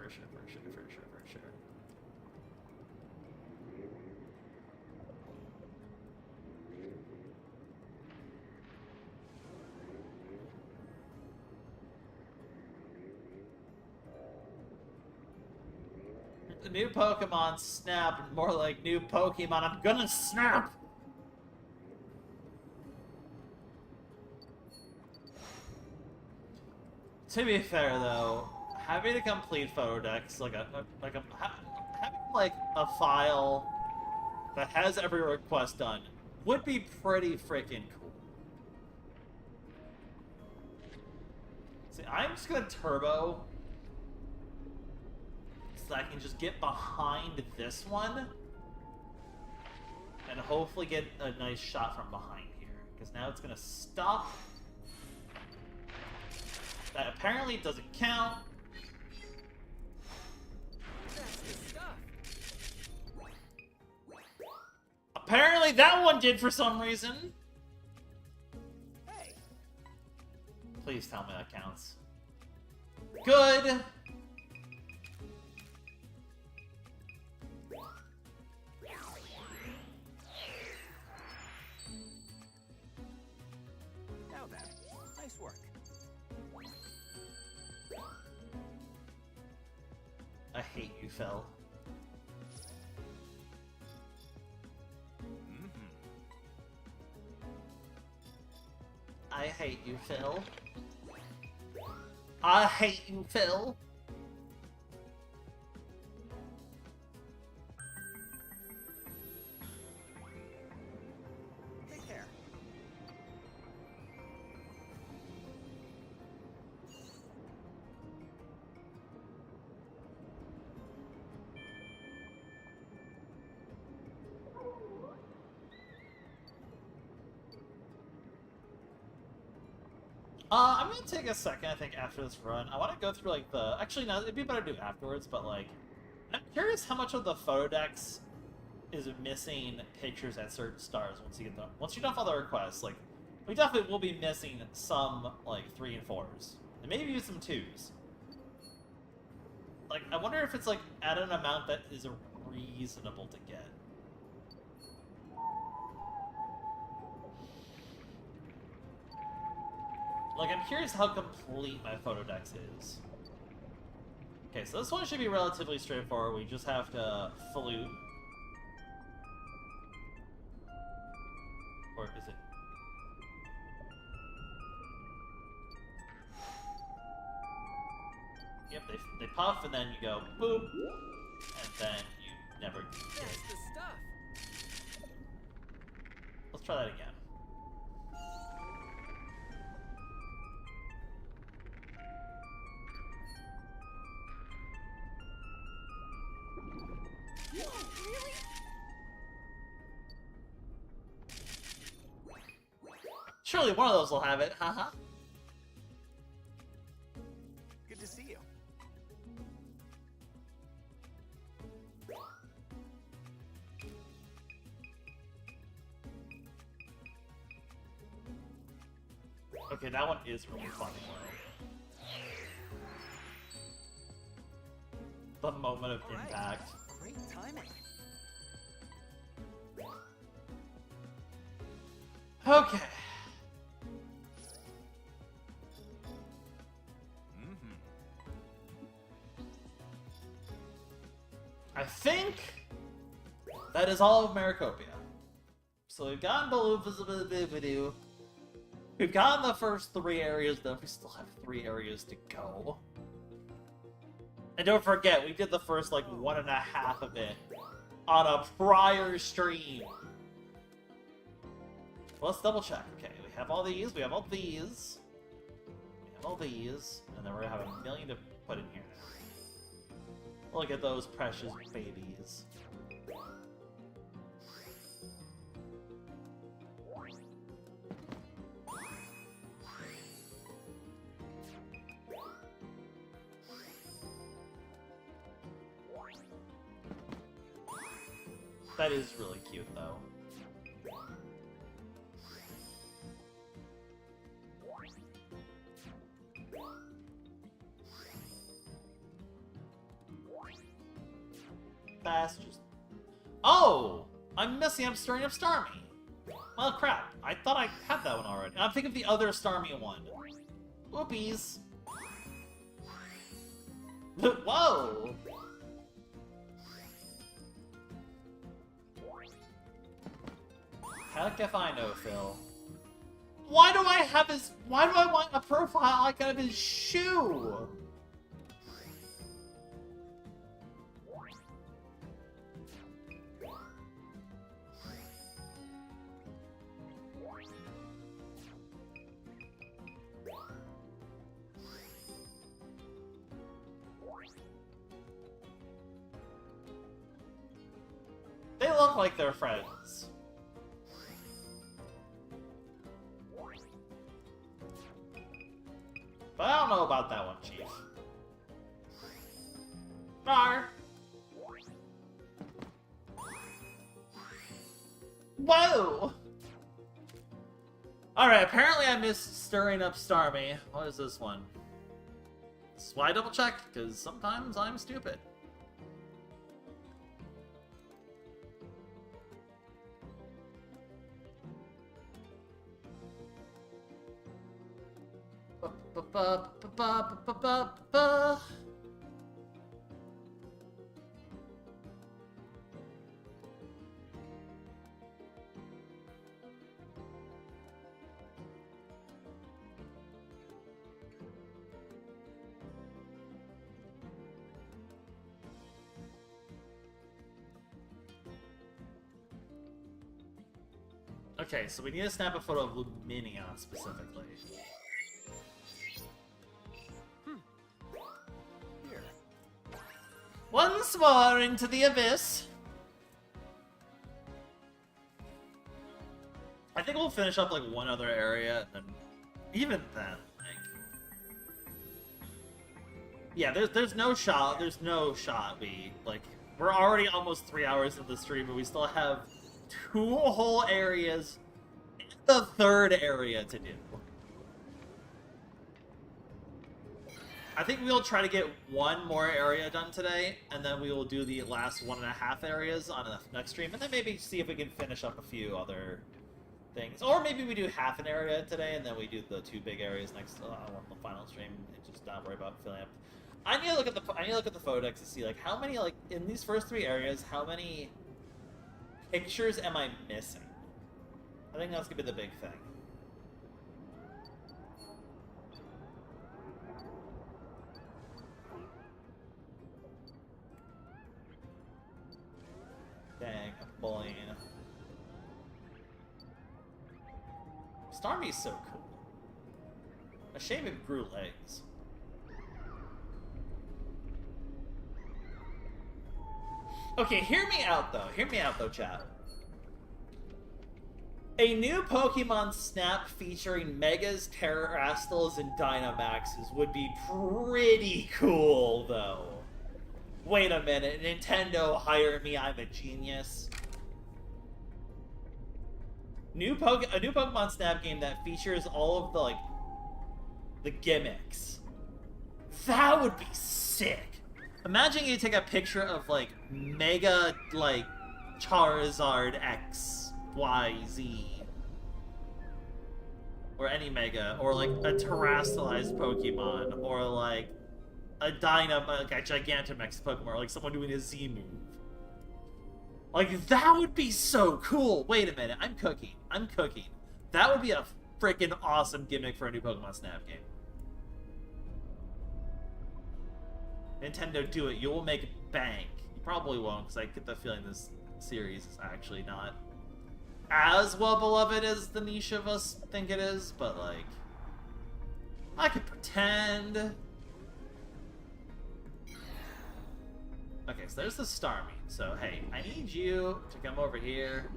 The new Pokemon snap, more like new Pokemon. I'm gonna snap! To be fair, though, having a complete photo dex, having like a file that has every request done, would be pretty freaking cool. See, I'm just gonna turbo, so I can just get behind this one, and hopefully get a nice shot from behind here, because now it's gonna stop. That apparently doesn't count. That's the stuff. Apparently that one did for some reason. Hey. Please tell me that counts. Good. Now then, nice work. I hate you, Phil. I hate you, Phil. I hate you, Phil. Take care. I'm gonna take a second, I think, after this run. I want to go through, like, the... Actually, no, it'd be better to do afterwards, but, like... I'm curious how much of the photo decks is missing pictures at certain stars once you get them. Once you've done all the requests, like... We definitely will be missing some, like, 3 and 4s. And maybe even some 2s. Like, I wonder if it's, like, at an amount that is reasonable to get. Like, I'm curious how complete my photo dex is. Okay, so this one should be relatively straightforward. We just have to fully... Or is it... Yep, they puff, and then you go boop, and then you never get That's it. the stuff. Let's try that again. Really? Surely one of those will have it, haha. Good to see you. Okay, that one is really funny. The moment of All right. impact. Great timing. Okay. I think that is all of Maricopia. So we've gotten Baloo. We've gotten the first 3 areas, though we still have 3 areas to go. And don't forget, we did the first, like, 1.5 of it on a prior stream. Well, let's double check. Okay, we have all these, we have all these. We have all these, and then we're gonna have a million to put in here now. Look at those precious babies. That is really cute, though. That's just... Oh! I'm stirring up Starmie! Well, crap. I thought I had that one already. I'm thinking of the other Starmie one. Whoopies! Whoa! Heck if I know, Phil. Why do I have his... Why do I want a profile icon of his shoe? They look like they're friends. But I don't know about that one, Chief. Rar! Whoa! Alright, apparently I missed stirring up Starmie. What is this one? That's why I double check, because sometimes I'm stupid. Ba-ba-ba-ba-ba-ba-ba. Okay, so we need to snap a photo of Luminion specifically. Here. Once more into the abyss. I think we'll finish up like one other area, and then even then, like, yeah, there's no shot. There's no shot. We're already almost 3 hours of the stream, but we still have 2 whole areas and the 3rd area to do. I think we'll try to get 1 more area done today, and then we will do the last 1.5 areas on the next stream, and then maybe see if we can finish up a few other things. Or maybe we do half an area today, and then we do the 2 big areas next on the final stream, and just not worry about filling up. I need to look at the photos to see like how many, like, in these first 3 areas, how many pictures am I missing? I think that's gonna be the big thing. Dang, I'm bullying. Starmie's so cool. A shame it grew legs. Okay, hear me out though. Hear me out though, chat. A new Pokemon Snap featuring Megas, Terrastals, and Dynamaxes would be pretty cool though. Wait a minute, Nintendo, hire me, I'm a genius. A new Pokemon Snap game that features all of the gimmicks. That would be sick. Imagine you take a picture of like Mega like Charizard X, Y, Z. Or any Mega, or like a terrestrialized Pokemon, or like a Gigantamax Pokemon, or like someone doing a Z move. Like, that would be so cool! Wait a minute, I'm cooking. That would be a freaking awesome gimmick for a new Pokemon Snap game. Nintendo, do it. You will make bank. You probably won't, because I get the feeling this series is actually not as well beloved as the niche of us think it is, but, like, I could pretend. Okay, so there's the Starmie. So, hey, I need you to come over here.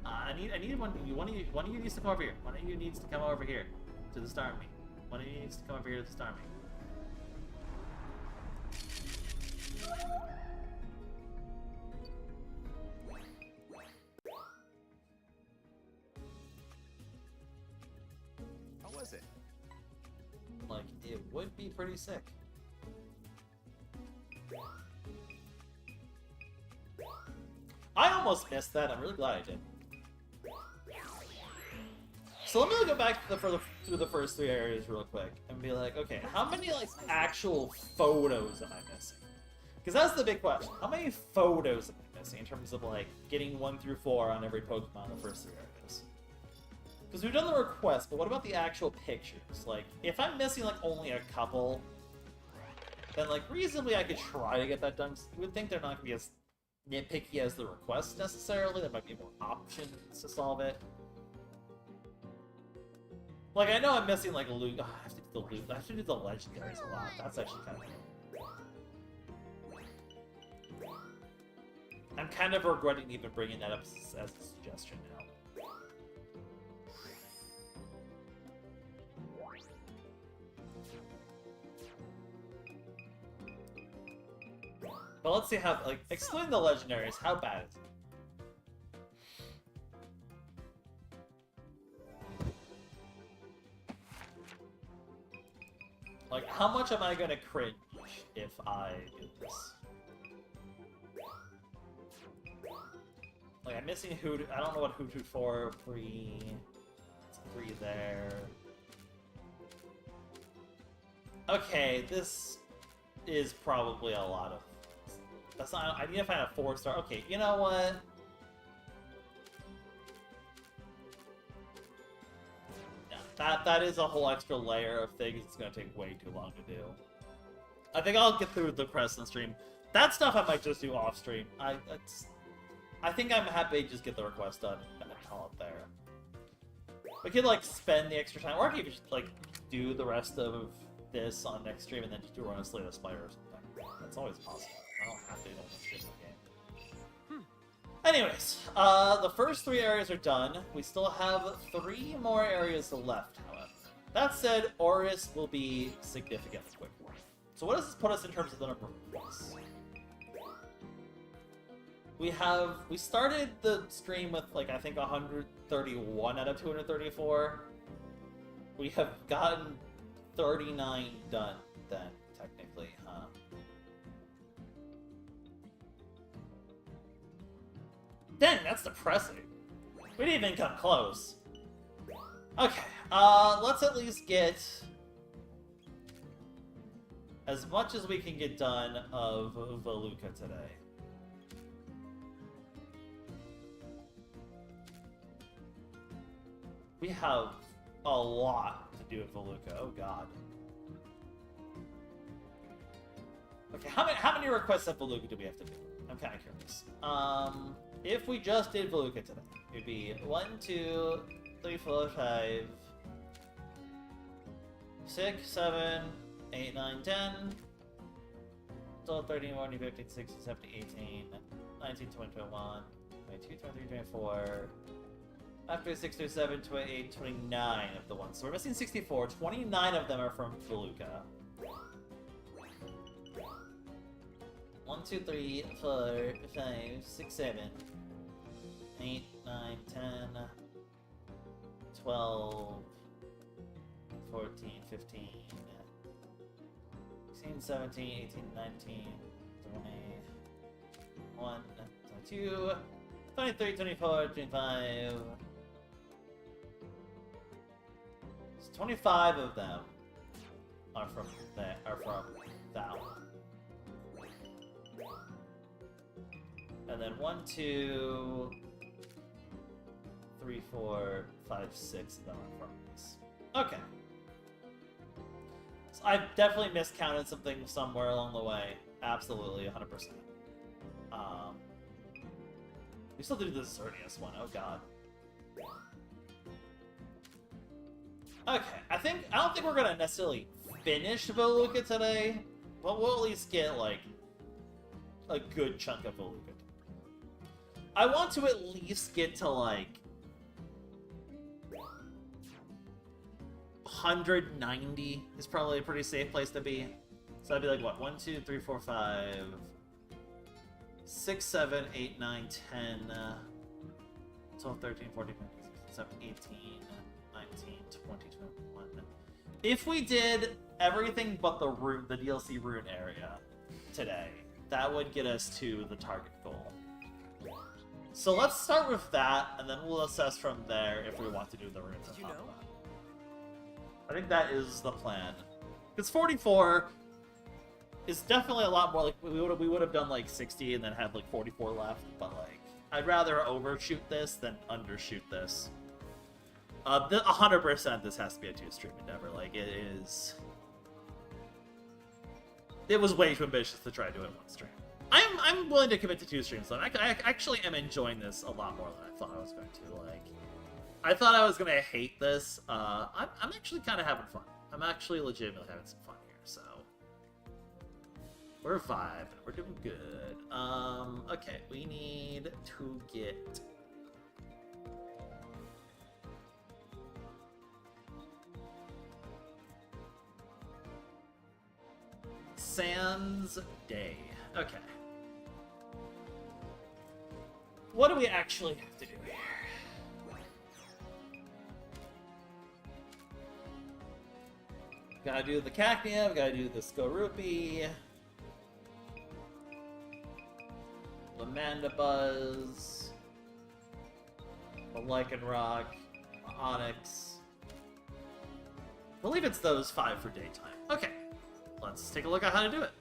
I need one of you needs to come over here. One of you needs to come over here to the Starmie. One of you needs to come over here to the Starmie. How was it? Like, it would be pretty sick. I almost missed that. I'm really glad I did. So let me go back to through the first 3 areas real quick and be like, okay, how many like actual photos am I missing? Because that's the big question. How many photos am I missing in terms of like getting 1 through 4 on every Pokemon in the first 3 areas? Because we've done the request, but what about the actual pictures? Like, if I'm missing like only a couple, then like reasonably I could try to get that done. You would think they're not gonna be as nitpicky as the request necessarily. There might be more options to solve it. Like, I know I'm missing like loot. Oh, I have to do the loot. I have to do the legendaries a lot. That's actually kind of cool. I'm kind of regretting even bringing that up as a suggestion now. But let's see how, like, excluding the legendaries, how bad is it? Like, how much am I gonna cringe if I do this? Like, I'm missing Hoot. I don't know what Hoot 4, 3. It's 3 there. Okay, this is probably a lot of. That's not. I need to find a 4-star. Okay, you know what? Yeah, that is a whole extra layer of things. It's gonna take way too long to do. I think I'll get through the Crescent stream. That stuff I might just do off stream. I think I'm happy to just get the request done and then call it there. We could like spend the extra time, or I could just like do the rest of this on next stream and then just do a run of Slay the Spire or something. That's always possible. I don't have to do all this shit in the game. Anyways, the first 3 areas are done. We still have 3 more areas left, however. That said, Oris will be significantly quicker. So what does this put us in terms of the number of points? We started the stream with, like, I think 131 out of 234. We have gotten 39 done then, technically, huh? Dang, that's depressing. We didn't even come close. Okay, let's at least get as much as we can get done of Voluka today. We have a lot to do with Voluka. Oh god. Okay, how many requests of Voluka do we have to do? I'm kind of curious. If we just did Voluka today, it'd be 1, 2, 3, 4, 5, 6, 7, 8, 9, 10, 12, 13, 14, 15, 16, 17, 18, 19, 20, 21, 22, 23, 24. After 6 through 7, 28, 29 of the ones. So we're missing 64. 29 of them are from Voluka. 1, 2, 3, 4, 5, 6, 7, 8, 9, 10, 12, 14, 15, 16, 17, 18, 19, 21, 22, 23, 24, 25. 25 of them are from that one. And then 1, 2, 3, 4, 5, 6 of them are from this. Okay. So I've definitely miscounted something somewhere along the way. Absolutely, 100%. We still have to do the Xerneas one. Oh god. Okay, I don't think we're gonna necessarily finish Voluka today, but we'll at least get like a good chunk of Voluka. I want to at least get to like 190 is probably a pretty safe place to be. So that'd be like what? 1, 2, 3, 4, 5, 6, 7, 8, 9, 10, 12, 13, 14, 15, 16, 17, 18. 19, 20, 21. If we did everything but the DLC rune area today, that would get us to the target goal. So let's start with that, and then we'll assess from there if we want to do the runes. Did you know? I think that is the plan. Because 44 is definitely a lot more like we would have done like 60 and then had like 44 left, but like I'd rather overshoot this than undershoot this. 100% this has to be a 2-stream endeavor. Like, it is... It was way too ambitious to try to do it in 1 stream. I'm willing to commit to 2 streams, though. I actually am enjoying this a lot more than I thought I was going to. Like, I thought I was going to hate this. I'm actually kind of having fun. I'm actually legitimately having some fun here, so... We're vibing. We're doing good. Okay, we need to get... Sans Day. Okay. What do we actually have to do here? Gotta do the Cacnea, we gotta do the Skorupi. The Mandibuzz. The Lycanroc. The Onix. I believe it's those 5 for daytime. Okay. Let's take a look at how to do it.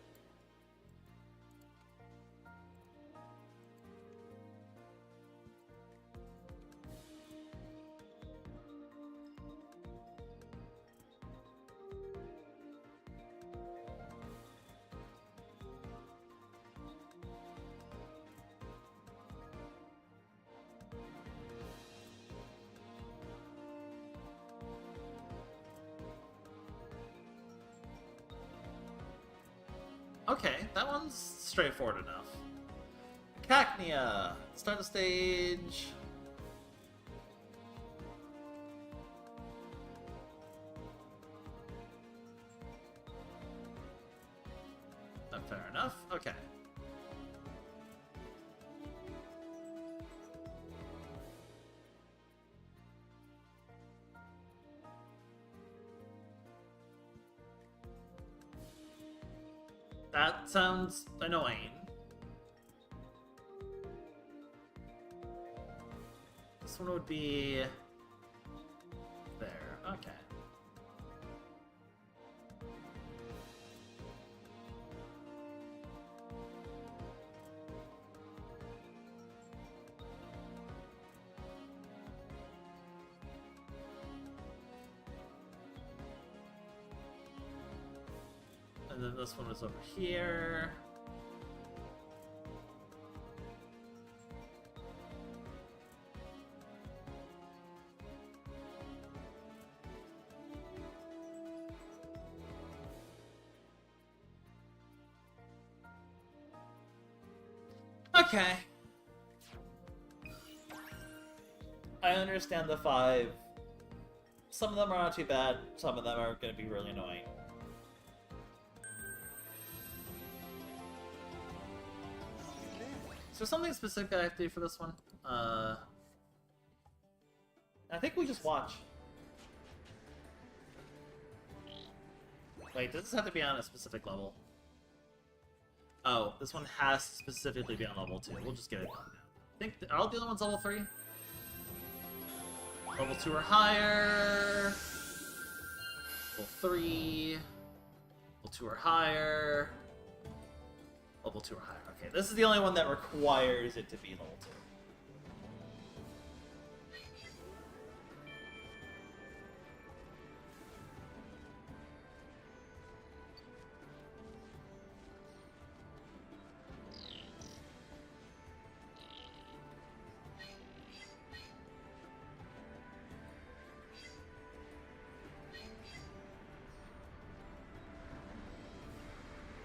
Okay, that one's straightforward enough. Cacnea! Start the stage. Fair enough. Okay. That sounds annoying. This one would be there. Okay. And then this one was over here. Okay. I understand the 5. Some of them are not too bad, some of them are going to be really annoying. Is there something specific I have to do for this one? I think we just watch. Wait, does this have to be on a specific level? Oh, this one has to specifically be on level 2. We'll just get it done now. I think are all the other ones level 3? Level 2 or higher. Level 3. Level 2 or higher. Level 2 or higher. Okay, this is the only one that requires it to be level 2.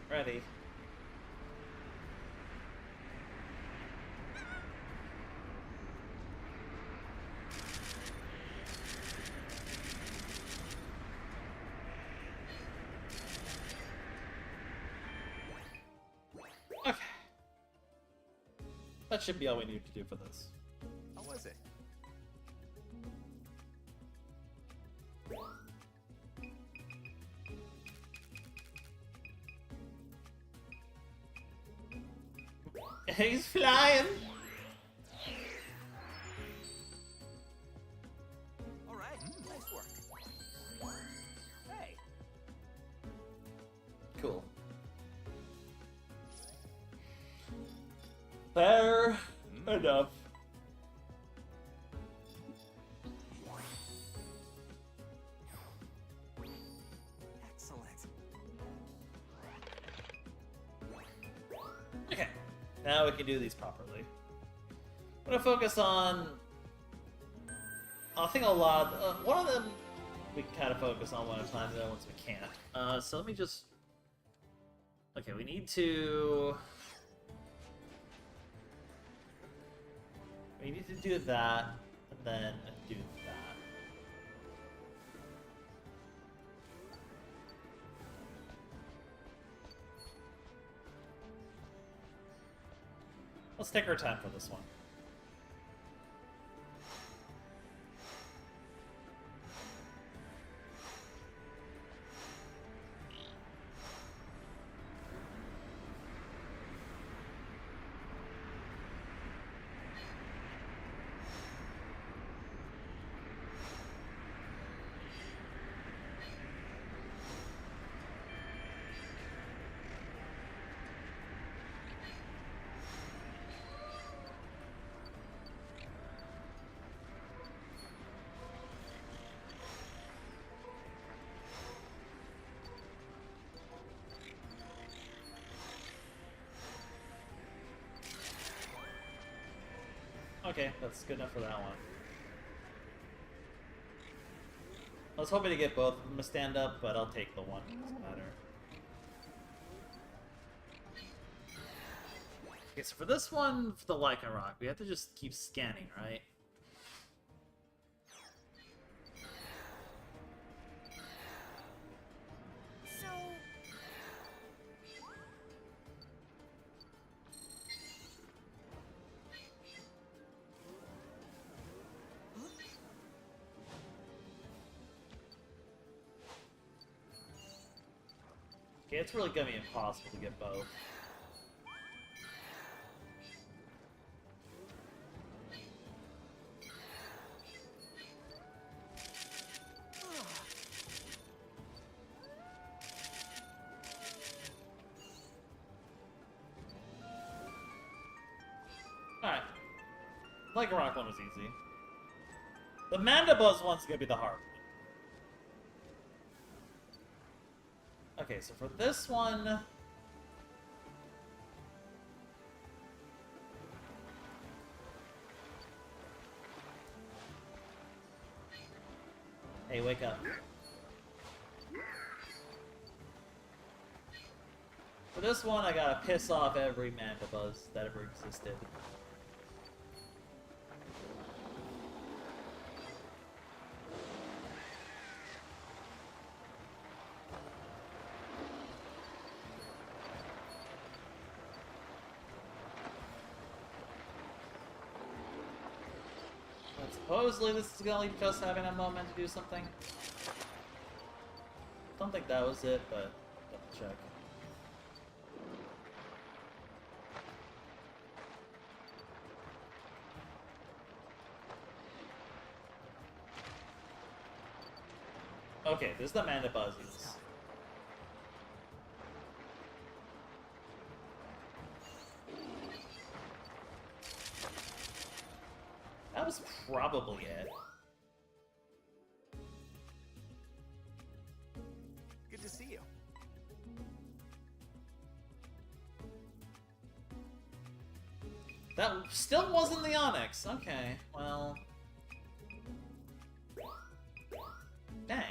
Ready. Okay. That should be all we need to do for this. How was it? He's flying! Alright, nice work. Hey, Cool. Fair enough. excellent. Okay. Now we can do these properly. I'm gonna focus on... I think a lot... one of them we can kind of focus on one at a time, the other ones we can't. So let me just... Okay, we need to... We need to do that, and then do that. Let's take our time for this one. Okay, that's good enough for that one. I was hoping to get both of them to stand up, but I'll take the one. Doesn't matter. Okay, so for this one, for the Lycanroc, we have to just keep scanning, right? So, Okay, it's really gonna be impossible to get both. Alright. Lycanroc one was easy. The Mandibuzz one's gonna be the hard one. Okay, so for this one... Hey, wake up. For this one, I gotta piss off every Mandibuzz that ever existed. And supposedly this is gonna leave just having a moment to do something. Don't think that was it, but double check. Okay, this is the Mandibuzzes. That was probably it. good to see you. That still wasn't the Onyx. Okay, well... Dang.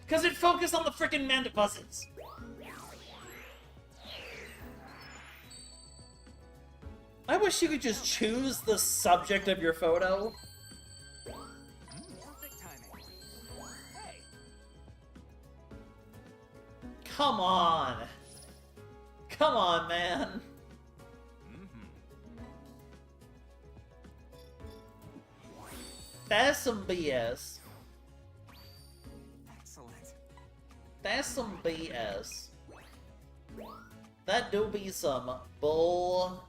Because it focused on the frickin' Mandibuzzes! I wish you could just choose the subject of your photo. Perfect timing. Hey, Come on! Come on, man! That's some BS. excellent. That's some BS. That do be some bull...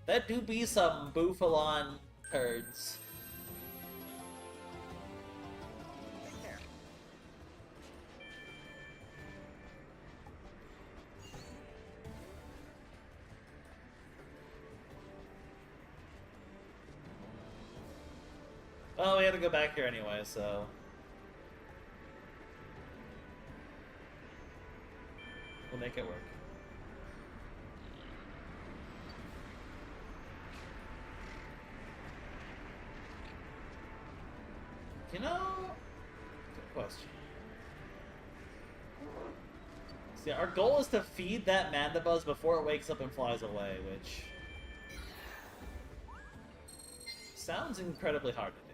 That do be some Bouffalan turds. Take care. Well, we had to go back here anyway, so... We'll make it work. You know... Good question. See, our goal is to feed that Mandibuzz before it wakes up and flies away, which... sounds incredibly hard to do.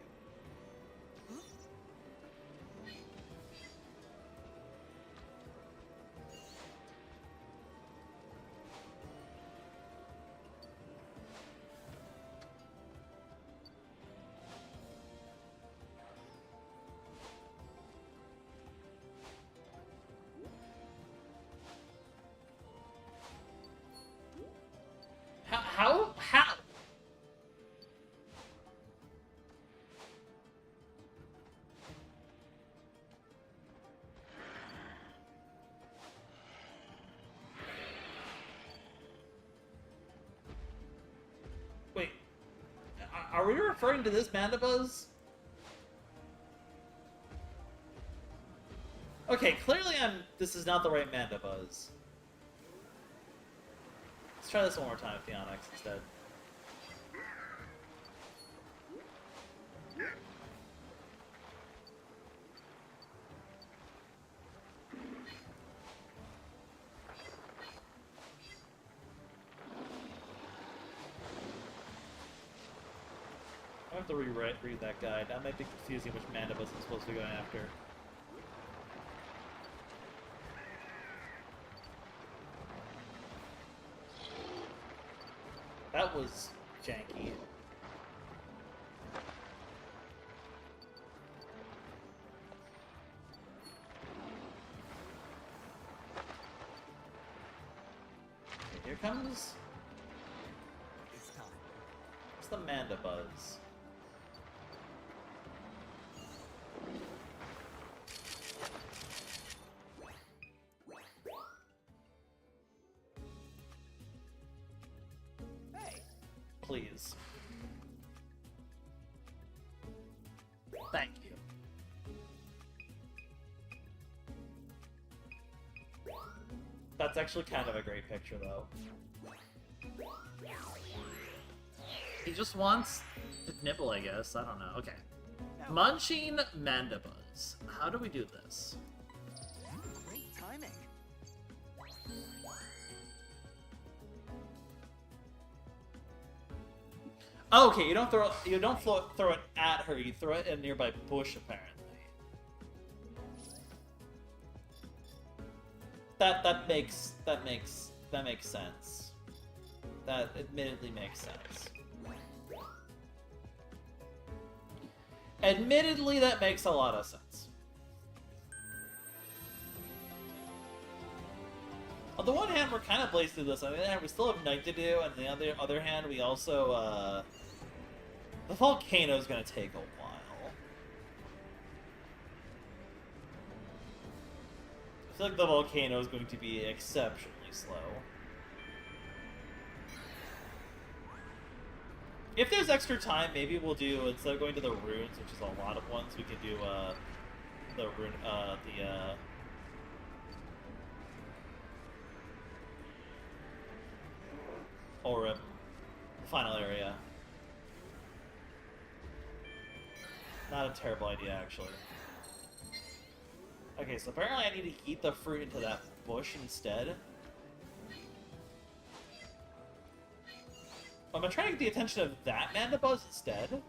How? Wait, are we referring to this Mandibuzz? Okay, clearly this is not the right Manda Buzz. Let's try this one more time with the Onyx instead. I have to read that guide. That might be confusing which Manda Buzz I'm supposed to be going after. That was janky. Okay, here comes... It's time. What's the Manda Buzz? Hey, Please. Thank you. That's actually kind of a great picture, though. He just wants to nibble, I guess. I don't know. Okay. now, Munching Mandibuzz. How do we do this? great timing. Oh, okay, you don't throw it at her. You throw it in a nearby bush, apparently. That makes sense. That admittedly makes sense. Admittedly, that makes a lot of sense. On the one hand, we're kind of blazed through this. On the other hand, we still have night to do, and on the other hand, we also, the volcano's gonna take a while. I feel like the volcano is going to be exceptionally slow. If there's extra time, maybe we'll do, instead of going to the ruins, which is a lot of ones, we could do, the rune, or the final area. Not a terrible idea, actually. Okay, so apparently I need to eat the fruit into that bush instead. I'm gonna try to get the attention of that Mandibuzz instead.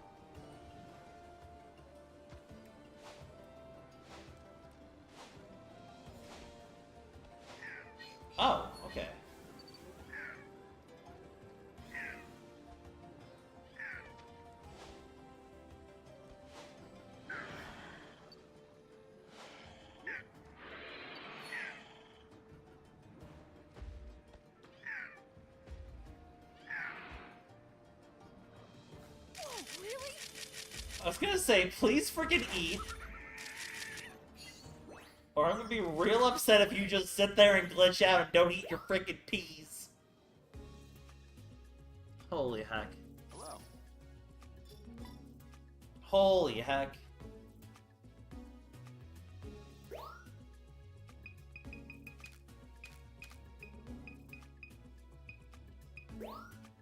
Oh, okay. Oh, really? I was gonna say, please freaking eat. Or I'm gonna be real upset if you just sit there and glitch out and don't eat your freaking peas. Holy heck. Hello. Holy heck.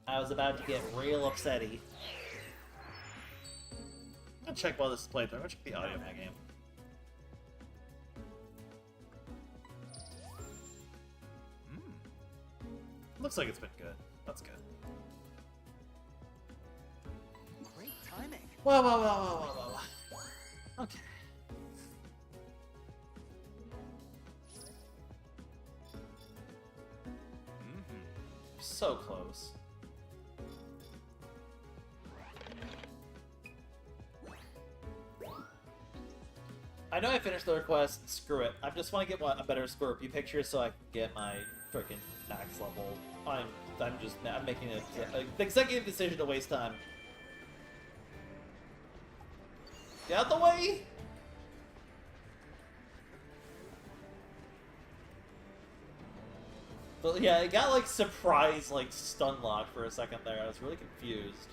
I was about to get real upsetty. I'm gonna check while this is played through. I'm gonna check the audio of that game. Looks like it's been good. That's good. Great timing. Whoa. Okay. So close. I know I finished the request. Screw it. I just want to get a better Scorpio picture so I can get my freaking max level. I'm making an executive decision to waste time. Get out the way! But yeah, it got like surprise, like stun locked for a second there. I was really confused.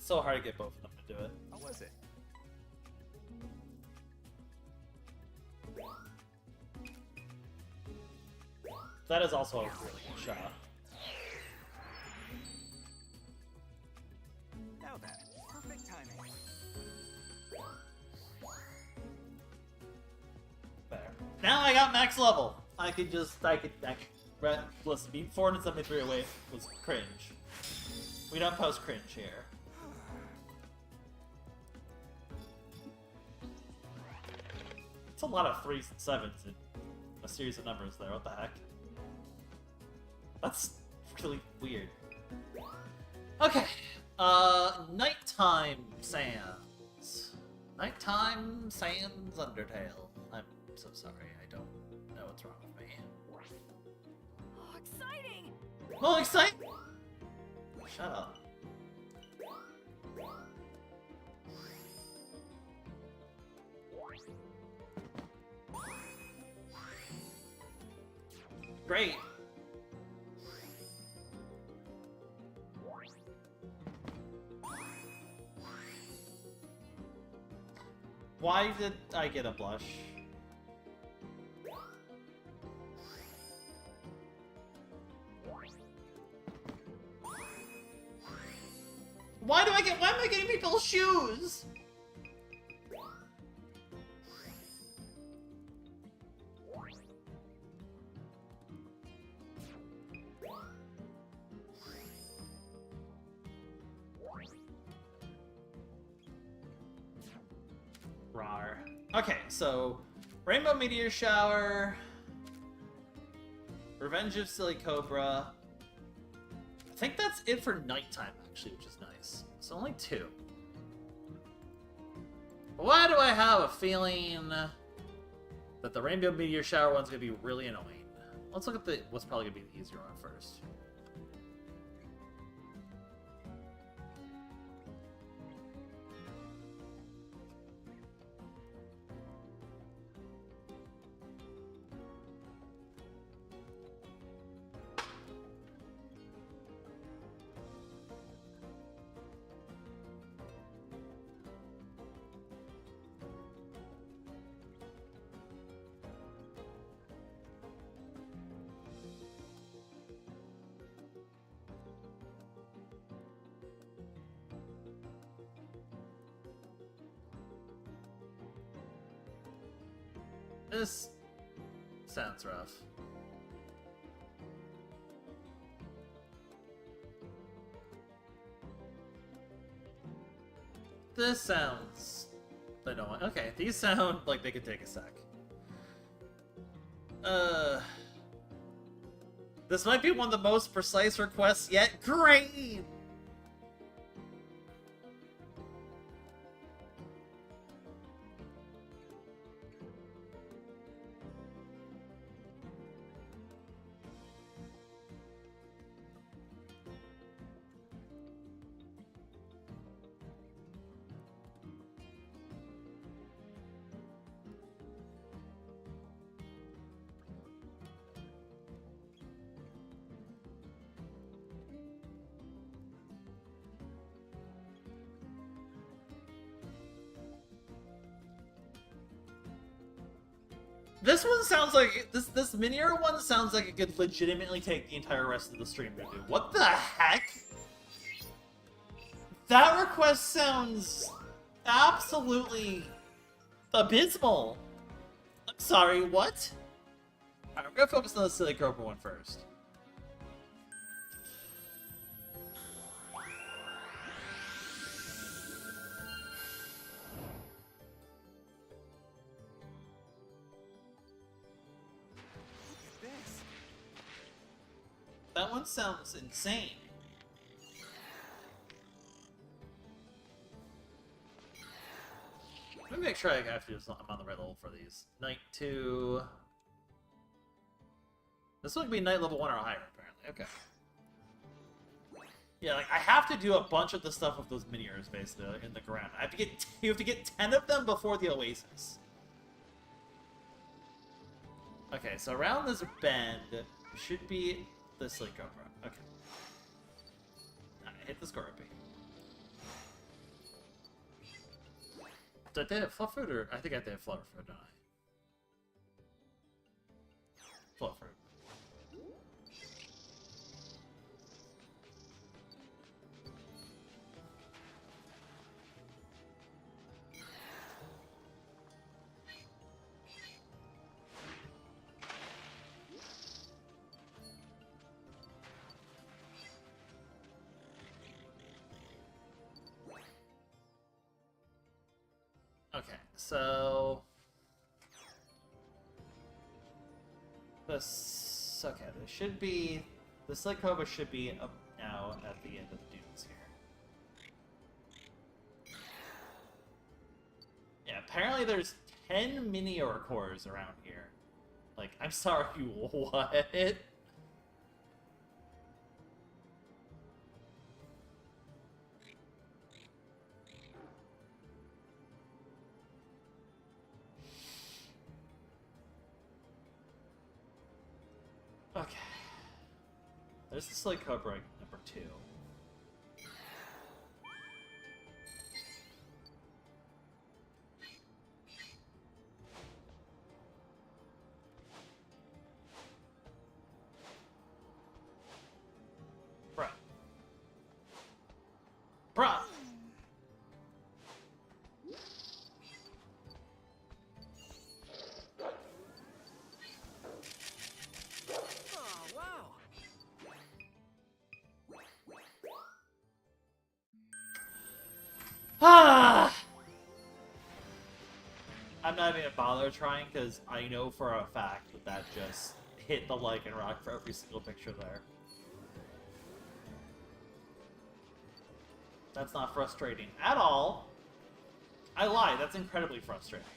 so hard to get both of them to do it. How was it? That is also a really good shot. Now then, perfect timing. There. Now I got max level. I could. Listen, being 473 away was cringe. We don't post cringe here. It's a lot of 3s and 7s in a series of numbers there. What the heck? That's really weird. Okay. Nighttime Sands. Nighttime Sands Undertale. I'm so sorry. I don't know what's wrong with me. Oh, exciting! Oh, exciting! Shut up. Great. Why did I get a blush? Why am I getting people's shoes? Rar. Okay, so Rainbow Meteor Shower, Revenge of Silly Cobra. I think that's it for nighttime, actually, which is nice. So only 2. Why do I have a feeling that the Rainbow Meteor Shower one's gonna be really annoying? Let's look at what's probably gonna be the easier one first. This sounds rough. This sounds annoying. Okay, these sound like they could take a sec. This might be one of the most precise requests yet. Great! This one sounds like this miniature one sounds like it could legitimately take the entire rest of the stream to do. What the heck? That request sounds absolutely abysmal. I'm sorry, what? Alright, we're gonna focus on the Silly Cobra one first. That one sounds insane. Let me make sure I actually I'm on the right level for these. Night 2. This would be night level 1 or higher, apparently. Okay. Yeah, like I have to do a bunch of the stuff with those miniatures basically in the ground. I have to get you have to get 10 of them before the Oasis. Okay, so around this bend should be the Silly Cobra. Okay. Alright, hit the Scorpion. Did they have Flufferuit, or I think I did have Flutterfruit, don't I? Flutterfruit. Okay, so this okay. There should be the Slick Cobra should be up now at the end of the dunes here. Yeah, apparently there's 10 Minior cores around here. Like, I'm sorry, what? Okay. There's the Slate Cobra number 2. Bruh. Bruh! Oh, wow. Ah! I'm not even gonna bother trying because I know for a fact that that just hit the like and rock for every single picture there. That's not frustrating at all. I lied, that's incredibly frustrating.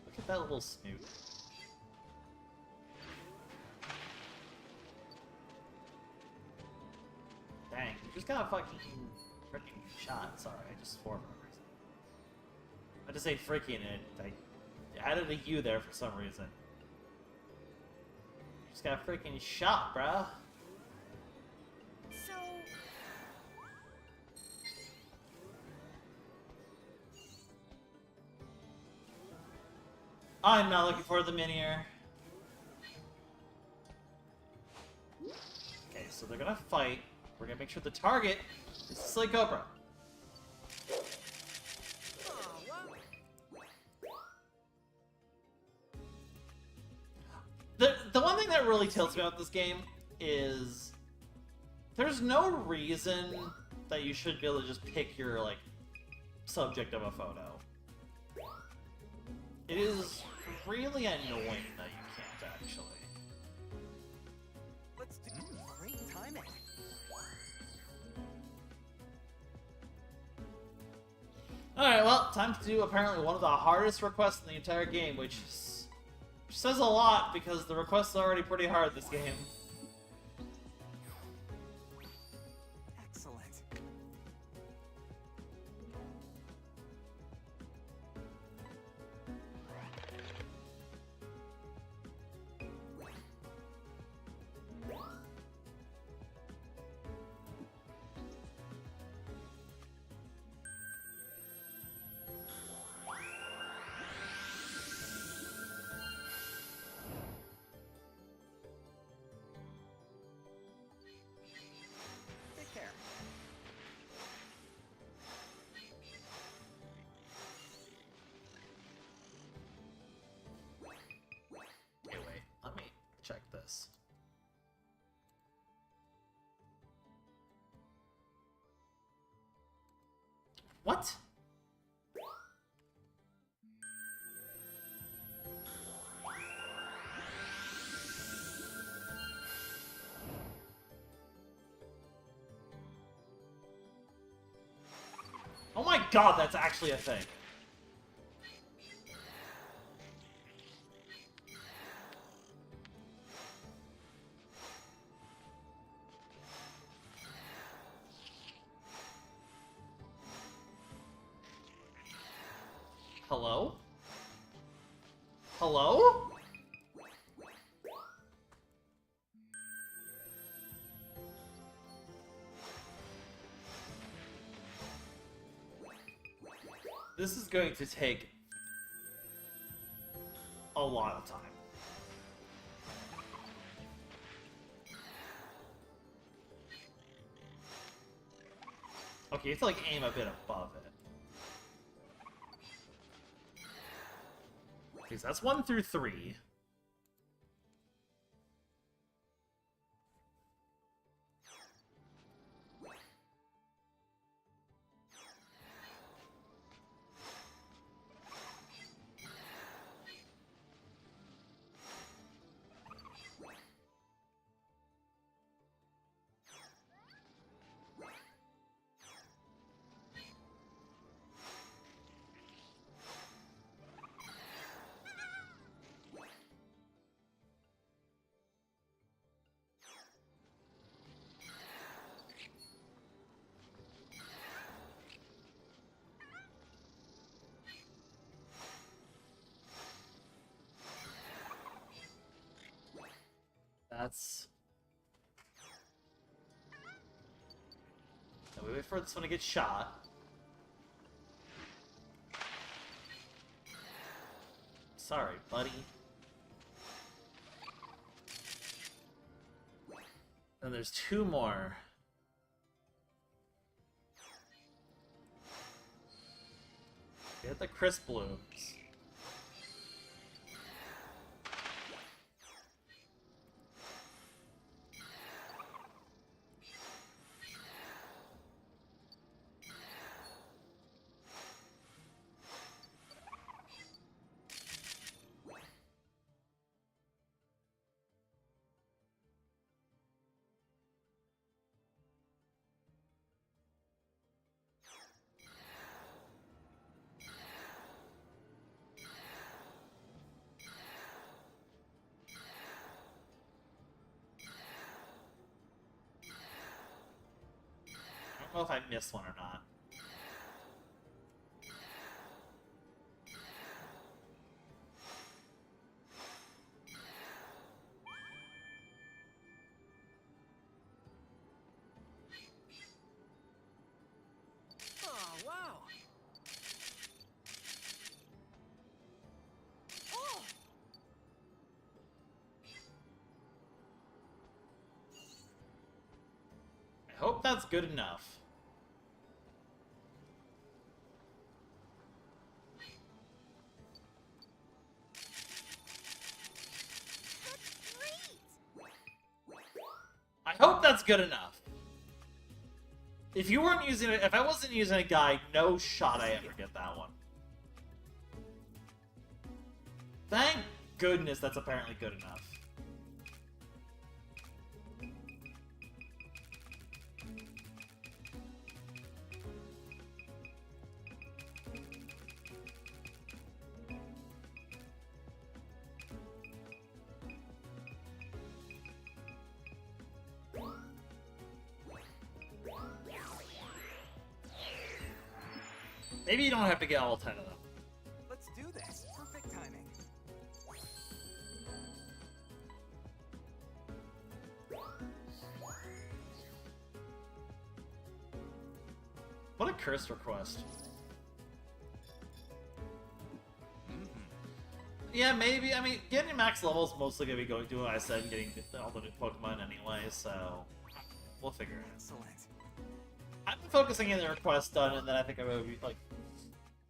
Look at that little snoot. Dang, you just got a fucking freaking shot. Sorry, I just swore for a reason. I just say freaking it. I added a U there for some reason. Just got a freaking shot, bruh. So, I'm not looking for the minier. Okay, so they're gonna fight. We're gonna make sure the target is the Slate Cobra. Oh, wow. The one thing that really tilts me about this game is there's no reason that you should be able to just pick your like subject of a photo. It is really annoying that you can't actually. Let's do great timing. Alright, well, time to do apparently one of the hardest requests in the entire game, which says a lot because the requests are already pretty hard this game. Excellent. Take care. Okay, wait, let me check this. What? Oh my god, that's actually a thing. Hello? Hello? This is going to take a lot of time. Okay, you have to like aim a bit above it. Okay, so that's 1 through 3. That's... Now we wait for this one to get shot. Sorry, buddy. And there's 2 more. Get the crisp blooms. I don't know if I missed one or not. Oh, wow. Oh! I hope that's good enough. That's great! I hope that's good enough. If you weren't using it, if I wasn't using a guide, no shot I ever get that one. Thank goodness that's apparently good enough. Maybe you don't have to get all 10 of them. Let's do this. Perfect timing. What a curse request. Yeah, maybe. I mean, getting max level is mostly going to be doing what I said, and getting all the new Pokemon anyway, so we'll figure it out. Excellent. I've been focusing on the request done, and then I think I'm going to be, like,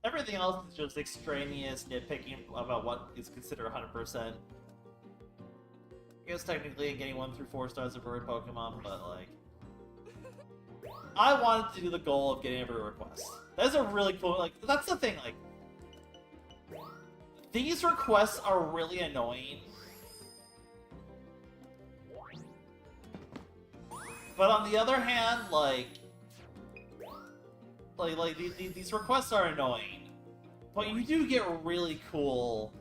everything else is just extraneous nitpicking about what is considered 100%. I guess technically getting 1 through 4 stars of every Pokemon, but, like, I wanted to do the goal of getting every request. That's a really cool, like, that's the thing, like, these requests are really annoying. But on the other hand, these requests are annoying. But you do get really cool...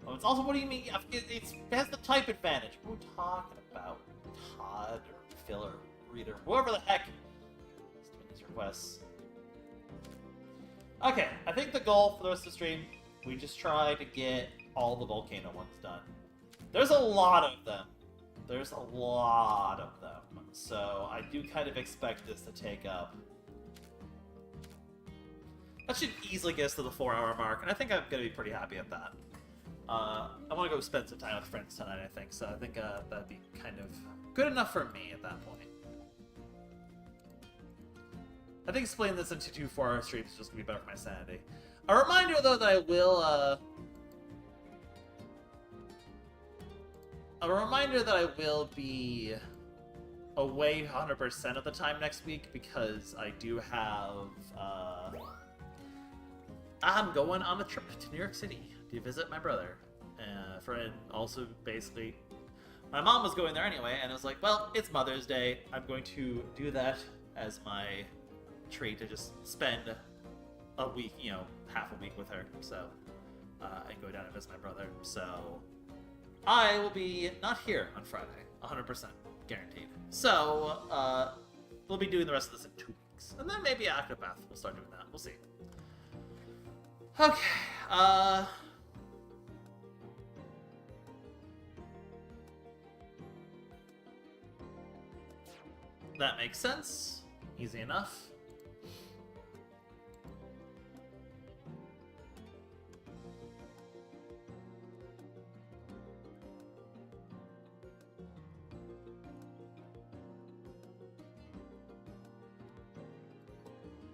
Oh, it's also, what do you mean? It has the type advantage. What are we talking about? Todd, or Phil, or Reader, whoever the heck is doing these requests. Okay, I think the goal for the rest of the stream, we just try to get all the volcano ones done. There's a lot of them. There's a lot of them. So I do kind of expect this to take up. That should easily get us to the 4-hour mark, and I think I'm going to be pretty happy at that. I want to go spend some time with friends tonight, I think, so I think that'd be kind of good enough for me at that point. I think splitting this into 2 4-hour streams is just going to be better for my sanity. A reminder, though, that I will, be away 100% of the time next week because I do have, I'm going on a trip to New York City to visit my brother. And also, basically, my mom was going there anyway, and I was like, well, it's Mother's Day. I'm going to do that as my treat to just spend a week, you know, half a week with her. So, and go down and visit my brother. So, I will be not here on Friday, 100% guaranteed. So, we'll be doing the rest of this in 2 weeks. And then maybe Octopath, we'll start doing that. We'll see. Okay, that makes sense. Easy enough.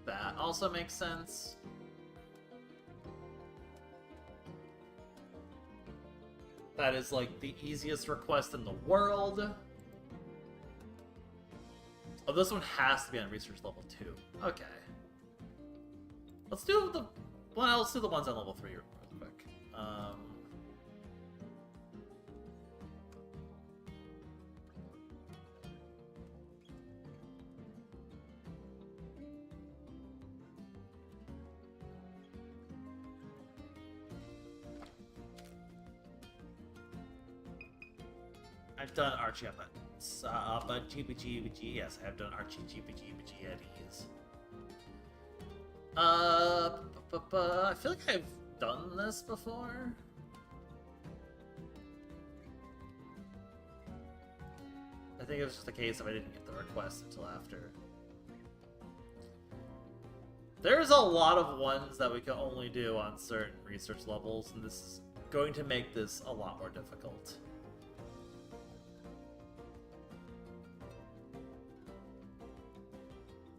That also makes sense. That is like the easiest request in the world. Oh, this one has to be on research level 2. Okay. Let's do the let's do the ones on level 3 real quick. I've done Archie up at yes, I have done Archie at ease. I feel like I've done this before. I think it was just a case of I didn't get the request until after. There's a lot of ones that we can only do on certain research levels, and this is going to make this a lot more difficult.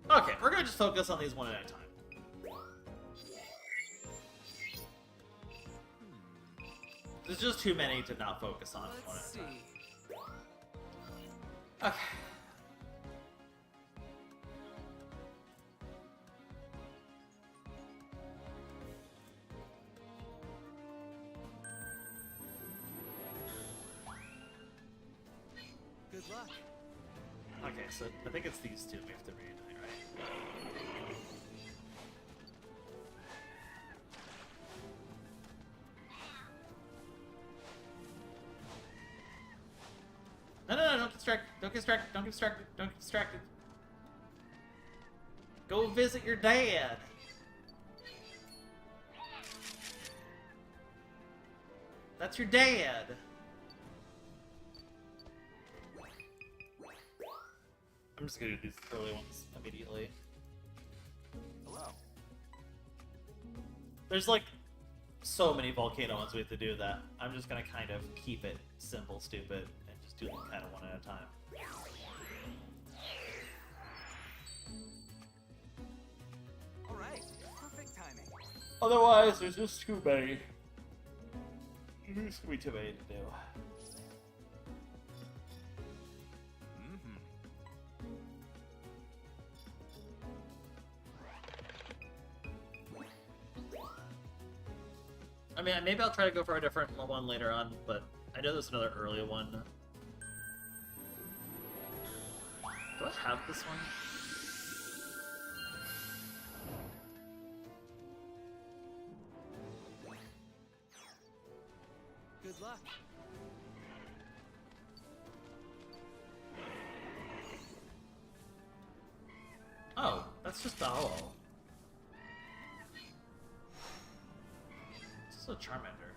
Okay, we're gonna just focus on these one at a time. There's just too many to not focus on one at a time. Okay. Good luck. Okay, so I think it's these two we have to reunite, right? No, don't get distracted. Don't get distracted. Don't get distracted. Don't get distracted. Go visit your dad. That's your dad. I'm just gonna do these early ones immediately. Hello. There's like so many volcano ones we have to do that I'm just gonna kind of keep it simple, stupid, and just do them kind of one at a time. All right. Perfect timing. Otherwise, there's just too many. There's gonna be too many to do. I mean, maybe I'll try to go for a different one later on, but I know there's another early one. Do I have this one? Good luck. Oh, that's just the hollow. It's also a Charmander.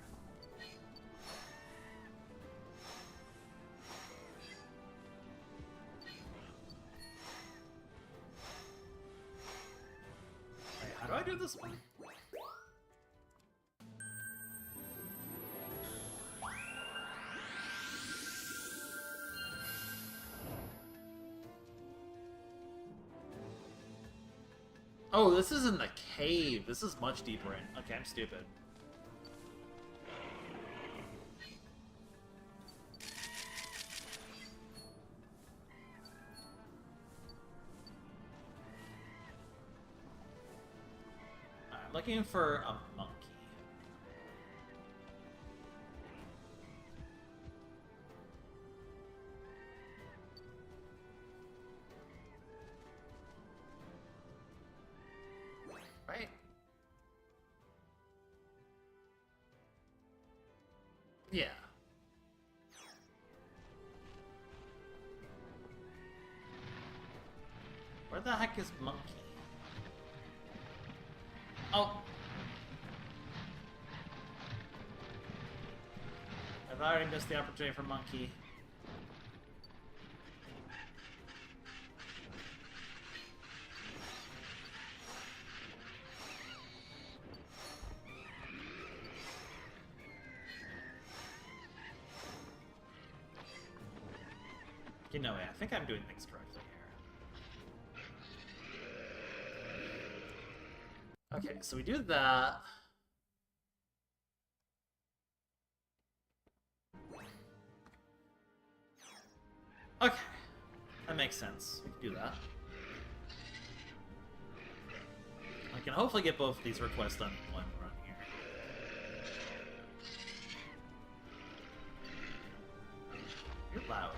with this one. Oh, this is in the cave. This is much deeper in. Okay, I'm stupid. I'm looking for a monkey. Right? Yeah. Where the heck is monkey? Oh. I've already missed the opportunity for monkey. You know, I think I'm doing things correctly here. Okay, so we do that. Okay, that makes sense. We can do that. I can hopefully get both of these requests done in one run here. You're loud.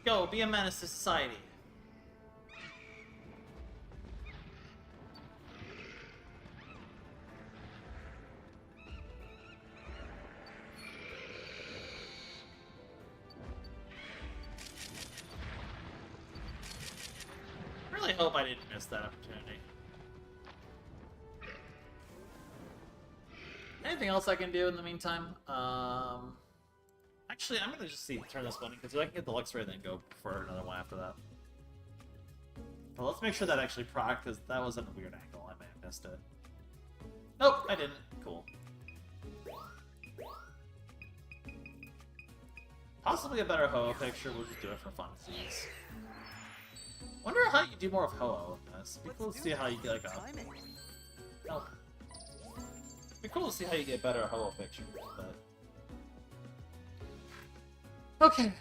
Go, be a menace to society. Really hope I didn't miss that opportunity. Anything else I can do in the meantime? Actually, I'm gonna just turn this one because I can get the Lux Ray and then go for another one after that. Well, let's make sure that actually proc, because that was at a weird angle. I may have missed it. Nope, I didn't. Cool. Possibly a better Ho-Oh picture. We'll just do it for funsies. Wonder how you do more of Ho-Oh in this. It'd be cool to see how you get like a. Nope. It'd be cool to see how you get better Ho-Oh pictures, but. Okay.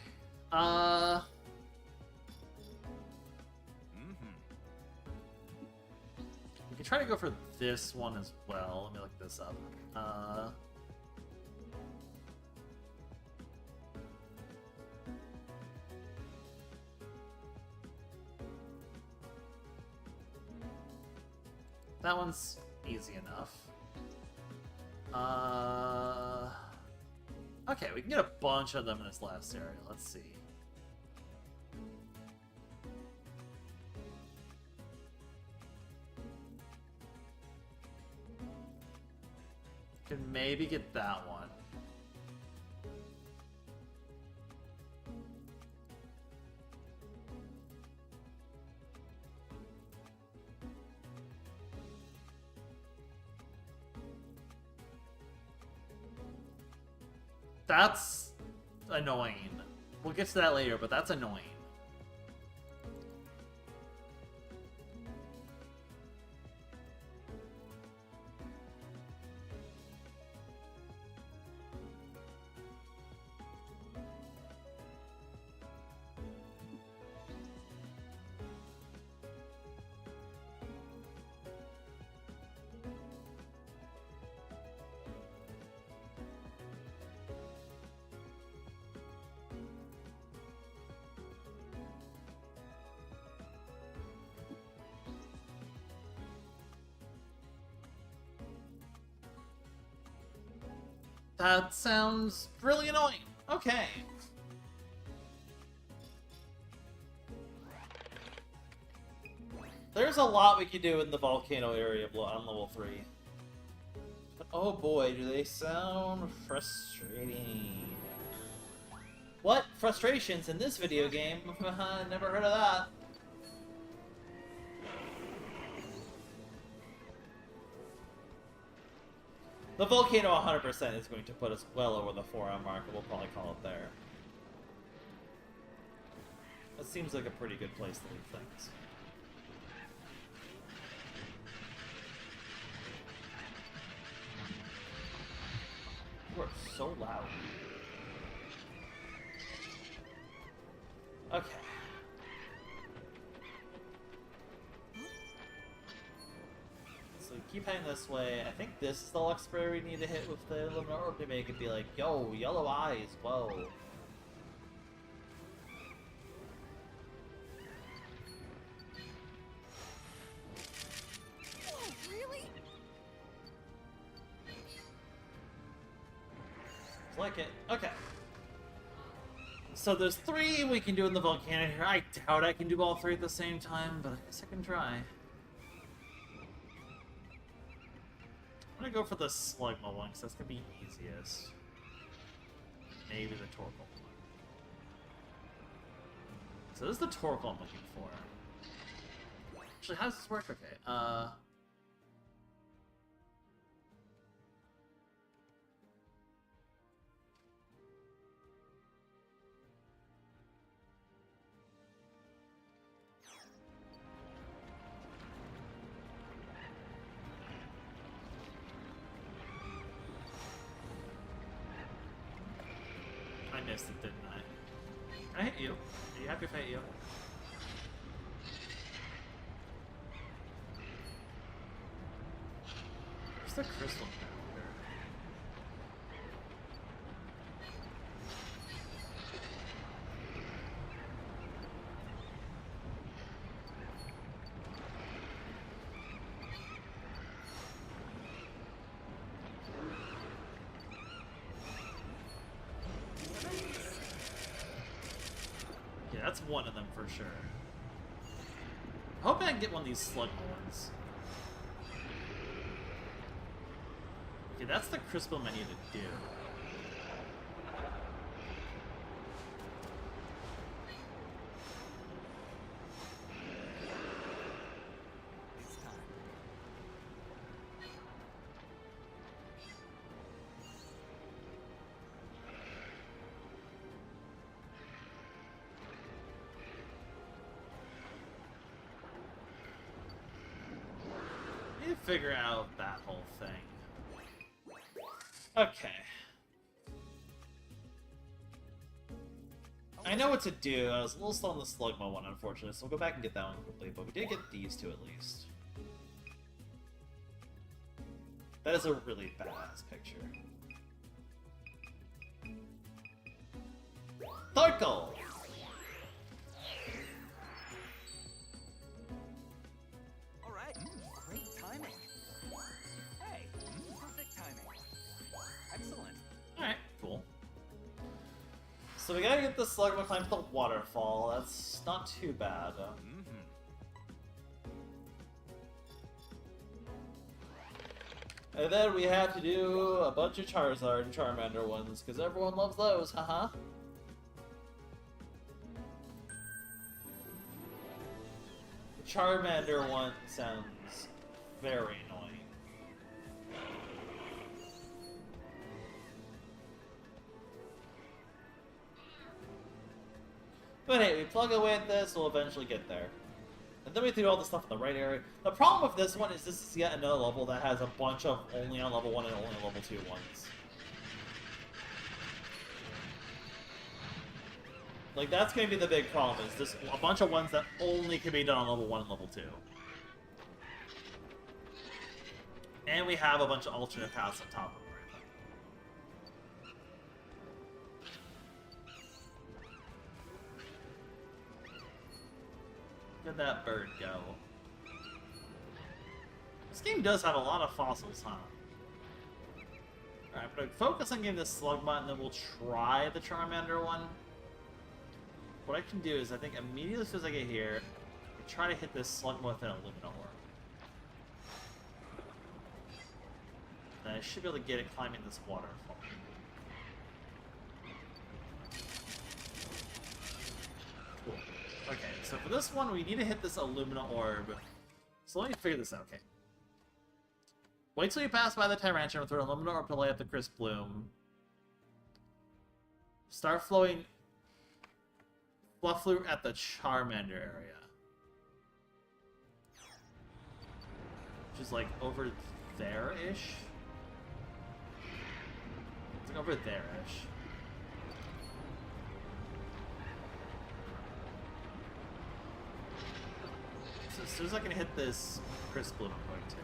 We can try to go for this one as well. Let me look this up. That one's easy enough. Okay, we can get a bunch of them in this last area. Let's see. Can maybe get that one. That's annoying. We'll get to that later, but that's annoying. That sounds really annoying. Okay. There's a lot we can do in the volcano area on level 3. But oh boy, do they sound frustrating. What? Frustrations in this video game? Never heard of that. The volcano 100% is going to put us well over the 4-hour mark, and we'll probably call it there. That seems like a pretty good place to leave things. You are so loud. Okay. So keep heading this way. I think this is the Lux Spray we need to hit with the Luminous Orb to make it be like, yo, yellow eyes, whoa. Oh, really? Like it. Okay. So there's 3 we can do in the volcano here. I doubt I can do all 3 at the same time, but I guess I can try. I'm gonna go for the Slugma one, because that's gonna be easiest. Maybe the Torkoal one. So this is the Torkoal I'm looking for. Actually, how does this work? Okay, I missed it, didn't I? Can I hit you? Are you happy if I hit you? Where's the crystal powder? Yeah, that's one of them for sure. Hoping I can get one of these Slugma ones. Okay, that's the crystal I need to do. It's time. I need to figure out that whole thing. Okay. I know what to do. I was a little slow on the Slugma one, unfortunately, so we'll go back and get that one quickly, but we did get these two at least. That is a really badass picture. Torkoal! All right. Great timing. Hey, perfect timing. Excellent. Alright, cool. So we gotta get the Slugma climb to the waterfall. That's not too bad. And then we have to do a bunch of Charizard and Charmander ones, because everyone loves those, haha. The Charmander one sounds very annoying. But hey, we plug away at this, we'll eventually get there. And then we do all the stuff in the right area. The problem with this one is this is yet another level that has a bunch of only on level 1 and only on level 2 ones. Like, that's going to be the big problem, is this a bunch of ones that only can be done on level 1 and level 2. And we have a bunch of alternate paths on top of them. Where'd that bird go? This game does have a lot of fossils, huh? Alright, but focus on getting this Slugma, and then we'll try the Charmander one. What I can do is, I think immediately as soon as I get here, try to hit this slug with an Illumina Orb. Then I should be able to get it climbing this waterfall. Cool. Okay, so for this one, we need to hit this Illumina Orb. So let me figure this out, okay. Wait till you pass by the Tyrantrum with an Illumina Orb to light up the Crisp Bloom. Start flowing Flufflu at the Charmander area. Which is like over there-ish? It's like over there-ish. So as soon as I can hit this Crisp Bloom, I'm going to.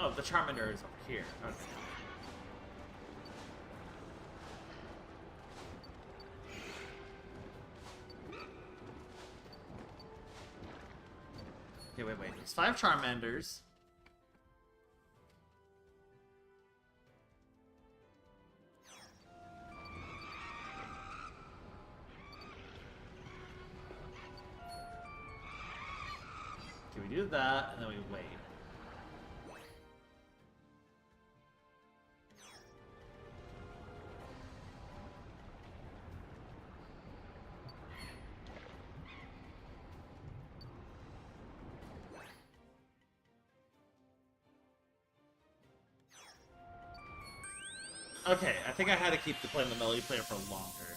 Oh, the Charmander is over here. Okay. Okay, wait. There's 5 Charmanders. Okay, we do that, and then we wait. Okay, I think I had to keep playing the melody player for longer.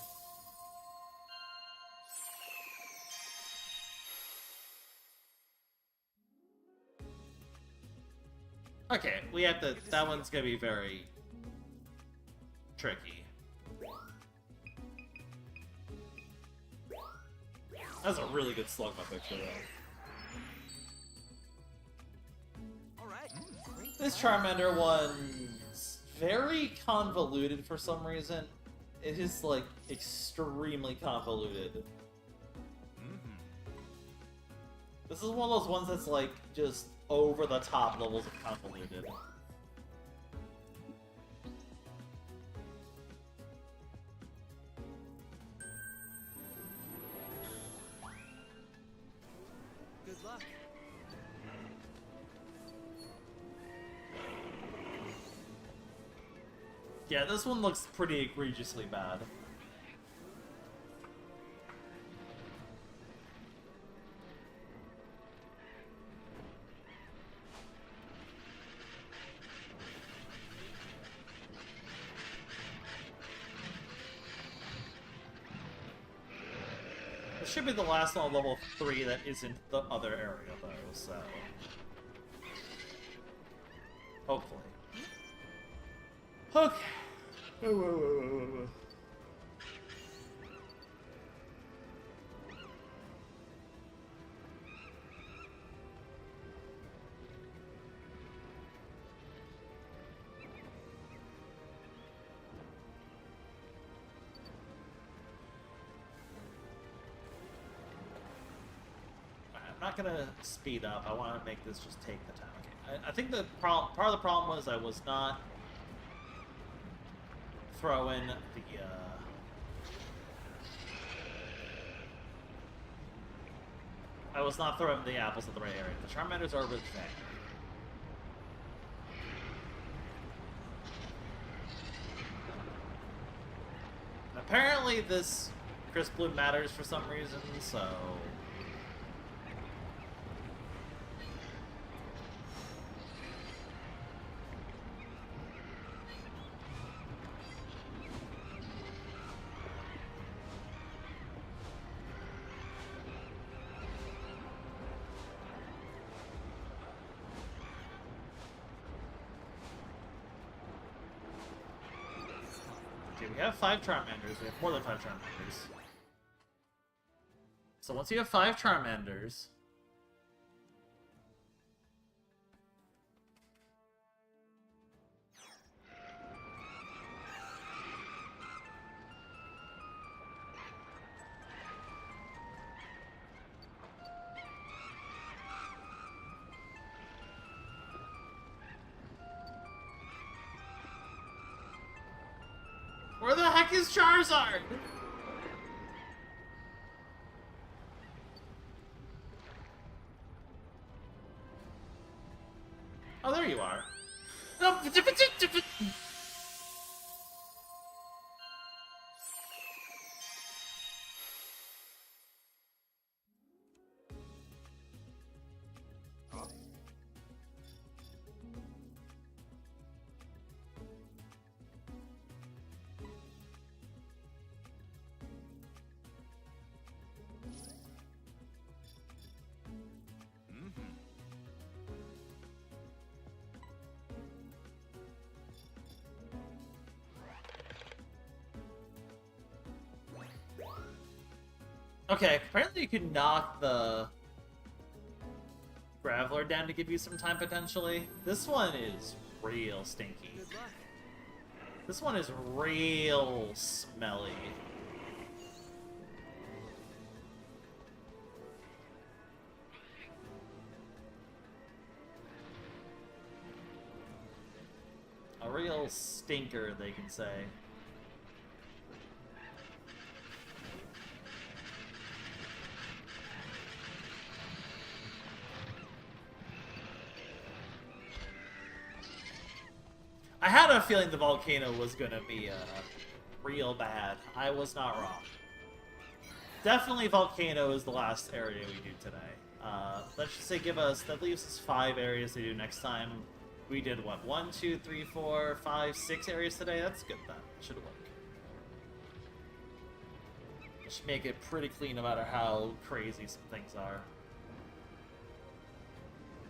Okay, we have to... That one's gonna be very... tricky. That's a really good slug by picture, though. Alright. This Charmander one's very convoluted for some reason. It is, like, extremely convoluted. This is one of those ones that's, like, just over-the-top levels of convoluted. Good luck. Yeah, this one looks pretty egregiously bad. This should be the last one on level 3 that isn't the other area, though, so... Hopefully. Okay. I'm not gonna speed up. I want to make this just take the time. Okay. I think the part of the problem was I was not throwing the I was not throwing the apples at the right area. The Charmanders are over there. Apparently this Crisp Bloom matters for some reason, so... Okay, we have 5 Charmanders. We have more than 5 Charmanders. So once you have 5 Charmanders... Where the heck is Charizard? Oh, there you are. No. Okay, apparently you can knock the Graveler down to give you some time potentially. This one is real stinky. Good luck. This one is real smelly. A real stinker, they can say. I had a feeling the volcano was gonna be real bad. I was not wrong. Definitely volcano is the last area we do today. Let's just say that leaves us 5 areas to do next time. We did what, 1, 2, 3, 4, 5, 6 areas today? That's good then. Should work. Should make it pretty clean no matter how crazy some things are.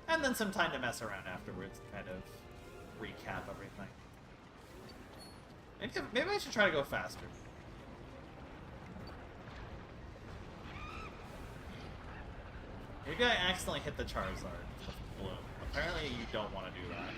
And then some time to mess around afterwards to kind of recap everything. Maybe I should try to go faster. Maybe I accidentally hit the Charizard with blue. Apparently you don't want to do that.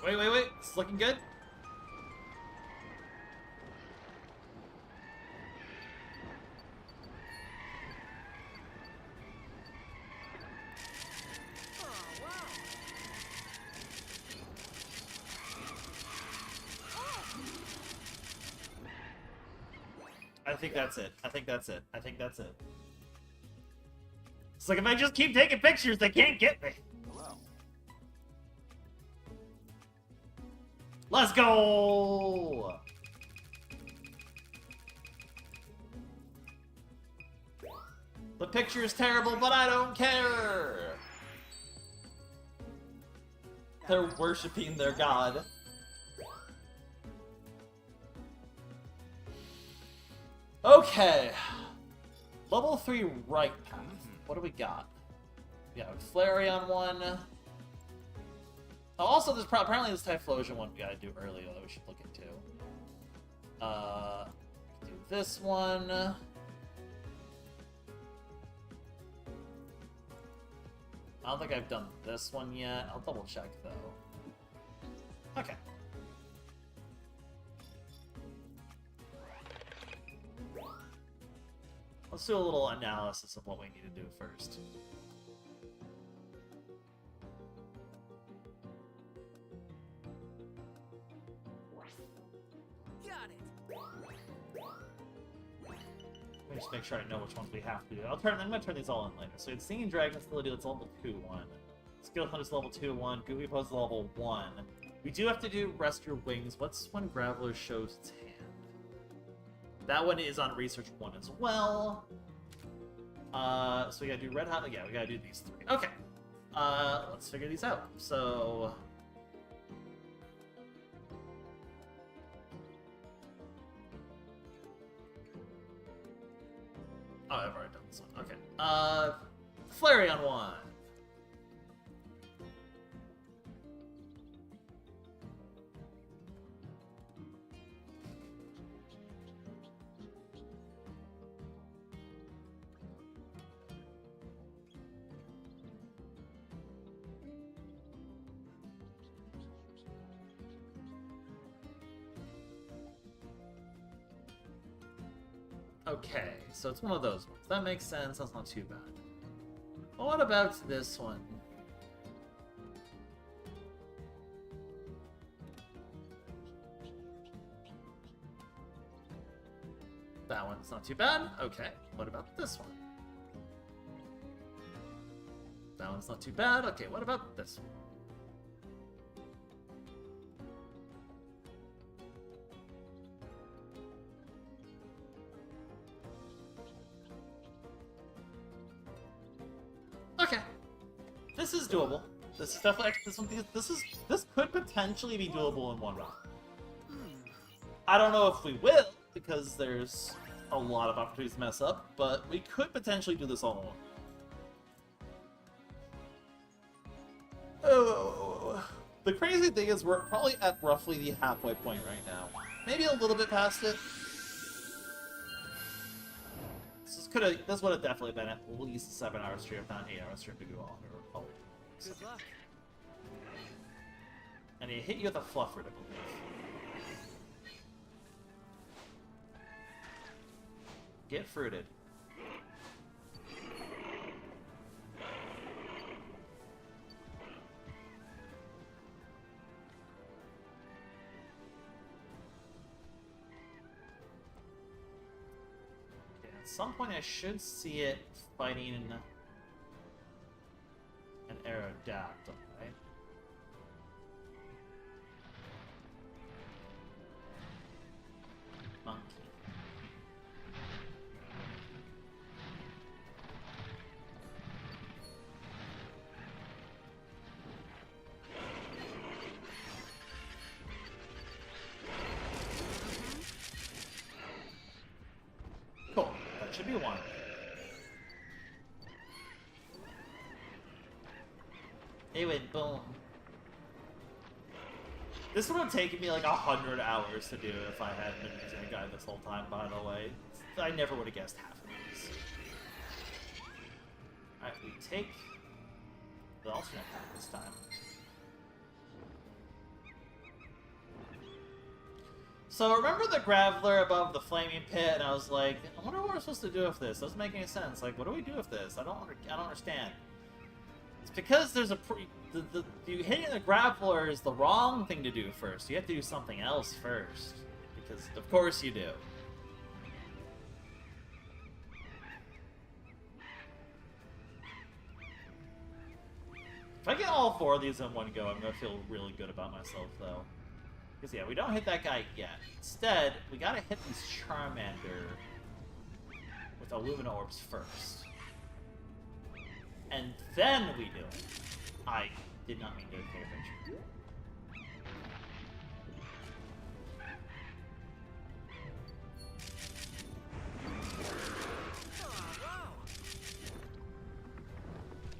Wait. It's looking good. Oh, wow. I think that's it. I think that's it. It's like if I just keep taking pictures, they can't get me. Hello. Let's go! The picture is terrible, but I don't care! They're worshipping their god. Okay. Level 3 right path. What do we got? We got Flareon one. Oh, also, there's apparently this Typhlosion one we gotta do earlier that we should look into. Do this one. I don't think I've done this one yet. I'll double check though. Okay. Let's do a little analysis of what we need to do first. Got it. Let me just make sure I know which ones we have to do. I'm gonna turn these all in later. So it's Singing Dragon's ability, that's level 2-1. Skill Hunt is level 2-1. Goofy Pose is level 1. We do have to do Rest Your Wings. What's when Graveler shows its hand? That one is on Research 1 as well. So we gotta do Red Hot. Yeah, we gotta do these 3. Okay. Let's figure these out. So... Oh, I've already done this one. Okay. Flareon 1. Okay, so it's one of those ones. That makes sense. That's not too bad. Well, what about this one? That one's not too bad. Okay, what about this one? That one's not too bad. Okay, what about this one? Okay, this is doable. This is definitely this could potentially be doable in one run. I don't know if we will because there's a lot of opportunities to mess up, but we could potentially do this all in one. Oh, the crazy thing is we're probably at roughly the halfway point right now. Maybe a little bit past it. This would have definitely been at least a 7-hour stream, if not an 8-hour stream to do all here. Probably. Good luck. And he hit you with a fluffer, I believe. Get fruited. At some point I should see it fighting an Aerodactyl, right? Monkey. Cool. That should be one. It went boom. This would have taken me like 100 hours to do if I hadn't been using a guide this whole time, by the way. I never would have guessed half of these. Alright, we take the alternate path this time. So remember the Graveler above the flaming pit, and I was like, I wonder what we're supposed to do with this. Doesn't make any sense. Like, what do we do with this? I don't understand. It's because there's you hitting the Graveler is the wrong thing to do first. You have to do something else first, because of course you do. If I get all 4 of these in one go, I'm gonna feel really good about myself, though. Because, yeah, we don't hit that guy yet. Instead, we gotta hit these Charmander with Illumina Orbs first. And then we do it. I did not mean to take a picture.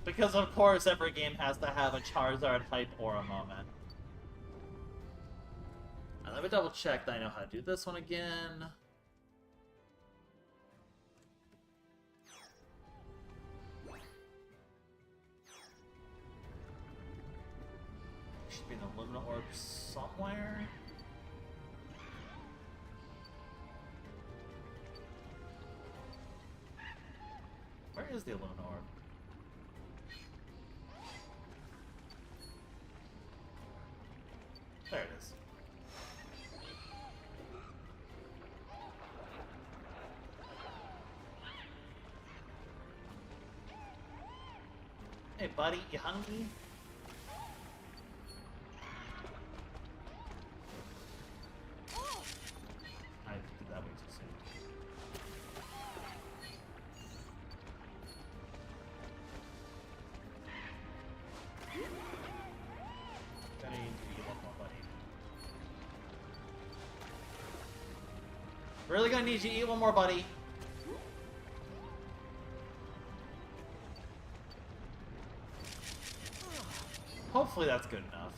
Because, of course, every game has to have a Charizard-type aura moment. Let me double check that I know how to do this one again. Should be an Illumina Orb somewhere. Where is the Illumina Orb? There it is. Hey buddy, you hungry? I did that way too soon. Gotta need to eat one more, buddy. Really gonna need you to eat one more, buddy. Hopefully that's good enough.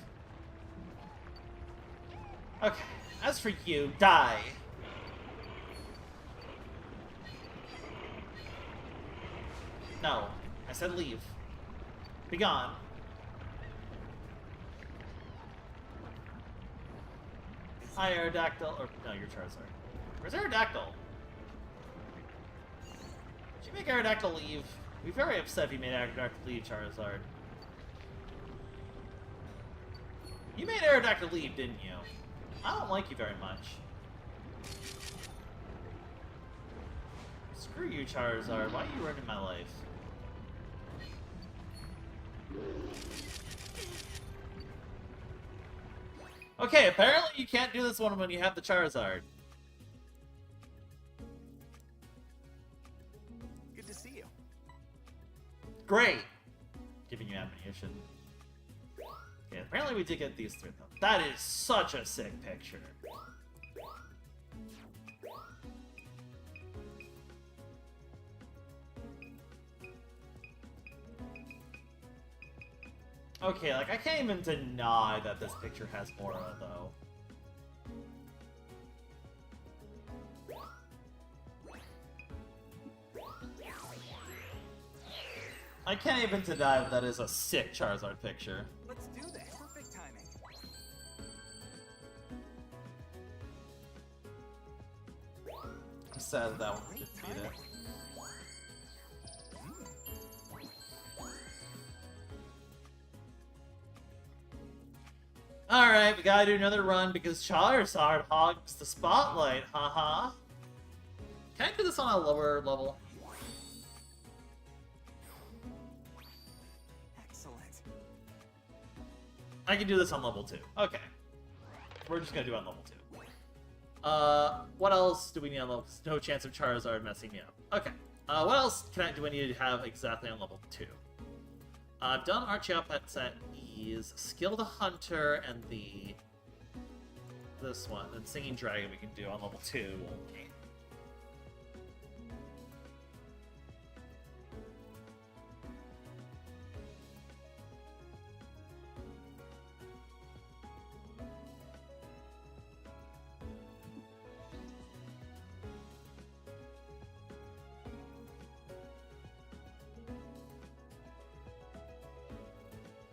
Okay, as for you, die! No, I said leave. Be gone. Hi, Aerodactyl. Or, no, you're Charizard. Where's Aerodactyl? Did you make Aerodactyl leave? I'd be very upset if you made Aerodactyl leave, Charizard. You made Aerodactyl leave, didn't you? I don't like you very much. Screw you, Charizard. Why are you ruining my life? Okay, apparently you can't do this one when you have the Charizard. Good to see you. Great! Giving you ammunition. Okay, apparently we did get these three though. That is such a sick picture. Okay, like, I can't even deny that this picture has aura, though. I can't even deny that that is a sick Charizard picture. Let's do this. Perfect timing. I'm sad that that one didn't beat it. Alright, we gotta do another run because Charizard hogs the spotlight, haha. Can I do this on a lower level? Excellent. I can do this on level 2. Okay. We're just gonna do it on level 2. What else do we need on level? No chance of Charizard messing me up. Okay. What else do I need to have exactly on level 2? I've done Archeop at ease, Skill the Hunter, and this one, and Singing Dragon we can do on level 2 only.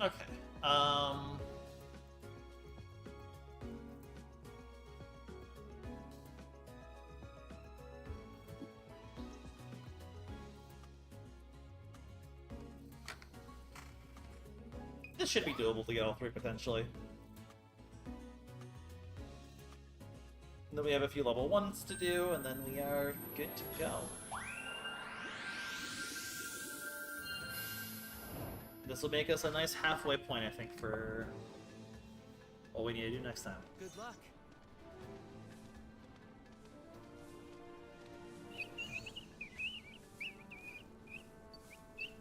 Okay. This should be doable to get all 3 potentially. And then we have a few level 1s to do, and then we are good to go. This will make us a nice halfway point, I think, for what we need to do next time. Good luck.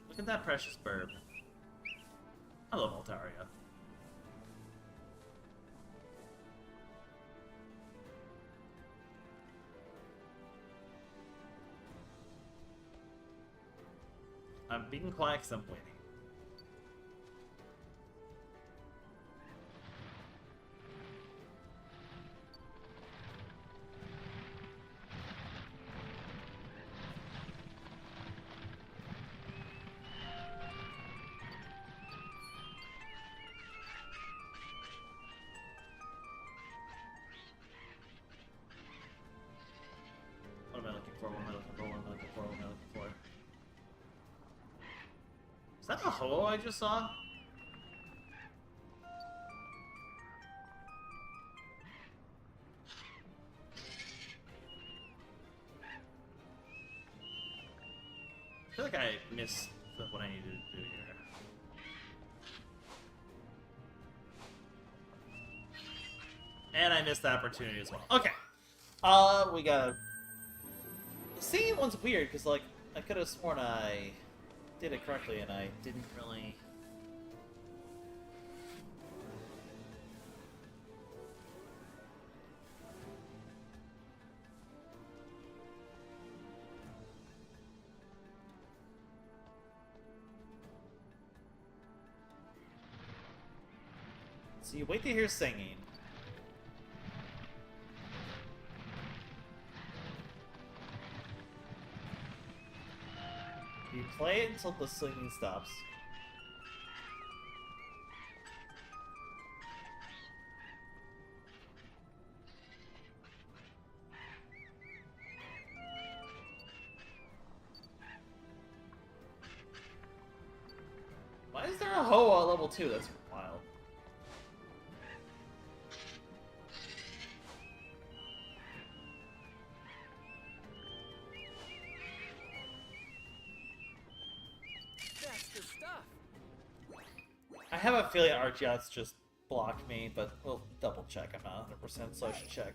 Look at that precious burb. I love Altaria. I'm being quiet because I'm waiting. What am I looking for? What am I looking for? What am I looking for? What am I looking for? Is that a Ho I just saw? I feel like I missed what I needed to do here. And I missed the opportunity as well. Okay. We got... The singing one's weird, because, like, I could have sworn I did it correctly, and I didn't really... So you wait to hear singing. You play it until the singing stops. Ho at level 2, that's wild. That's the stuff. I have a feeling Archeots just blocked me, but we'll double check. I'm not 100%, so I should check.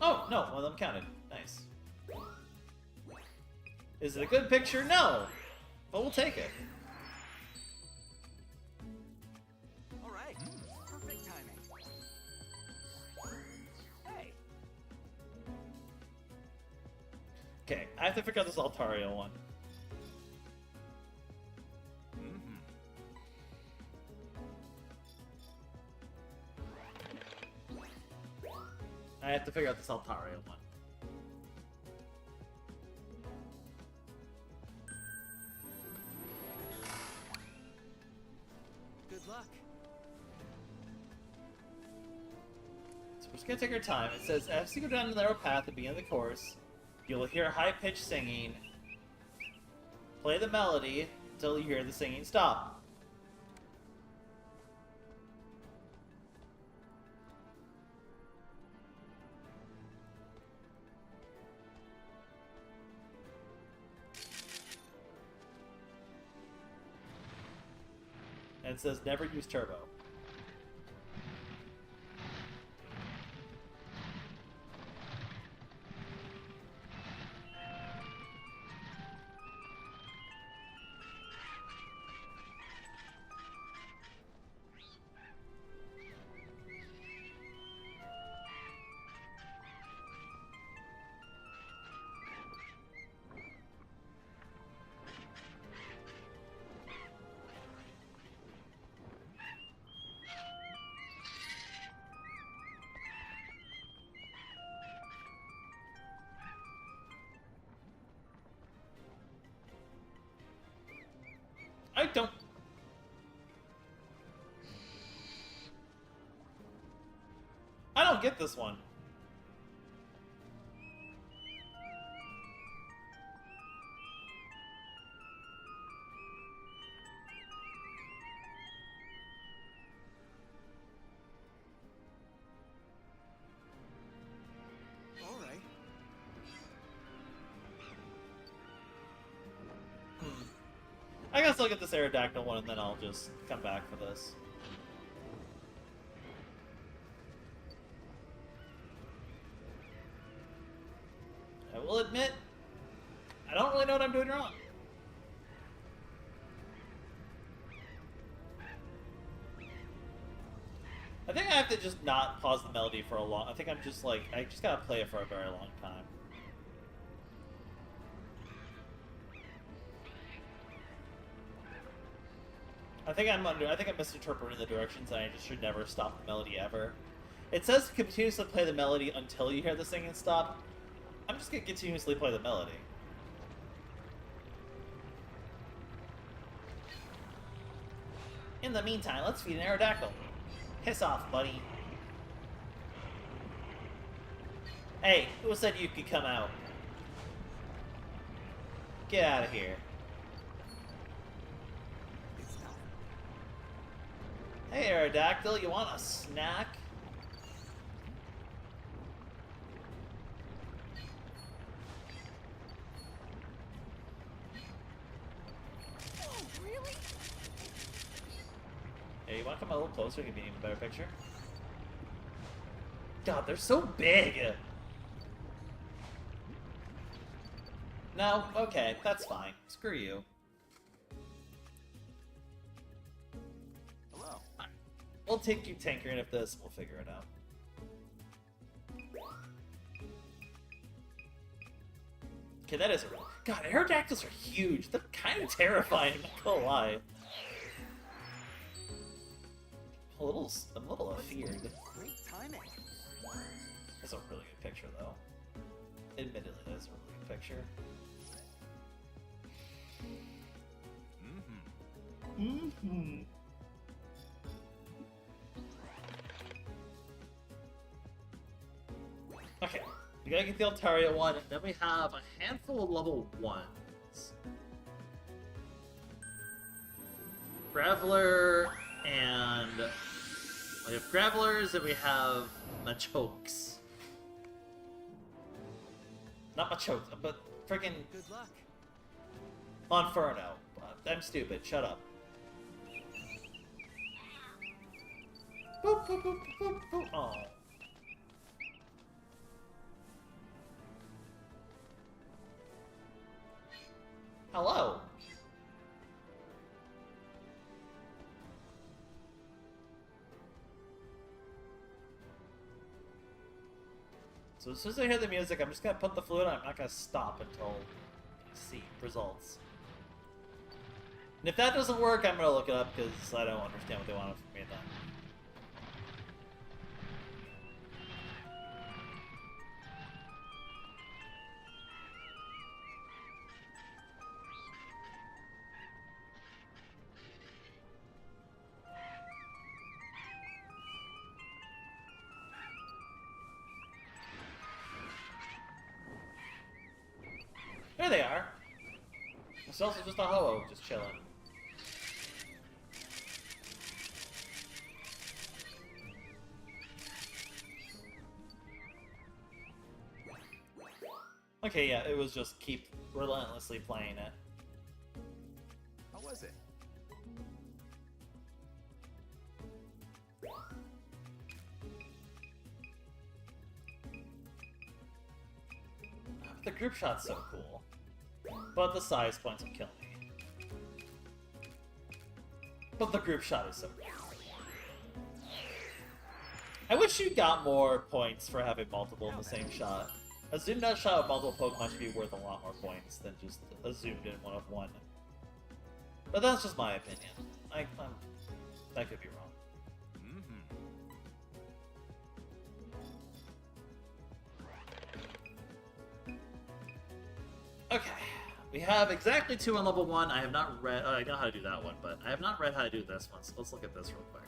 Oh, no, one of them counted. Nice. Is it a good picture? No! But we'll take it. Alright, perfect timing. Hey, Okay, I have to figure out this Altaria one. I have to figure out this Altaria one. good luck. So we're just gonna take our time. It says, as you go down the narrow path at the beginning of the course, you'll hear high-pitched singing. Play the melody until you hear the singing stop. And it says, never use turbo. I don't... I don't get this one. Alright. I guess I'll get this Aerodactyl one and then I'll just come back for this. I will admit, I don't really know what I'm doing wrong. I think I have to just not pause the melody for a long... I think I'm just like... I just gotta play it for a very long time. I think I'm misinterpreting the directions and I just should never stop the melody ever. It says continuously play the melody until you hear the singing stop. I'm just gonna continuously play the melody. In the meantime, let's feed an Aerodactyl. Piss off, buddy. Hey, who said you could come out? Get out of here. It's time. Hey, Aerodactyl, you want a snack? Oh, really? Hey, you want to come a little closer? Give me an even better picture. God, they're so big! No? Okay, that's fine. Screw you. Hello. We'll take you tinkering at this, we'll figure it out. Okay, that is a real... God, Aerodactyls are huge. They're kind of terrifying, I'm not gonna lie. I'm a little afeared. Great timing. That's a really good picture, though. Admittedly, that's a really good picture. Mm-hmm. Okay, we gotta get the Altaria one, and then we have a handful of level 1s. Graveler and we have Gravelers and we have Machokes. Not Machokes, but friggin' Good luck. Monferno. I'm stupid. Shut up. Boop, boop, boop, boop, boop. Oh. Hello. So as soon as I hear the music, I'm just gonna put the flute on. I'm not gonna stop until I see results. And if that doesn't work, I'm gonna look it up because I don't understand what they want from me then. There they are. It's also just a Ho-Oh, just chilling. Okay, yeah, it was just keep relentlessly playing it. How was it? The group shot's so cool. But the size points will kill me. But the group shot is so cool. I wish you got more points for having multiple in the same shot. A zoomed out shot with multiple Pokemon should be worth a lot more points than just a zoomed in one of one. But that's just my opinion. I could be wrong. Okay, we have exactly 2 on level 1. I have not read... I know how to do that one, but I have not read how to do this one, so let's look at this real quick.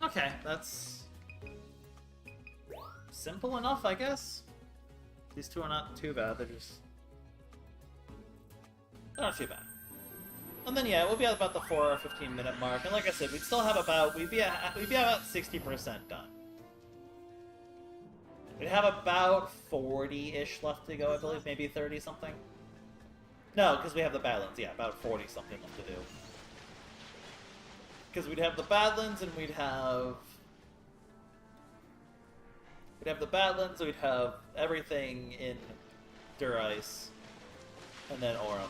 Okay, that's... simple enough, I guess? These 2 are not too bad, they're just... they're not too bad. And then yeah, we'll be at about the 4 or 15 minute mark, and like I said, we'd still have about... we'd be about 60% done. We'd have about 40-ish left to go, I believe, maybe 30-something? No, because we have the Badlands, yeah, about 40-something left to do. Because we'd have the Badlands, and we'd have... we'd have the Badlands, we'd have everything in Durice, and then Aurum.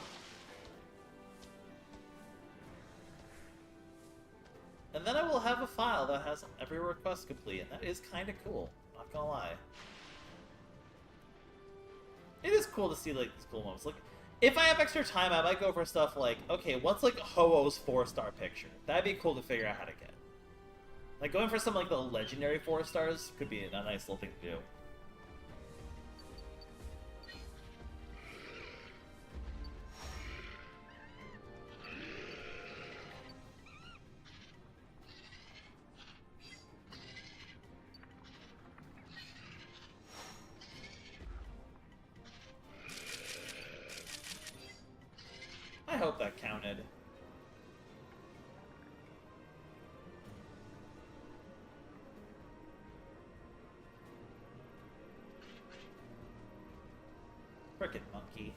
And then I will have a file that has every request complete, and that is kind of cool, not gonna lie. It is cool to see, like, these cool moments. Like, if I have extra time, I might go for stuff like, okay, what's, like, Ho-Oh's 4-star picture? That'd be cool to figure out how to get. Like, going for some, like, the legendary 4 stars could be a nice little thing to do. I hope that counted. Frickin' monkey.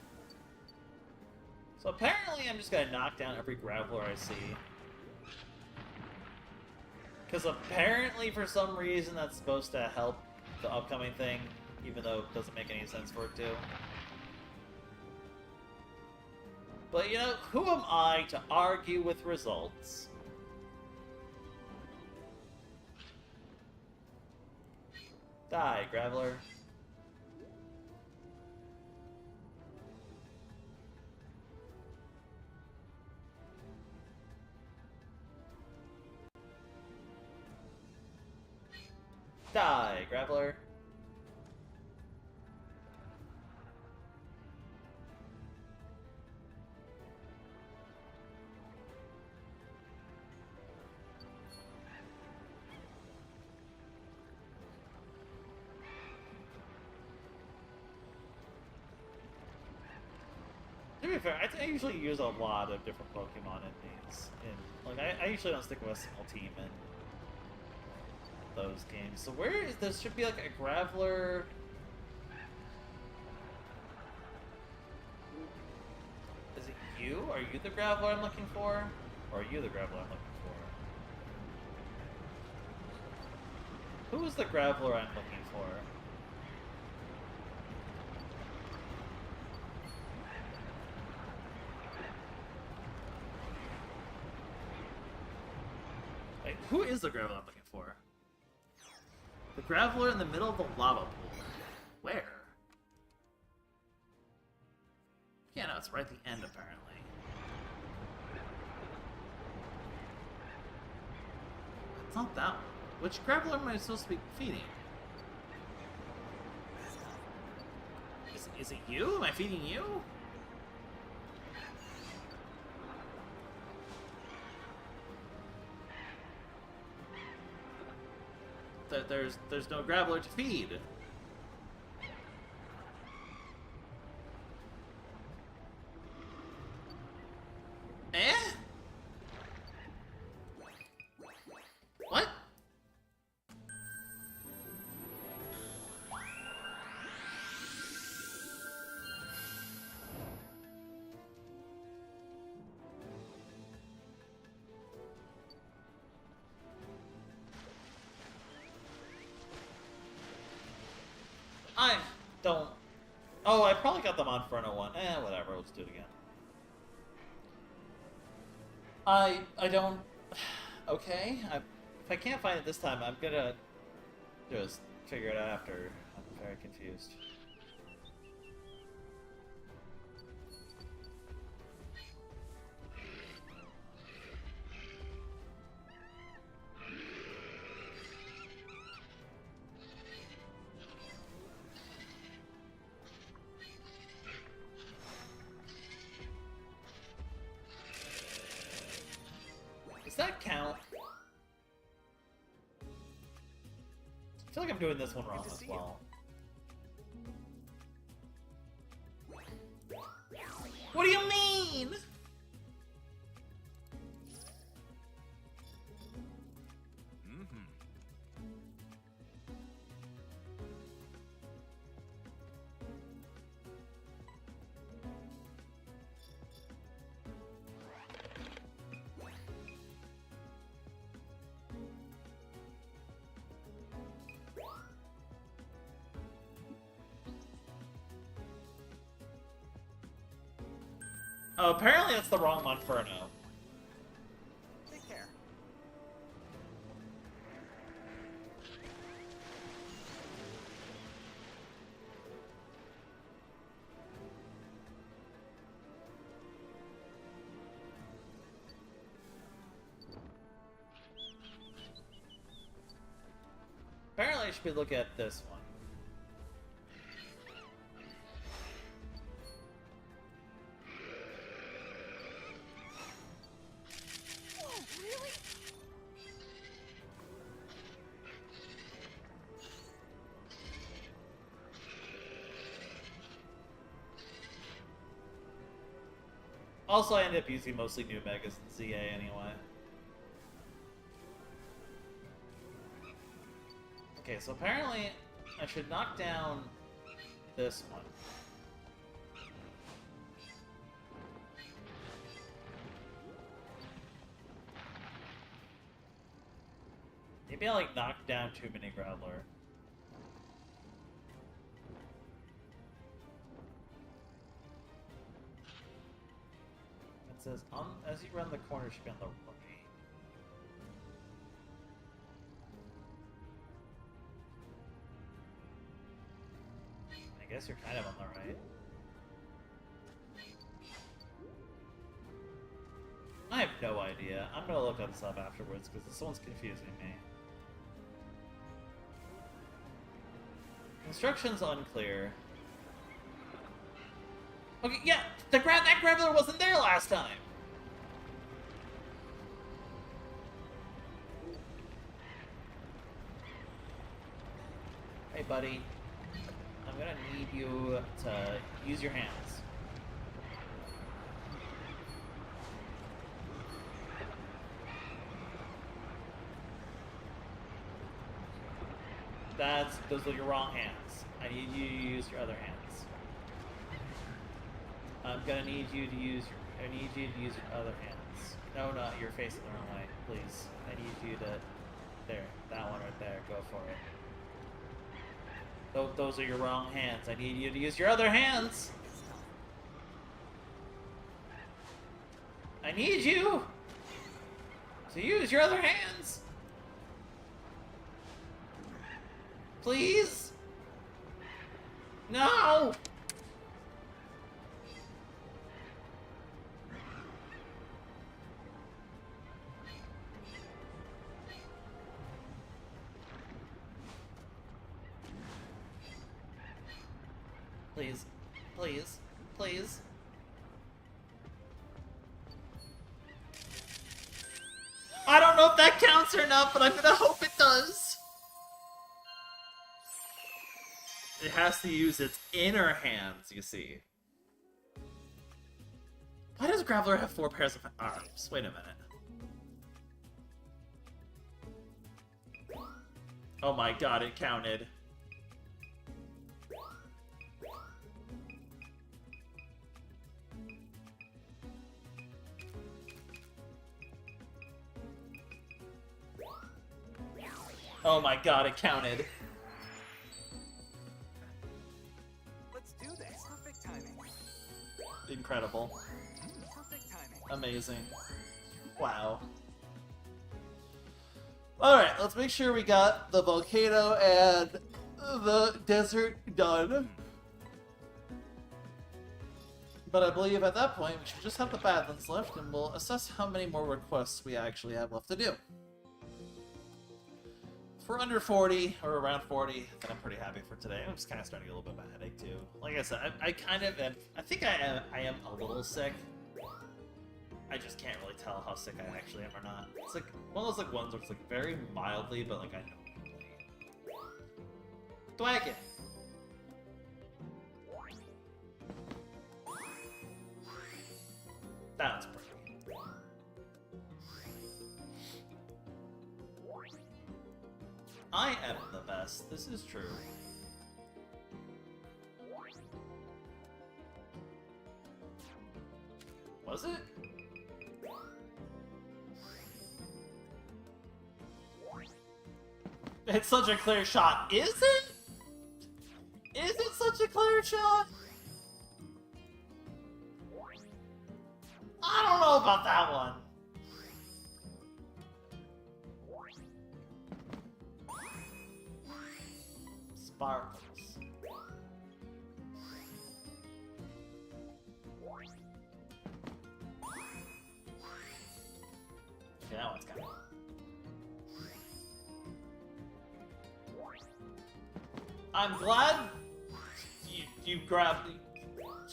So apparently I'm just gonna knock down every Graveler I see. Because apparently for some reason that's supposed to help the upcoming thing, even though it doesn't make any sense for it to. But you know, who am I to argue with results? Die, Graveler. Die, Graveler. To be fair, I usually use a lot of different Pokemon in these. Like, I usually don't stick with a single team in those games. So where is this? Should be like a Graveler. Is it you? Are you the Graveler I'm looking for? Or are you the Graveler I'm looking for? Who is the Graveler I'm looking for? Wait, who is the Graveler I'm looking for? The Graveler in the middle of the lava pool. Where? Yeah, no, it's right at the end, apparently. It's not that one. Which Graveler am I supposed to be feeding? Is it you? Am I feeding you? There's no Graveler to feed. Eh? What? I don't... Oh, I probably got them on Inferno 1. Whatever, let's do it again. I don't... Okay, if I can't find it this time, I'm gonna just figure it out after. I'm very confused. Does that count? I feel like I'm doing this one wrong as well. What do you mean? Oh, apparently that's the wrong Monferno. Take care. Apparently I should be looking at this one. Oh, really? Also, I end up using mostly new Megas and ZA anyway. Okay, so apparently I should knock down this one. Maybe I like knocked down too many Growler. It says as you run the corner, it should be on the right. I guess you're kind of on the right. I have no idea. I'm gonna look this up afterwards because this one's confusing me. Instructions unclear. Okay, yeah, that Graveler wasn't there last time. Hey, buddy. I'm gonna need you to use your hands. Those are your wrong hands. I need you to use your other hands. I'm gonna need you to use your other hands. No, you're facing the wrong way. Please. I need you to... There. That one right there. Go for it. Those are your wrong hands. I need you to use your other hands! I need you to use your other hands! Please? No! Please. Please. Please. I don't know if that counts or not, but I'm gonna hope it does. It has to use its inner hands, you see. Why does Graveler have 4 pairs of arms? Wait a minute. Oh my god, it counted. Oh my god, it counted. Let's do this. Perfect timing. Incredible. Perfect timing. Amazing. Wow. Alright, let's make sure we got the volcano and the desert done. But I believe at that point we should just have the Badlands left and we'll assess how many more requests we actually have left to do. If we're under 40, or around 40, then I'm pretty happy for today. I'm just kind of starting to get a little bit of a headache too. Like I said, I kind of am, I think I am a little sick. I just can't really tell how sick I actually am or not. It's like one of those like ones where it's like very mildly, but like I know. Thwack. That's pretty. I am the best. This is true. Was it? It's such a clear shot. Is it? Is it such a clear shot? I don't know about that one. Sparkles. Okay, that one's kind of... I'm glad you grabbed...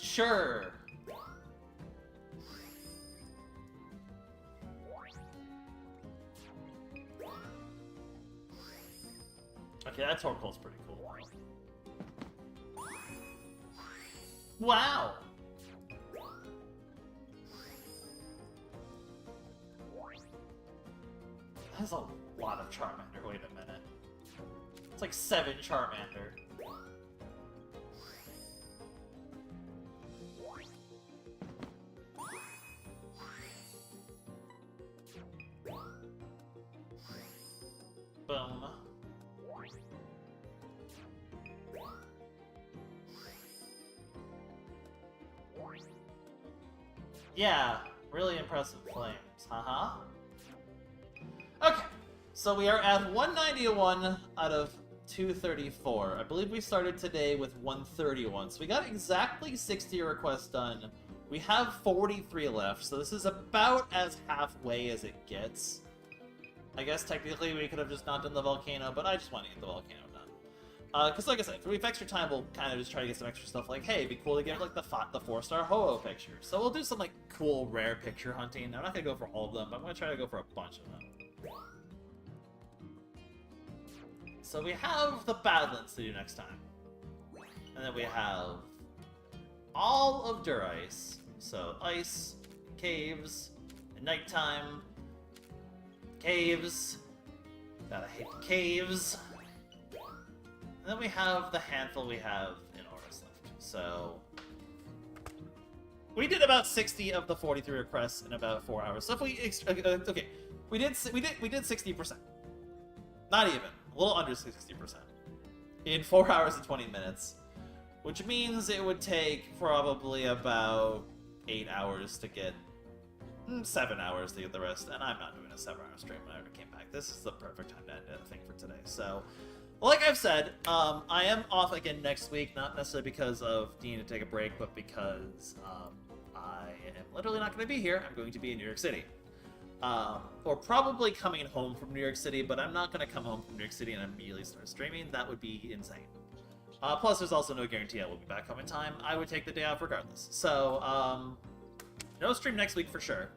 Sure. Okay, that Torkoal's pretty cool. Wow! That's a lot of Charmander. Wait a minute. It's like 7 Charmander. Boom. Yeah, really impressive flames, haha. Okay, so we are at 191 out of 234. I believe we started today with 131, so we got exactly 60 requests done. We have 43 left, so this is about as halfway as it gets. I guess technically we could have just not done the volcano, but I just want to get the volcano done. Because like I said, if we have extra time, we'll kind of just try to get some extra stuff like, hey, it'd be cool to get like the 4-star Ho-Oh picture. So we'll do some like cool rare picture hunting. I'm not going to go for all of them, but I'm going to try to go for a bunch of them. So we have the Badlands to do next time. And then we have all of Durice. So ice, caves, and nighttime, caves. Gotta hate the caves. And then we have the handful we have in Aura's left. So we did about 60 of the 43 requests in about 4 hours. So if we okay, we did 60%. Not even, a little under 60% in 4 hours and 20 minutes, which means it would take probably about 8 hours to get 7 hours to get the rest. And I'm not doing a 7-hour stream when I ever came back. This is the perfect time to end it, I think, for today. So, like I've said, I am off again next week, not necessarily because of needing to take a break, but because I am literally not going to be here. I'm going to be in New York City. Or probably coming home from New York City, but I'm not going to come home from New York City and immediately start streaming. That would be insane. Plus, there's also no guarantee I will be back home in time. I would take the day off regardless. So, no stream next week for sure.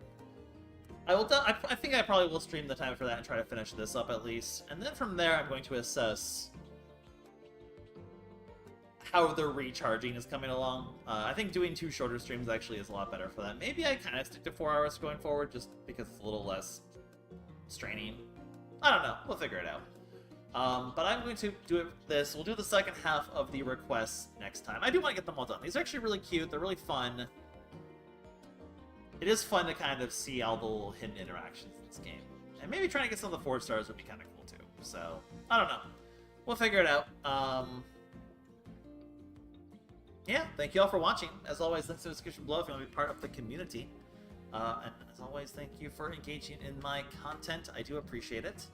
I think I probably will stream the time for that and try to finish this up at least. And then from there, I'm going to assess how the recharging is coming along. I think doing 2 shorter streams actually is a lot better for that. Maybe I kind of stick to 4 hours going forward just because it's a little less straining. I don't know. We'll figure it out. But I'm going to do this. We'll do the second half of the requests next time. I do want to get them all done. These are actually really cute. They're really fun. It is fun to kind of see all the little hidden interactions in this game. And maybe trying to get some of the 4 stars would be kind of cool too. So, I don't know. We'll figure it out. Yeah, thank you all for watching. As always, links in the description below if you want to be part of the community. And as always, thank you for engaging in my content. I do appreciate it.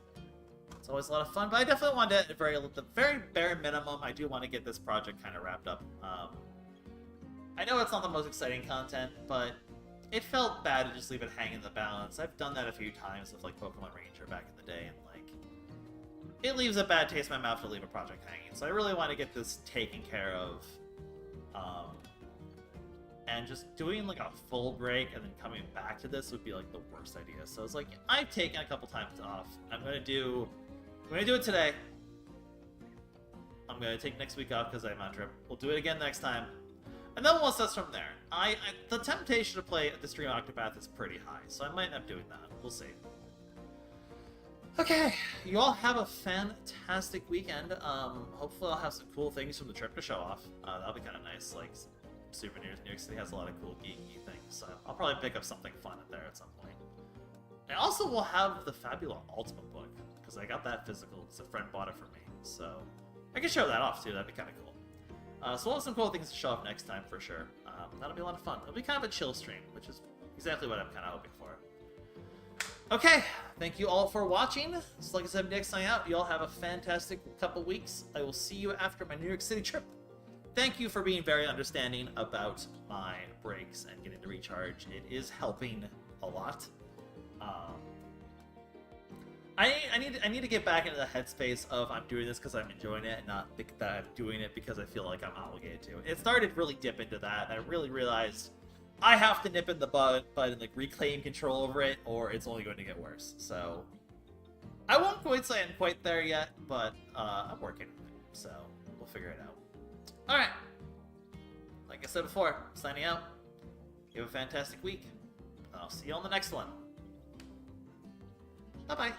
It's always a lot of fun, but I definitely want to, at the very bare minimum, I do want to get this project kind of wrapped up. I know it's not the most exciting content, but it felt bad to just leave it hang in the balance. I've done that a few times with like Pokemon Ranger back in the day, and like it leaves a bad taste in my mouth to leave a project hanging. So I really want to get this taken care of. And just doing like a full break and then coming back to this would be like the worst idea. So it's like I've taken a couple times off. I'm gonna do it today. I'm gonna take next week off because I'm on trip. We'll do it again next time. And then we'll assess from there. The temptation to play the Stream Octopath is pretty high, so I might end up doing that. We'll see. Okay, you all have a fantastic weekend. Hopefully I'll have some cool things from the trip to show off. That'll be kind of nice, like souvenirs. New York City has a lot of cool geeky things, so I'll probably pick up something fun there at some point. I also will have the Fabula Ultimate book, because I got that physical, because a friend bought it for me, so I can show that off too, that'd be kind of cool. So we'll have some cool things to show off next time for sure. That'll be a lot of fun. It'll be kind of a chill stream, which is exactly what I'm kind of hoping for. Okay, thank you all for watching. So like I said, next time out, you all have a fantastic couple weeks. I will see you after my New York City trip. Thank you for being very understanding about my breaks and getting to recharge. It is helping a lot. I need to get back into the headspace of I'm doing this because I'm enjoying it and not that I'm doing it because I feel like I'm obligated to. It started really dip into that, and I really realized I have to nip in the bud and like reclaim control over it, or it's only going to get worse. So I won't quite say I'm quite there yet, but I'm working on it. So we'll figure it out. All right. Like I said before, signing out. You have a fantastic week. I'll see you on the next one. Bye-bye.